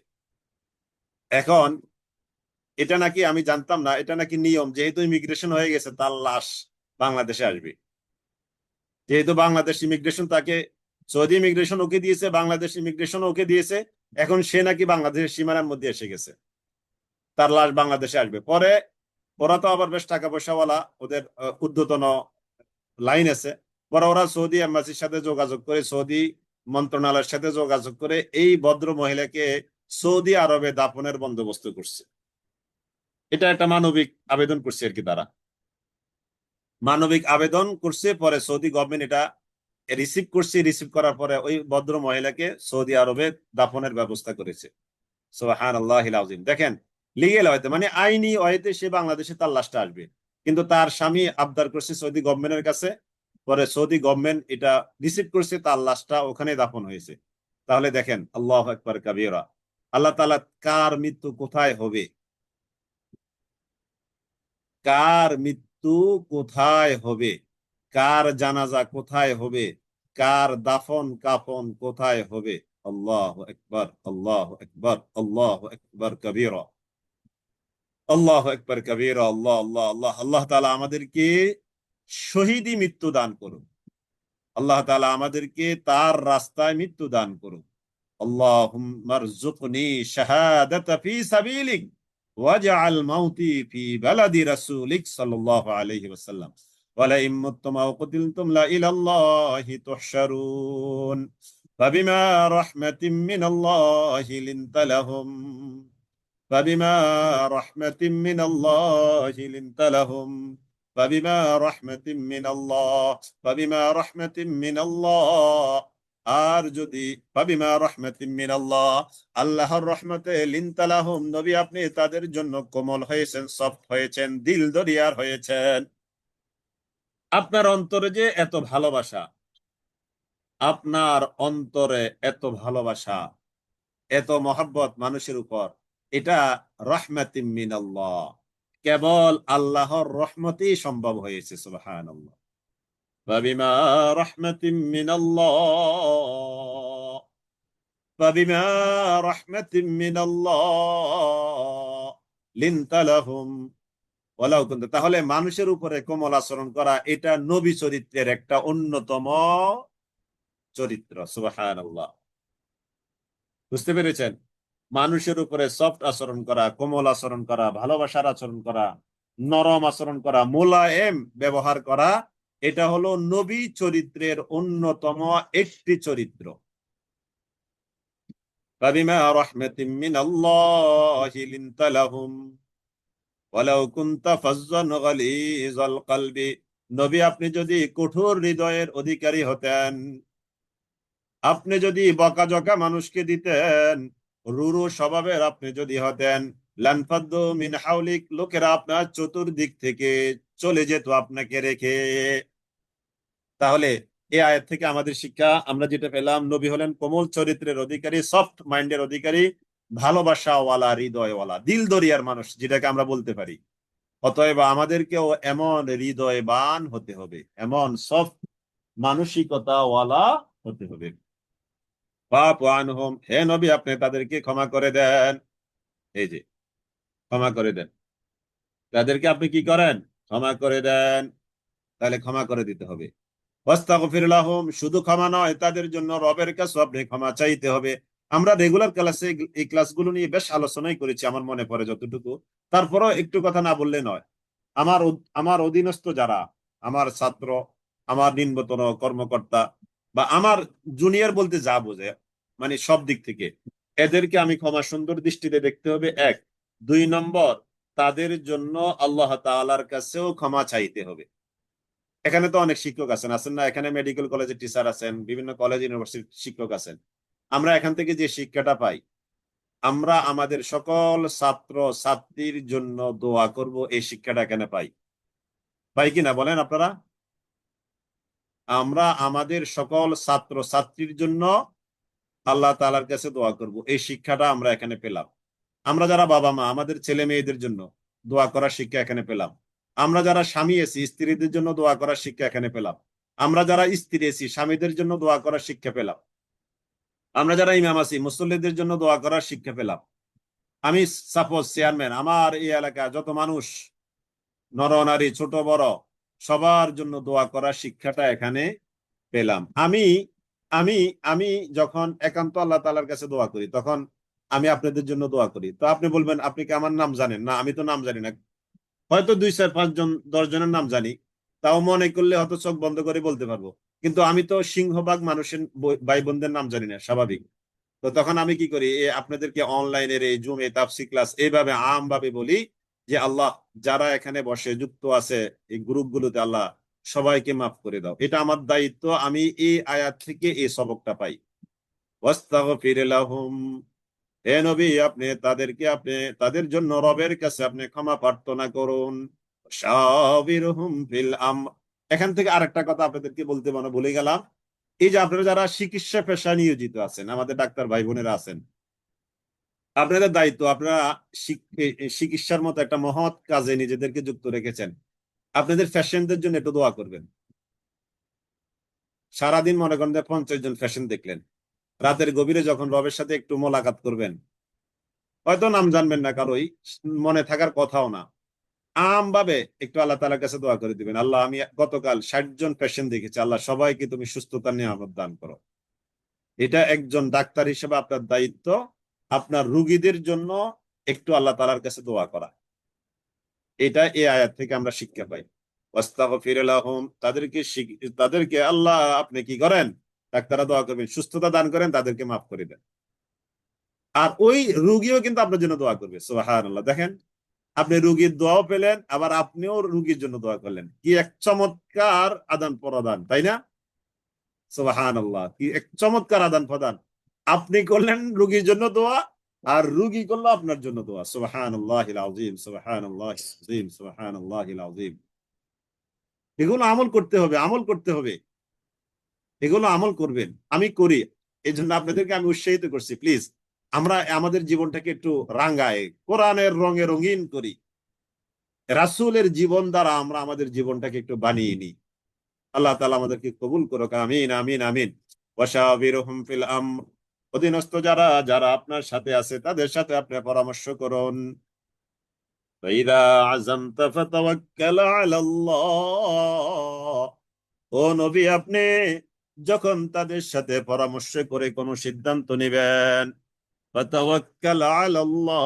এখন এটা নাকি আমি জানতাম না, এটা নাকি নিয়ম, যেহেতু ইমিগ্রেশন হয়ে গেছে তার লাশ বাংলাদেশে আসবে। যেহেতু বাংলাদেশ ইমিগ্রেশন তাকে, সৌদি ইমিগ্রেশন ওকে দিয়েছে, বাংলাদেশ ইমিগ্রেশন ওকে দিয়েছে, এখন সে নাকি বাংলাদেশের সীমানার মধ্যে এসে গেছে, তার লাশ বাংলাদেশে আসবে। পরে ওরা তো আবার বেশ টাকা পয়সাওয়ালা, ওদের ঊর্ধ্বতন লাইন আছে। পরে ওরা সৌদি এম্বাসির সাথে যোগাযোগ করে, সৌদি মন্ত্রণালয়ের সাথে যোগাযোগ করে এই ভদ্র মহিলাকে সৌদি আরবে দাফনের বন্দোবস্ত করছে। এটা একটা মানবিক আবেদন করছে আর কি, তারা মানবিক আবেদন করছে। পরে সৌদি গভর্নমেন্ট এটা রিসিভ করছে, রিসিভ করার পরে ওই ভদ্র মহিলাকে সৌদি আরবে দাফনের ব্যবস্থা করেছে। সুবহানাল্লাহিল আযীম। দেখেন, লিগেল হয়তো মানে আইনি হয়তো সে বাংলাদেশে তার লাশটা আসবে, কিন্তু তার স্বামী আবদার করছে সৌদি গভর্নমেন্টের কাছে, পরে সৌদি গভর্নমেন্ট এটা রিসিভ করছে, তার লাশটা ওখানে দাফন হয়েছে। তাহলে দেখেন, আল্লাহু আকবার কাবীরা, আল্লাহ তাআলা কার মৃত্যু কোথায় হবে, কার মৃত্যু কোথায় হবে, কার জানাজা কোথায় হবে, কার দাফন কাফন কোথায় হবে। আল্লাহু আকবার, আল্লাহু আকবার, আল্লাহু আকবার কাবীরা, আল্লাহু আকবার কাবীরা। আল্লাহ আল্লাহ আল্লাহ, আল্লাহ তাআলা আমাদেরকে শহীদি মৃত্যু দান করুন, আল্লাহ তাআলা আমাদেরকে তার রাস্তায় মৃত্যু দান করুন। আল্লাহুম্মা রযুকনি শাহাদাতা ফি সাবিলিক ওয়াজআল মাউতি ফি বালাদি রাসূলিক সাল্লাল্লাহু আলাইহি ওয়াসাল্লাম ওয়ালা ইন মুততুম আও কুতিলতুম লা ইলাল্লাহি তুহশারুন ফাবিমা রাহমাতিম মিনাল্লাহি লিনতা লাহুম فبما رحمة من الله لنت لهم فبما رحمة من الله فبما رحمة من الله আর যদি ফাবিমা রাহমাতিম মিনাল্লাহ, আল্লাহর রহমতে লিনতা লাহুম, নবী আপনি তাদের জন্য কোমল হয়েছেন, সফট হয়েছেন, দিল দরিয়ার হয়েছেন। আপনার অন্তরে যে এত ভালোবাসা, আপনার অন্তরে এত ভালোবাসা, এত মহব্বত মানুষের উপর, এটা রাহমাতিম মিনাল্লাহ, কেবল আল্লাহর রহমতেই সম্ভব হয়েছে। সুবহানাল্লাহ। ফাবিমা রাহমাতিম মিনাল্লাহ, ফাবিমা রাহমাতিম মিনাল্লাহ লিনতা লাহুম ওয়ালাউ কুনতা। তাহলে মানুষের উপরে কোমল আচরণ করা, এটা নবী চরিত্রের একটা অন্যতম চরিত্র। সুবহানাল্লাহ। বুঝতে পেরেছেন? মানুষের উপরে সফট আচরণ করা, কোমল আচরণ করা, ভালোবাসার আচরণ করা, নরম আচরণ করা, মোলায়েম ব্যবহার করা, এটা হলো নবী চরিত্রের অন্যতম একটি চরিত্র। ফাবিমা রাহমাতিম মিনাল্লাহি লিনতা লাহুম ওয়ালাউ কুনতা ফাজ্জান গালিযাল কলবি, নবী আপনি যদি কঠোর হৃদয়ের অধিকারী হতেন, আপনি যদি বকাঝকা মানুষকে দিতেন, রুরু স্বভাবের আপনি যদি হতেন, লানফাদ্দু মিন হাওলিক, লোকেরা আপনার চতুর্দিক থেকে চলে যেত আপনাকে রেখে। তাহলে এই আয়াত থেকে আমাদের শিক্ষা আমরা যেটা পেলাম, নবী হলেন কোমল চরিত্রের অধিকারী, সফট মাইন্ডের অধিকারী, ভালোবাসাওয়ালা, হৃদয়ওয়ালা, দিল দরিয়ার মানুষ যেটাকে আমরা বলতে পারি। অতএব আমাদেরকেও এমন হৃদয়বান হতে হবে, এমন সফট মানসিকতাওয়ালা হতে হবে। ফাআফু আনহুম, হে নবী আপনি তাদেরকে ক্ষমা করে দেন। এই যে ক্ষমা করে দেন, তাদেরকে আপনি কি করেন? ক্ষমা করে দেন। তাহলে ক্ষমা করে দিতে হবে। ওয়াস্তাগফির লাহুম, শুধু ক্ষমা নয়, তাদের জন্য রবের কাছে আপনি ক্ষমা চাইতে হবে। আমরা রেগুলার ক্লাসে এই ক্লাসগুলো নিয়ে বেশ আলোচনাই করেছি, আমার মনে পড়ে যতটুকু। তারপরও একটু কথা না বললে নয়। আমার অধীনস্থ যারা, আমার ছাত্র, আমার নিম্নতর কর্মকর্তা, বা আমার জুনিয়র বলতে যা বোঝে, মানে সব দিক থেকে এদেরকে আমি ক্ষমা সুন্দর দৃষ্টিতে দেখতে হবে, এক। দুই নম্বর, তাদের জন্য আল্লাহ তাআলার কাছেও ক্ষমা চাইতে হবে। এখানে তো অনেক শিক্ষক আছেন, আছেন না? এখানে মেডিকেল কলেজের টিচার আছেন, বিভিন্ন কলেজ ইউনিভার্সিটির শিক্ষক আছেন। আমরা এখান থেকে যে শিক্ষাটা পাই, আমরা আমাদের সকল ছাত্র ছাত্রীর জন্য দোয়া করব, এই শিক্ষাটা এখানে পাই। পাই কিনা বলেন আপনারা? আমরা আমাদের সকল ছাত্র ছাত্রীর জন্য আল্লাহ তাআলার কাছে দোয়া করব, এই শিক্ষাটা আমরা এখানে পেলাম। আমরা যারা বাবা মা, আমাদের ছেলে মেয়েদের জন্য দোয়া করার শিক্ষা এখানে পেলাম। আমরা যারা স্বামী আছি, স্ত্রীদের জন্য দোয়া করার শিক্ষা এখানে পেলাম। আমরা যারা স্ত্রী আছি, স্বামীদের জন্য দোয়া করার শিক্ষা পেলাম। আমরা যারা ইমাম আছি, মুসল্লিদের জন্য দোয়া করার শিক্ষা পেলাম। আমি সাপোজ চেয়ারম্যান, আমার এই এলাকার যত মানুষ, নরনারী, ছোট বড়, সবার জন্য দোয়া করার শিক্ষাটা এখানে পেলাম। আমি আমি আমি যখন একান্ত আল্লাহ তাআলার কাছে দোয়া করি, তখন আমি আপনাদের জন্য দোয়া করি। তো আপনি বলবেন, আপনি কি আমার নাম জানেন? না, আমি তো নাম জানি না। হয়তো 2 4 5 জন 10 জনের নাম জানি, তাও মনে করলে হয়তো চোখ বন্ধ করে বলতে পারবো। কিন্তু আমি তো সিংহভাগ মানুষের ভাই বোনদের নাম জানি না, স্বাভাবিক। তো তখন আমি কি করি, আপনাদেরকে অনলাইনের এই জুমে তাফসীর ক্লাস এইভাবে আম ভাবে বলি যে আল্লাহ, যারা এখানে বসে যুক্ত আছে এই গ্রুপগুলোতে, আল্লাহ সবাইকে মাফ করে দাও। এটা আমার দায়িত্ব। আমি এই আয়াত থেকে এই সবকটা পাই। ওয়াস্তাগফির লাহুম, হে নবী আপনি তাদের জন্য রবের কাছে আপনি ক্ষমা প্রার্থনা করুন। শাবিরহুম ফিল আমর, এখান থেকে আরেকটা কথা আপনাদেরকে বলতে ভুলে গেলাম। এই যে আপনারা যারা চিকিৎসা পেশায় নিয়োজিত আছেন, আমাদের ডাক্তার ভাই বোনেরা আছেন, আপনাদের দায়িত্ব, আপনারা চিকিৎসার মতো একটা মহৎ কাজে নিজেদেরকে যুক্ত রেখেছেন। আপনাদের পেশেন্টদের জন্য একটু দোয়া করবেন। সারাদিন মনে করেন যে 50 জন পেশেন্ট দেখলেন, রাতের গভীরে যখন রবের সাথে একটু মোলাকাত করবেন, হয়তো নাম জানবেন না কারোই, মনে থাকার কথাও না, আম ভাবে একটু আল্লাহ তাআলার কাছে দোয়া করে দিবেন, আল্লাহ আমি গতকাল 60 জন পেশেন্ট দেখেছি, আল্লাহ সবাইকে তুমি সুস্থতা নিয়ামত দান করো। এটা একজন ডাক্তার হিসেবে আপনার দায়িত্ব, আপনার রুগীদের জন্য একটু আল্লাহ তাআলার কাছে দোয়া করা। এটা এই আয়াত থেকে আমরা শিক্ষা পাই। ওয়াস্তাগফির লাহুম, তাদেরকে আল্লাহ আপনি কি করেন? ডাক্তাররা দোয়া করবেন, সুস্থতা দান করেন, তাদেরকে মাফ করে দেন। আর ওই রুগীও কিন্তু আপনার জন্য দোয়া করবে। সুবহানাল্লাহ। দেখেন, আপনি রুগীর দোয়াও পেলেন, আবার আপনিও রুগীর জন্য দোয়া করলেন। কি এক চমৎকার আদান প্রদান, তাই না? সুবহানাল্লাহ, কি এক চমৎকার আদান প্রদান। আপনি করলেন রুগীর জন্য দোয়া, আর রুগী করলো আপনার জন্য দোয়া। সুবহানাল্লাহিল আযীম, সুবহানাল্লাহিল আযীম, সুবহানাল্লাহিল আযীম। এগুলো আমল করতে হবে, আমল করতে হবে, এগুলো আমল করবেন। আমি করি, এই জন্য আপনাদেরকে আমি উৎসাহিত করছি। প্লিজ আমরা আমাদের জীবনটাকে একটু রাঙ্গায় কোরআনের রঙে রঙিন করি, রাসূলের জীবন দ্বারা আমরা আমাদের জীবনটাকে একটু বানিয়ে নিই। আল্লাহ তাআলা আমাদেরকে কবুল করুক, আমিন আমিন আমিন। ওয়াশাবিরহুম ফিল আমর, অধীনস্থ যারা যারা আপনার সাথে আছে তাদের সাথে আপনি পরামর্শ করুন। ফাইদা আযামতা ফাতাওয়াক্কাল আলাল্লাহ, ও নবী আপনি যখন তাদের সাথে পরামর্শ করে কোনো সিদ্ধান্ত নেবেন, ফাতাওয়াক্কাল আলাল্লাহ,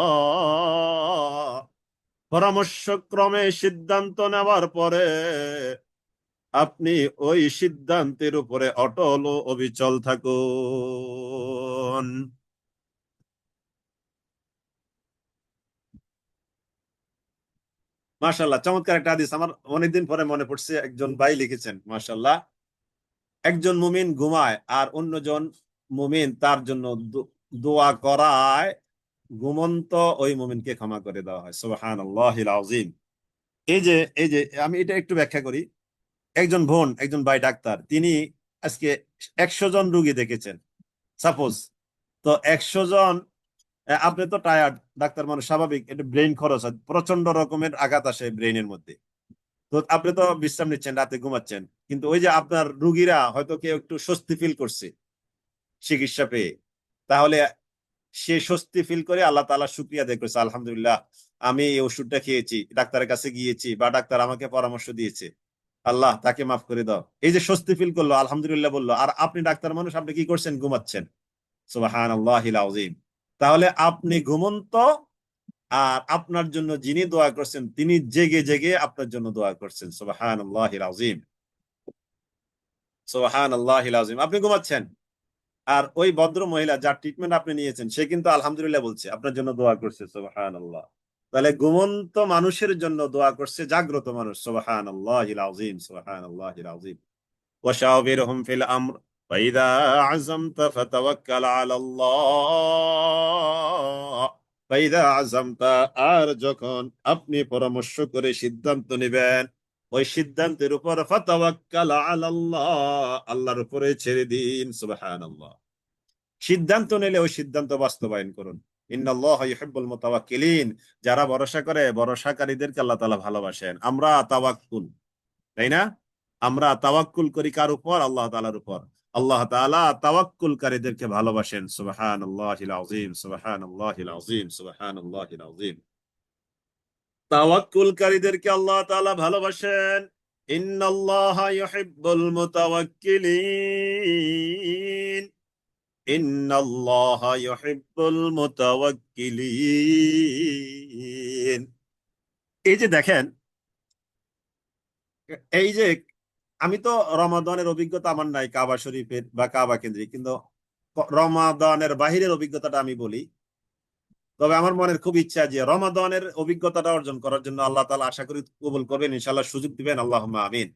পরামর্শক্রমে সিদ্ধান্ত নেওয়ার পরে আপনি ওই সিদ্ধান্তের উপরে অটল ও অবিচল থাকুন। মাশাআল্লাহ, চমৎকার একটা হাদিস। আমার অনেকদিন পরে মনে পড়ছে, একজন ভাই লিখেছেন, মাশাআল্লাহ, একজন মুমিন ঘুমায় আর অন্যজন মুমিন তার জন্য দোয়া করায়, ঘুমন্ত ওই মুমিনকে ক্ষমা করে দেওয়া হয়। সুবহানাল্লাহিল আযীম। এই যে আমি এটা একটু ব্যাখ্যা করি। একজন বোন, একজন ভাই ডাক্তার, তিনি আজকে 100 জন রুগী দেখেছেন সাপোজ। তো 100 জন, আপনি তো টায়ার্ড, ডাক্তার মানুষ, স্বাভাবিক একটু ব্রেন খরচ হয়, প্রচন্ড রকমের আঘাত আসে ব্রেনের মধ্যে। তো আপনি তো বিশ্রাম নিচ্ছেন, রাতে ঘুমাচ্ছেন, কিন্তু ওই যে আপনার রুগীরা হয়তো কেউ একটু স্বস্তি ফিল করছে চিকিৎসা পেয়ে, তাহলে সে স্বস্তি ফিল করে আল্লাহ তাআলা শুকরিয়া আদায় করছে, আলহামদুলিল্লাহ আমি এই ওষুধটা খেয়েছি, ডাক্তারের কাছে গিয়েছি, বা ডাক্তার আমাকে পরামর্শ দিয়েছে, আল্লাহ তাকে মাফ করে দাও। এই যে স্বস্তি ফিল করলো, আলহামদুলিল্লাহ বললো, আর আপনি ডাক্তার মানুষ, আপনি কি করছেন? ঘুমাচ্ছেন। সুবহানাল্লাহিল আযীম। তাহলে আপনি ঘুমন্ত, আর আপনার জন্য যিনি দোয়া করছেন তিনি জেগে জেগে আপনার জন্য দোয়া করছেন। সুবহানাল্লাহিল আযীম, সুবহানাল্লাহিল আযীম। আপনি ঘুমাচ্ছেন, আর ওই ভদ্র মহিলা যার ট্রিটমেন্ট আপনি নিয়েছেন সে কিন্তু আলহামদুলিল্লাহ বলছে, আপনার জন্য দোয়া করছে। সুবহানাল্লাহ। তাহলে ঘুমন্ত মানুষের জন্য দোয়া করছে জাগ্রত মানুষ। সুবহানাল্লাহিল আযীম, সুবহানাল্লাহিল আযীম। ওয়াশাবিরহুম ফিল আমর ফাইদা আযামতা ফাতাওয়াক্কাল আলাল্লাহ, ফাইদা আযামতা, আর যখন আপনি পরামর্শ করে সিদ্ধান্ত নেবেন, ওই সিদ্ধান্তের উপর ফাতাওয়াক্কাল আলাল্লাহ, আল্লাহর উপরে ছেড়ে দিন। সুবহানাল্লাহ। সিদ্ধান্ত নিলে ওই সিদ্ধান্ত বাস্তবায়ন করুন। ইন্নাল্লাহা ইউহিব্বুল মুতাওয়াক্কিলিন, যারা ভরসা করে, ভরসাকারীদেরকে আল্লাহ তাআলা ভালোবাসেন। আমরা তাওয়াক্কুল, তাই না? আমরা তাওয়াক্কুল করি কার উপর? আল্লাহ তাআলার উপর। আল্লাহ তাআলা তাওয়াক্কুলকারীদেরকে ভালোবাসেন। সুবহানাল্লাহিল আযীম, সুবহানাল্লাহিল আযীম, সুবহানাল্লাহিল আযীম। তাওয়াক্কুলকারীদেরকে আল্লাহ তাআলা ভালোবাসেন। ইন্নাল্লাহা ইউহিব্বুল মুতাওয়াক্কিলিন, ইন্নাল্লাহা ইউহিব্বুল মুতাওয়াক্কিলিন। এই যে দেখেন, এই যে আমি তো রমাদানের অভিজ্ঞতা আমার নাই কাবা শরীফের বা কাবা কেন্দ্রিক, কিন্তু রমাদানের বাহিরের অভিজ্ঞতাটা আমি বলি। তবে আমার মনের খুব ইচ্ছা যে রমাদানের অভিজ্ঞতাটা অর্জন করার জন্য আল্লাহ তাআলা আশা করি কবুল করবেন, ইনশাআল্লাহ সুযোগ দিবেন, আল্লাহুম্মা আমিন।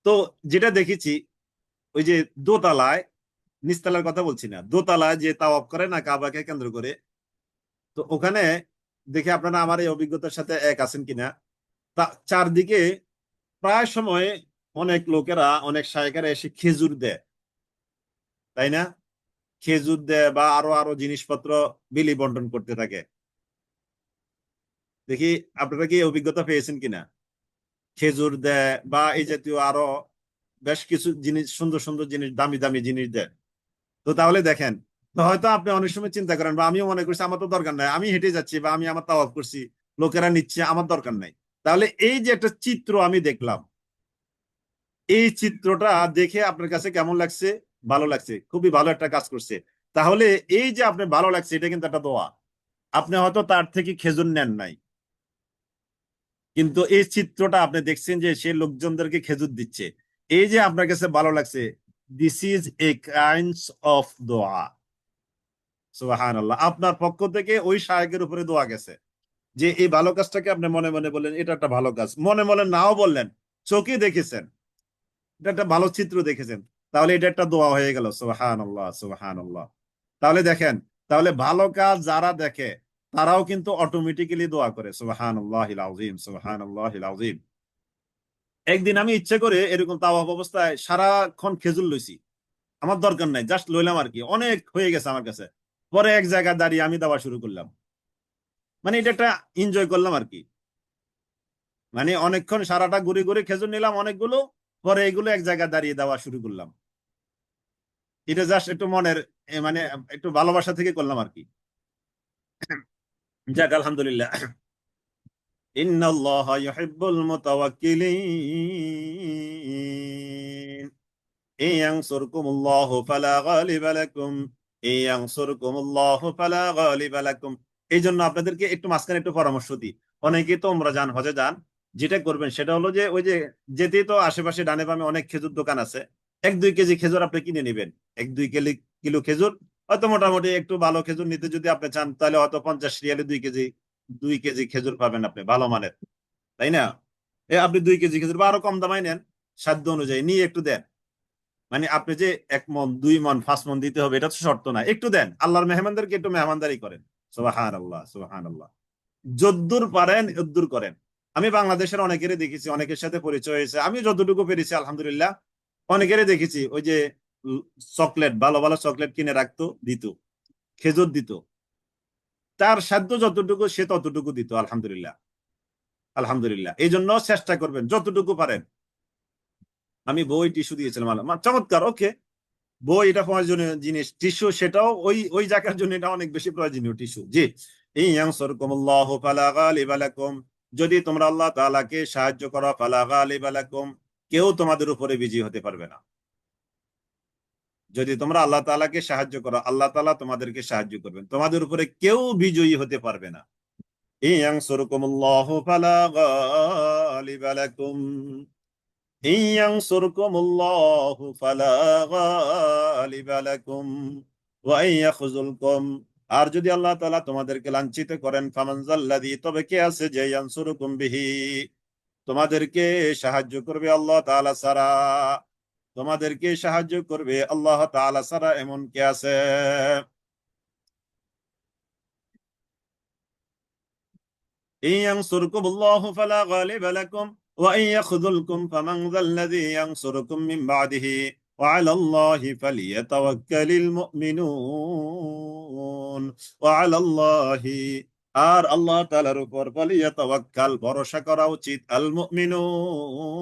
তো যেটা দেখেছি, ওই যে দোতলায়, নিচতলার কথা বলছি না, দোতলায় যে তাওয়াফ করে না কাবাকে কেন্দ্র করে, তো ওখানে দেখে আপনারা আমার এই অভিজ্ঞতার সাথে এক আছেন কিনা, চারদিকে প্রায় সময় অনেক লোকেরা, অনেক শায়খেরা এসে খেজুর দেয়, তাই না? খেজুর দেয় বা আরো আরো জিনিসপত্র বিলি বন্টন করতে থাকে। দেখি আপনারা কি অভিজ্ঞতা পেয়েছেন কিনা? খেজুর দেয় বা এই জাতীয় আরো বেশ কিছু জিনিস, সুন্দর সুন্দর জিনিস, দামি দামি জিনিস দেয়। তো তাহলে দেখেন, তো হয়তো আপনি অনেক সময় চিন্তা করেন, বা আমিও মনে করছি আমার তো দরকার নাই, আমি হেঁটে যাচ্ছি বা আমি আমার তাওয়াফ করছি, লোকেরা নিচ্ছে, আমার দরকার নাই। তাহলে এই যে একটা চিত্র আমি দেখলাম, এই চিত্রটা দেখে আপনার কাছে কেমন লাগছে? ভালো লাগছে, খুবই ভালো একটা কাজ করছে। তাহলে এই যে আপনার ভালো লাগছে, এটা কিন্তু একটা দোয়া। আপনি হয়তো তার থেকে খেজুর নেন নাই, কিন্তু এই চিত্রটা আপনি দেখছেন যে সে লোকজনদেরকে খেজুর দিচ্ছে, এই যে আপনার কাছে ভালো লাগছে, this is a kind of দোয়া। সুবহানাল্লাহ। আপনার পক্ষ থেকে ওই শায়েখের উপরে দোয়া গেছে, যে এই ভালো কাজটাকে আপনি মনে মনে বললেন, এটা একটা ভালো কাজ, মনে মনে নাও বললেন, চোখে দেখেছেন, এটা একটা ভালো চিত্র দেখেছেন। তাহলে এটা একটা দোয়া হয়ে গেল, সুবহানাল্লাহ সুবহানাল্লাহ। তাহলে দেখেন, তাহলে ভালো কাজ যারা দেখে তারাও কিন্তু অটোমেটিক্যালি দোয়া করে, সুবহানাল্লাহিল আযীম সুবহানাল্লাহিল আযীম। একদিন আমি ইচ্ছে করে এরকম তাওয়াফ অবস্থায় সারাক্ষণ খেজুর লইছি, আমার দরকার নাই, জাস্ট লইলাম আর কি, অনেক হয়ে গেছে আমার কাছে। পরে এক জায়গায় দাঁড়িয়ে আমি দেওয়া শুরু করলাম, মানে এটা একটা এনজয় করলাম আর কি। মানে অনেকক্ষণ সারাটা ঘুরে ঘুরে খেজুর নিলাম অনেকগুলো, পরে এগুলো এক জায়গায় দাঁড়িয়ে দেওয়া শুরু করলাম। এটা জাস্ট একটু মনের মানে একটু ভালোবাসা থেকে করলাম আর কি। যাক আলহামদুলিল্লাহ। ইন্নাল্লাহা ইউহিব্বুল মুতাওয়াক্কিলিন ইয়ানসুরকুমুল্লাহু ফালা গালিবা লাকুম ইয়ানসুরকুমুল্লাহু ফালা গালিবা লাকুম। এই জন্য আপনাদেরকে একটু মাঝখানে একটু পরামর্শ দিই। অনেকেই তো উমরা যান, হজে যান, যেটা করবেন সেটা হলো যে ওই যে যেতেই তো আশেপাশে ডানে বামে অনেক খেজুর দোকান আছে, 1-2 কেজি খেজুর আপনি কিনে নেবেন। 1-2 কিলো খেজুর, হয়তো মোটামুটি একটু ভালো খেজুর নিতে যদি আপনি চান তাহলে হয়তো 50 রিয়ালে 2 কেজি, 2 কেজি খেজুর পাবেন আপনি ভালো মানের, তাই না? আপনি 2 কেজি খেজুর বা আরো কম দামাই নেন, সাধ্য অনুযায়ী নিয়ে একটু দেন। মানে আপনি যে 1 মণ 2 মণ 5 মণ দিতে হবে এটা তো শর্ত না, একটু দেন, আল্লাহর মেহমানদেরকে একটু মেহমানদারি করেন। সুবহানাল্লাহ সুবহানাল্লাহ। যদ্দূর পারেন যদ্দূর করেন। আমি বাংলাদেশের অনেকেরই দেখেছি, অনেকের সাথে পরিচয় হয়েছে, আমি যতটুকু পেরেছি আলহামদুলিল্লাহ। অনেকেরই দেখেছি ওই যে চকলেট, ভালো ভালো চকলেট কিনে রাখতো, দিত, খেজুর দিত, তার সাধ্য যতটুকু সে ততটুকু দিত, আলহামদুলিল্লাহ আলহামদুলিল্লাহ। এই জন্য চেষ্টা করবেন যতটুকু পারেন। আমি বই টিস্যু দিয়েছিলাম, চমৎকার, ওকে। বই এটা প্রয়োজনীয় জিনিস, টিস্যু সেটাও ওই ওই জায়গার জন্য এটা অনেক বেশি প্রয়োজনীয় টিস্যু। জি। ইয়ানসুরকুমুল্লাহু ফালা গালিবা লাকুম, যদি তোমরা আল্লাহ তাআলাকে সাহায্য করো, ফালা গালিবা লাকুম, কেউ তোমাদের উপরে বিজয়ী হতে পারবে না। যদি তোমরা আল্লাহ তাআলাকে সাহায্য করো, আল্লাহ তাআলা তোমাদেরকে সাহায্য করবেন, তোমাদের উপরে কেউ বিজয়ী হতে পারবে না। ইয়ানসুরকুমুল্লাহু ফালা গালিবা লাকুম ইয়ানসুরকুমুল্লাহু ফালা গালিবা লাকুম ওয়া ইয়াখযুলকুম, আর যদি আল্লাহ তাআলা তোমাদেরকে লাঞ্ছিত করেন, ফামানজাল্লাযী, তবে কে আছে যে ইয়ানসুরকুম বিহি, তোমাদেরকে সাহায্য করবে আল্লাহ তাআলা ছাড়া, তোমাদেরকে সাহায্য করবে আল্লাহ তাআলা ছাড়া এমন কে আছে? ইয়ানসুরকুমুল্লাহু ফালা গালিবা লাকুম ওয়া ইয়াখযুলকুম ফামান যাল্লাযী ইয়ানসুরকুম মিন বা'দিহি ওয়া আলাল্লাহি ফালিয়াতাওয়াক্কালিল মুমিনুন ওয়া আলাল্লাহি, আর আল্লাহ তাআলার উপর ফালিয়াতাওয়াক্কাল, ভরসা করা উচিত, আল মুমিনুন,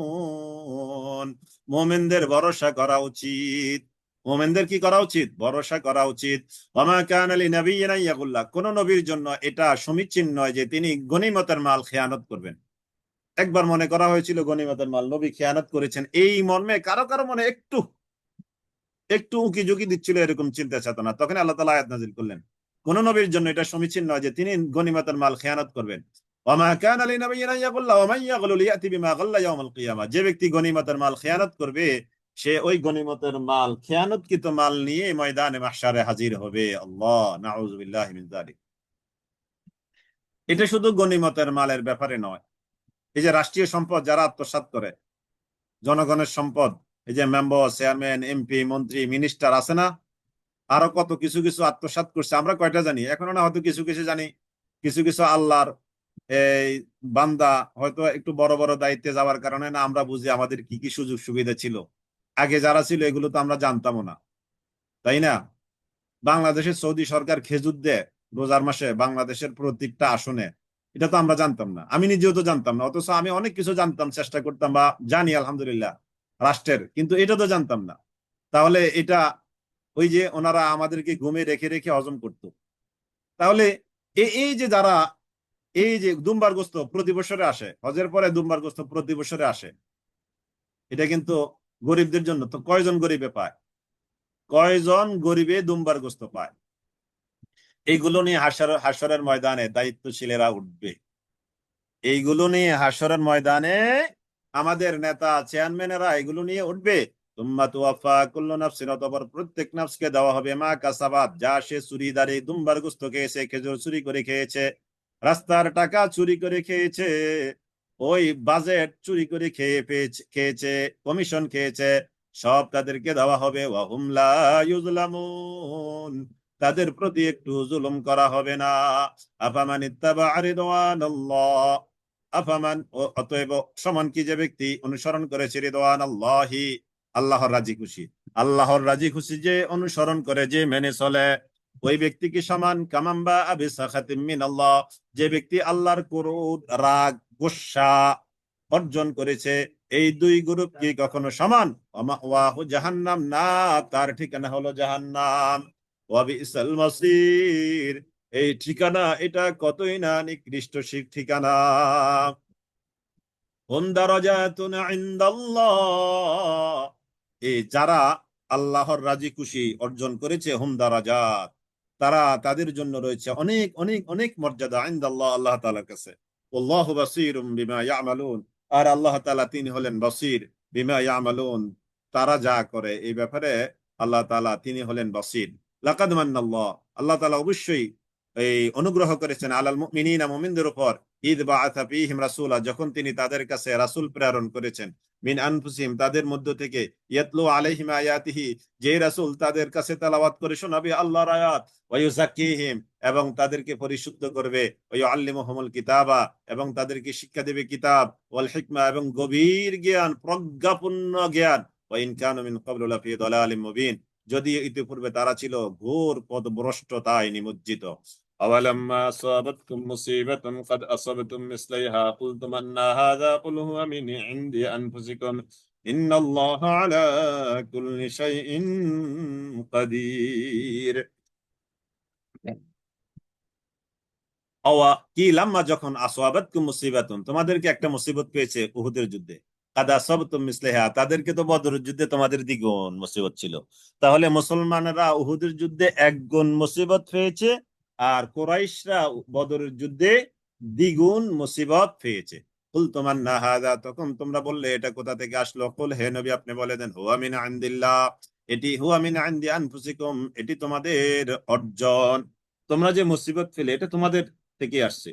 মুমিনদের ভরসা করা উচিত। মুমিনদের কি করা উচিত? ভরসা করা উচিত। ওয়ামা কানা লিনাবিয়্যিন আন ইয়াগুল্লা, কোন নবীর জন্য এটা সমীচীন নয় যে তিনি গনিমতের মাল খেয়ানত করবেন। একবার মনে করা হয়েছিল গনিমতের মাল নবী খেয়ানত করেছেন, এই মর্মে কারো কারো মনে একটু একটু উকি ঝুঁকি দিচ্ছিল এরকম চিন্তা চেতনা, তখন আল্লাহ তাআলা আয়াত নাযিল করলেন, কোন নবীর জন্য এটা সমীচীন নয় যে তিনি গনিমতের মাল খেয়ানত করবেন। ওয়ামা কানা লিনাবিয়্যিন আন ইয়াগুল্লা ওয়া মান ইয়াগলুল ইয়াতি বিমা গাল্লা ইয়াউমাল কিয়ামা, যে ব্যক্তি গনিমতের মাল খেয়ানত করবে সে ওই গনিমতের মাল, খেয়ানতকৃত মাল নিয়ে ময়দানে মাহশারে হাজির হবে। আল্লাহ, নাউযু বিল্লাহি মিন যালিক। এটা শুধু গনিমতের মালের ব্যাপারে নয়, এই যে রাষ্ট্রীয় সম্পদ যারা আত্মসাৎ করে, জনগণের সম্পদ, এই যে মেম্বার, চেয়ারম্যান, এমপি, মন্ত্রী, মিনিস্টার আছে না, আরো কত কিছু কিছু আত্মসাৎ করছে, আমরা কয়টা জানি এখনো? না, হয়তো কিছু কিছু জানি। কিছু কিছু আল্লাহর এই বান্দা হয়তো একটু বড় বড় দায়িত্বে যাওয়ার কারণে না আমরা বুঝি আমাদের কি কি সুযোগ সুবিধা ছিল, আগে যারা ছিল এগুলো তো আমরা জানতামও না, তাই না? বাংলাদেশের সৌদি সরকার খেজুর দেয় রোজার মাসে বাংলাদেশের প্রত্যেকটা আসনে, এটা তো আমরা জানতাম না, আমি নিজেও তো জানতাম না, অথচ আমি অনেক কিছু জানতাম, চেষ্টা করতাম বা জানি আলহামদুলিল্লাহ রাষ্ট্রের, কিন্তু এটা তো জানতাম না। তাহলে এটা ওই যে ওনারা আমাদেরকে ঘুমে রেখে রেখে হজম করতো। তাহলে এই যে যারা এই যে দুম্বার গোস্ত প্রতি বছরে আসে, হজের পরে দুম্বার গোস্ত প্রতি বছরে আসে, এটা কিন্তু গরিবদের জন্য, তো কয়জন গরিবে পায়? কয়জন গরিবে দুম্বার গোস্ত পায়? এইগুলো নিয়ে হাসরের ময়দানে দায়িত্বশীলেরা উঠবে, এইগুলো নিয়ে হাসরের ময়দানে আমাদের নেতা চেয়ারম্যানেরা এগুলো নিয়ে উঠবে। তুম্মা তুওয়াফা কুল্লু নাফসিন, অতঃপর প্রত্যেক নফসকে দেওয়া হবে মা কাসাবাত, যা সে চুরিদারি দুম্বার গোস্ত খেয়েছে, খেজুর চুরি করে খেয়েছে, রাস্তার টাকা চুরি করে খেয়েছে, ওই বাজেট চুরি করে খেয়েছে, কমিশন খেয়েছে, সব তাদেরকে দেওয়া হবে, ওয়াহুম লা ইউজলামুন, তাদের প্রতি একটু জুলুম করা হবে না। আফামান ইত্তাবা রিদওয়ানাল্লাহ, আফামান, অতএব সমান কি যে ব্যক্তি অনুসরণ করেছে রিদওয়ানাল্লাহি, আল্লাহর রাজি খুশি, আল্লাহর রাজি খুশি যে অনুসরণ করে, যে মেনে চলে, ওই ব্যক্তি কি সমান কামাম্বা আবিসাখাতিম মিনাল্লাহ, যে ব্যক্তি আল্লাহর ক্রোধ, রাগ, গোসা অর্জন করেছে। এই দুই গ্রুপ কি কখনো সমান? ওয়াহু জাহান্নাম, না, তার ঠিকানা হলো জাহান্নাম। ওয়াবিসাল মাসির, এই ঠিকানা এটা কতই না নিকৃষ্ট ঠিকানা। হুম দারাজাতুন ইনদাল্লাহ, এই যারা আল্লাহর রাজি খুশি অর্জন করেছে, হুম দারাজাত, তারা, তাদের জন্য রয়েছে অনেক অনেক অনেক মর্যাদা ইনদাল্লাহ, আল্লাহ তাআলার কাছে। আল্লাহু বাসীরুম বিমা ইয়ামালুন, আর আল্লাহ তাআলা তিনি হলেন বসির, বিমা ইয়ামালুন, তারা যা করে এই ব্যাপারে আল্লাহ তাআলা তিনি হলেন বসির। লাকাদ মান্নাল্লাহ, আল্লাহ তাআলা অবশ্যই এই অনুগ্রহ করেছেন আলাল মুমিনিনা, মুমিনদের উপর, ঈদ বাআসা ফীহিম রাসূলা, যখন তিনি তাদের কাছে রাসূল প্রেরণ করেছেন, মিন আনফুসিহিম, তাদের মধ্য থেকে, ইয়াতলু আলাইহিম আয়াতিহি, যে রাসূল তাদের কাছে তেলাওয়াত করে শোনাবে আল্লাহর আয়াত, ওয়া ইউযাক্কিহিম, এবং তাদেরকে পরিশুদ্ধ করবে, ওয়া ইউআল্লিমুহুমুল কিতাবা, এবং তাদেরকে শিক্ষা দেবে কিতাব, ওয়াল হিকমা, এবং গভীর জ্ঞান, প্রজ্ঞাপূর্ণ জ্ঞান, ওয়া ইন কানু মিন ক্বাবলু লাফি দালালিম মুবিন, যদি ইতিপূর্বে তারা ছিল ঘোর পথভ্রষ্টতায় নিমজ্জিত। أولما أصابتكم مصيبة قد أصبتم مثليها قلتم أن هذا قل هو من عند أنفسكم إن الله على كل شيء قدير। কি লাম্মা, যখন আসওয়াবাতকুম মুসিবাতুন, তোমাদেরকে একটা মুসিবত পেয়েছে উহুদের যুদ্ধে, কাদ আসাবতুম মিসলিহা, তাদেরকে তো বদরের যুদ্ধে তোমাদের দ্বিগুণ মুসিবত ছিল। তাহলে মুসলমানরা উহুদের যুদ্ধে এক গুণ মুসিবত পেয়েছে, আর কুরাইশরা বদরের যুদ্ধে দ্বিগুণ মুসিবত পেয়েছে। কুল তোমার না হাদা, তখন তোমরা বললে এটা কোথা থেকে আসলো? কুল, হে নবী আপনি বলে দেন, হুয়া মিন ইনদিল্লাহ, এটি হুয়া মিন ইনদি আনফুসিকুম, এটি তোমাদের অর্জন। তোমরা যে মুসিবত পেলে এটা তোমাদের থেকে আসছে,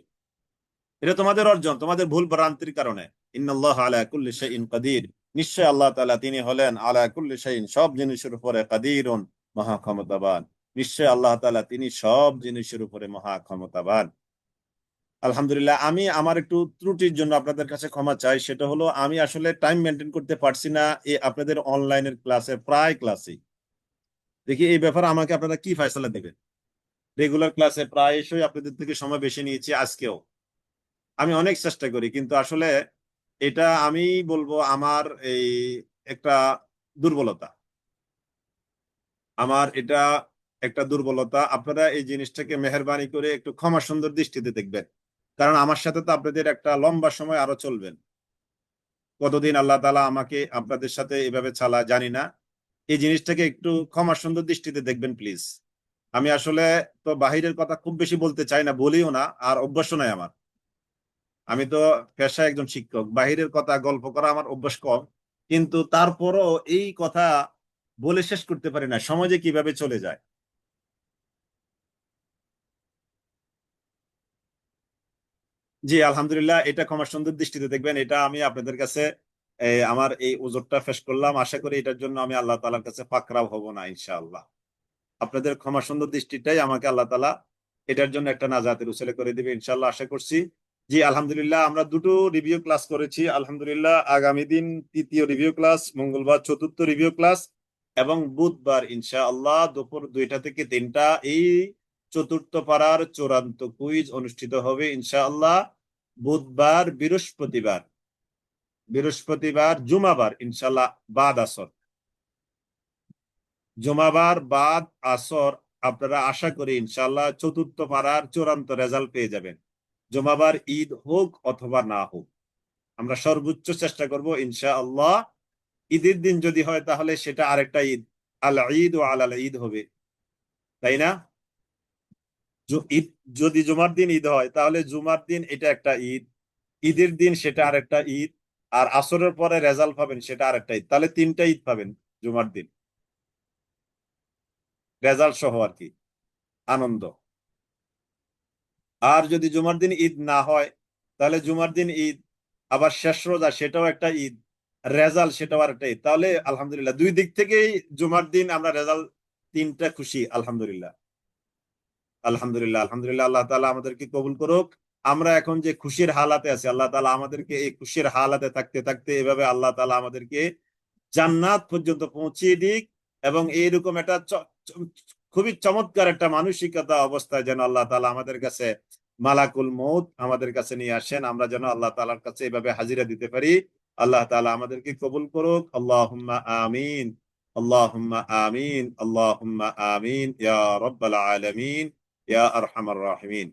এটা তোমাদের অর্জন, তোমাদের ভুল ভ্রান্তির কারণে। ইন্নাল্লাহ আলা কুল্লি শাইইন কাদির, নিশ্চয় আল্লাহ তাআলা তিনি হলেন আলা কুল্লি শাইইন, সব জিনিসের উপরে, কাদিরুন, মহা ক্ষমতাবান, নিশ্চয় আল্লাহ তাআলা তিনি সব জিনিসের উপরে মহা ক্ষমতাবান। আলহামদুলিল্লাহ, আমি আমার একটু ত্রুটির জন্য আপনাদের কাছে ক্ষমা চাই। সেটা হলো আমি আসলে টাইম মেনটেন করতে পারছি না এই আপনাদের অনলাইনের ক্লাসে, প্রায় ক্লাসে দেখি এই ব্যাপারে আমাকে আপনারা কি ফয়সালা দেবেন। রেগুলার ক্লাসে প্রায়শই আপনাদের থেকে সময় বেশি নিয়েছি, আজকেও আমি অনেক চেষ্টা করি, কিন্তু আসলে এটা আমি বলবো আমার এই একটা দুর্বলতা, আমার এটা একটা দুর্বলতা। আপনারা এই জিনিসটাকে মেহেরবানি করে একটু ক্ষমা সুন্দর দৃষ্টিতে দেখবেন, কারণ আমার সাথে তো আপনাদের একটা লম্বা সময় আরো চলবেন। কতদিন আল্লাহ তাআলা আমাকে আপনাদের সাথে এভাবে চালা জানি না, এই জিনিসটাকে একটু ক্ষমা সুন্দর দৃষ্টিতে দেখবেন প্লিজ। আমি আসলে তো বাহিরের কথা খুব বেশি বলতে চাই না, বলিও না, আর অভ্যাসও নাই আমার। আমি তো পেশায় একজন শিক্ষক, বাহিরের কথা গল্প করা আমার অভ্যাস কম, কিন্তু তারপরও এই কথা বলে শেষ করতে পারি না, সমাজে কিভাবে চলে যায়। জি আলহামদুলিল্লাহ, এটা ক্ষমা সুন্দর দৃষ্টিতে দেখবেন, এটা আমি আপনাদের কাছে আমার এই ওজরটা ফেস করলাম। আশা করি এটার জন্য আমি আল্লাহ তাআলার কাছে পাকড়াও হব না ইনশাআল্লাহ। আপনাদের ক্ষমা সুন্দর দৃষ্টিটাই আমাকে আল্লাহ তাআলা এটার জন্য একটা নাজাতের উসিলা করে দিবে ইনশাআল্লাহ, আশা করছি। জি আলহামদুলিল্লাহ, আমরা দুটো রিভিউ ক্লাস করেছি আলহামদুলিল্লাহ। আগামী দিন তৃতীয় রিভিউ ক্লাস, মঙ্গলবার চতুর্থ রিভিউ ক্লাস, এবং বুধবার ইনশাআল্লাহ দুপুর 2টা থেকে 3টা এই চতুর্থ পাড়ার চূড়ান্ত কুইজ অনুষ্ঠিত হবে ইনশাআল্লাহ। বুধবার, বৃহস্পতিবার, জুমাবার ইনশাআল্লাহ বাদ আসর, জুমাবার বাদ আসর আপনারা আশা করি ইনশাআল্লাহ চতুর্থ পাড়ার চূড়ান্ত রেজাল্ট পেয়ে যাবেন। জুমাবার ঈদ হোক অথবা না হোক, আমরা সর্বোচ্চ চেষ্টা করব ইনশাআল্লাহ। ঈদের দিন যদি হয় তাহলে সেটা আরেকটা ঈদ, আল ঈদ ও আলাল ঈদ হবে, তাই না? ঈদ যদি জুমার দিন ঈদ হয় তাহলে জুমার দিন এটা একটা ঈদ, ঈদের দিন সেটা আরেকটা ঈদ, আর আসরের পরে রেজাল্ট পাবেন সেটা আরেকটা ঈদ, তাহলে 3টা ঈদ পাবেন জুমার দিন, রেজাল্ট সহ আর কি, আনন্দ। আর যদি জুমার দিন ঈদ না হয় তাহলে জুমার দিন ঈদ, আবার শেষ রোজা সেটাও একটা ঈদ, রেজাল্ট সেটাও আরেকটাই। তাহলে আলহামদুলিল্লাহ দুই দিক থেকেই জুমার দিন আমরা রেজাল্ট তিনটা খুশি। আলহামদুলিল্লাহ, আলহামদুলিল্লাহ, আলহামদুলিল্লাহ। আল্লাহ তাআলা আমাদেরকে কবুল করুক। আমরা এখন যে খুশির হালাতে আছি, আল্লাহ তাআলা আমাদেরকে এই খুশির হালাতে থাকতে থাকতে এভাবে আল্লাহ তাআলা আমাদেরকে জান্নাত পর্যন্ত পৌঁছিয়ে দিক। এবং এইরকম একটা খুবই চমৎকার একটা মানসিকতা অবস্থায় যেন আল্লাহ তাআলা আমাদের কাছে মালাকুল মউত আমাদের কাছে নিয়ে আসেন, আমরা যেন আল্লাহ তাআলার কাছে এভাবে হাজিরা দিতে পারি। আল্লাহ তাআলা আমাদেরকে কবুল করুক। আল্লাহুম্মা আমিন, আল্লাহুম্মা আমিন, আল্লাহুম্মা আমিন ইয়া রাব্বাল আলামিন ইয়া আরহামার রাহিমিন।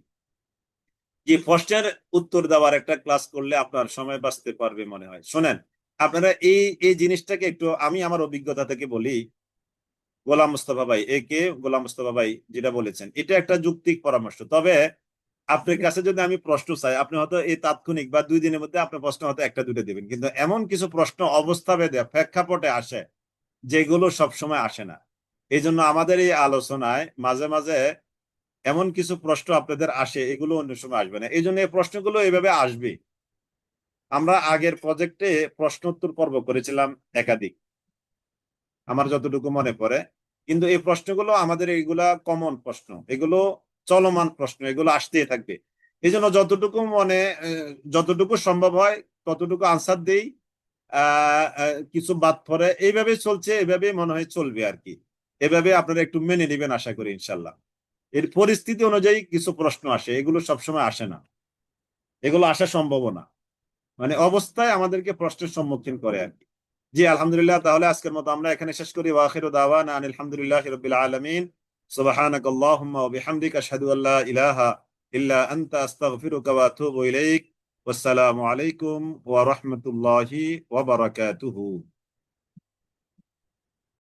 যে প্রশ্নের উত্তর দেওয়ার একটা ক্লাস করলে আপনার সময় বাঁচতে পারবে মনে হয়। শোনেন, আপনারা এই এই জিনিসটাকে একটু আমি আমার অভিজ্ঞতা থেকে বলি। গোলাম মোস্তফা ভাই, একে গোলাম মোস্তফা ভাই যেটা বলেছেন এটা একটা যৌক্তিক পরামর্শ। তবে আপনার কাছে যদি আমি প্রশ্ন চাই, আপনি হয়তো এই তাৎক্ষণিক বা 2 দিনের মধ্যে আপনার প্রশ্ন হয়তো একটা দুটো দেবেন, কিন্তু এমন কিছু প্রশ্ন অবস্থা ভেদে প্রেক্ষাপটে আসে যেগুলো সবসময় আসে না। এই জন্য আমাদের এই আলোচনায় মাঝে মাঝে এমন কিছু প্রশ্ন আপনাদের আসে, এগুলো অন্য সময় আসবে না। এই জন্য এই প্রশ্নগুলো এইভাবে আসবে। আমরা আগের প্রজেক্টে প্রশ্ন উত্তর পর্ব করেছিলাম একাধিক, আমার যতটুকু মনে পড়ে। কিন্তু এই প্রশ্নগুলো আমাদের এইগুলা কমন প্রশ্ন, এগুলো চলমান প্রশ্ন, এগুলো আসতেই থাকবে। এই জন্য যতটুকু যতটুকু সম্ভব হয় ততটুকু আনসার দেই, কিছু বাদ পড়ে, এইভাবে চলছে, এইভাবে মনে হয় চলবে আর কি। এভাবে আপনারা একটু মেনে নেবেন আশা করি ইনশাল্লাহ। এর পরিস্থিতি অনুযায়ী কিছু প্রশ্ন আসে, এগুলো সবসময় আসে না, এগুলো আসা সম্ভব না। মানে অবস্থায় আমাদেরকে প্রশ্নের সম্মুখীন করে আর কি। জি আলহামদুলিল্লাহ, তাহলে আজকের মতো আমরা এখানে শেষ করি। ওয়া আখিরু দাওয়ানা আনিল হামদুলিল্লাহি রাব্বিল আলামিন। সুবহানাকাল্লাহুম্মা ওয়া বিহামদিকা আশহাদু আল্লা ইলাহা ইল্লা আনতা আস্তাগফিরুকা ওয়া আতুবু ইলাইক। ওয়াসসালামু আলাইকুম ওয়া রাহমাতুল্লাহি ওয়া বারাকাতুহু।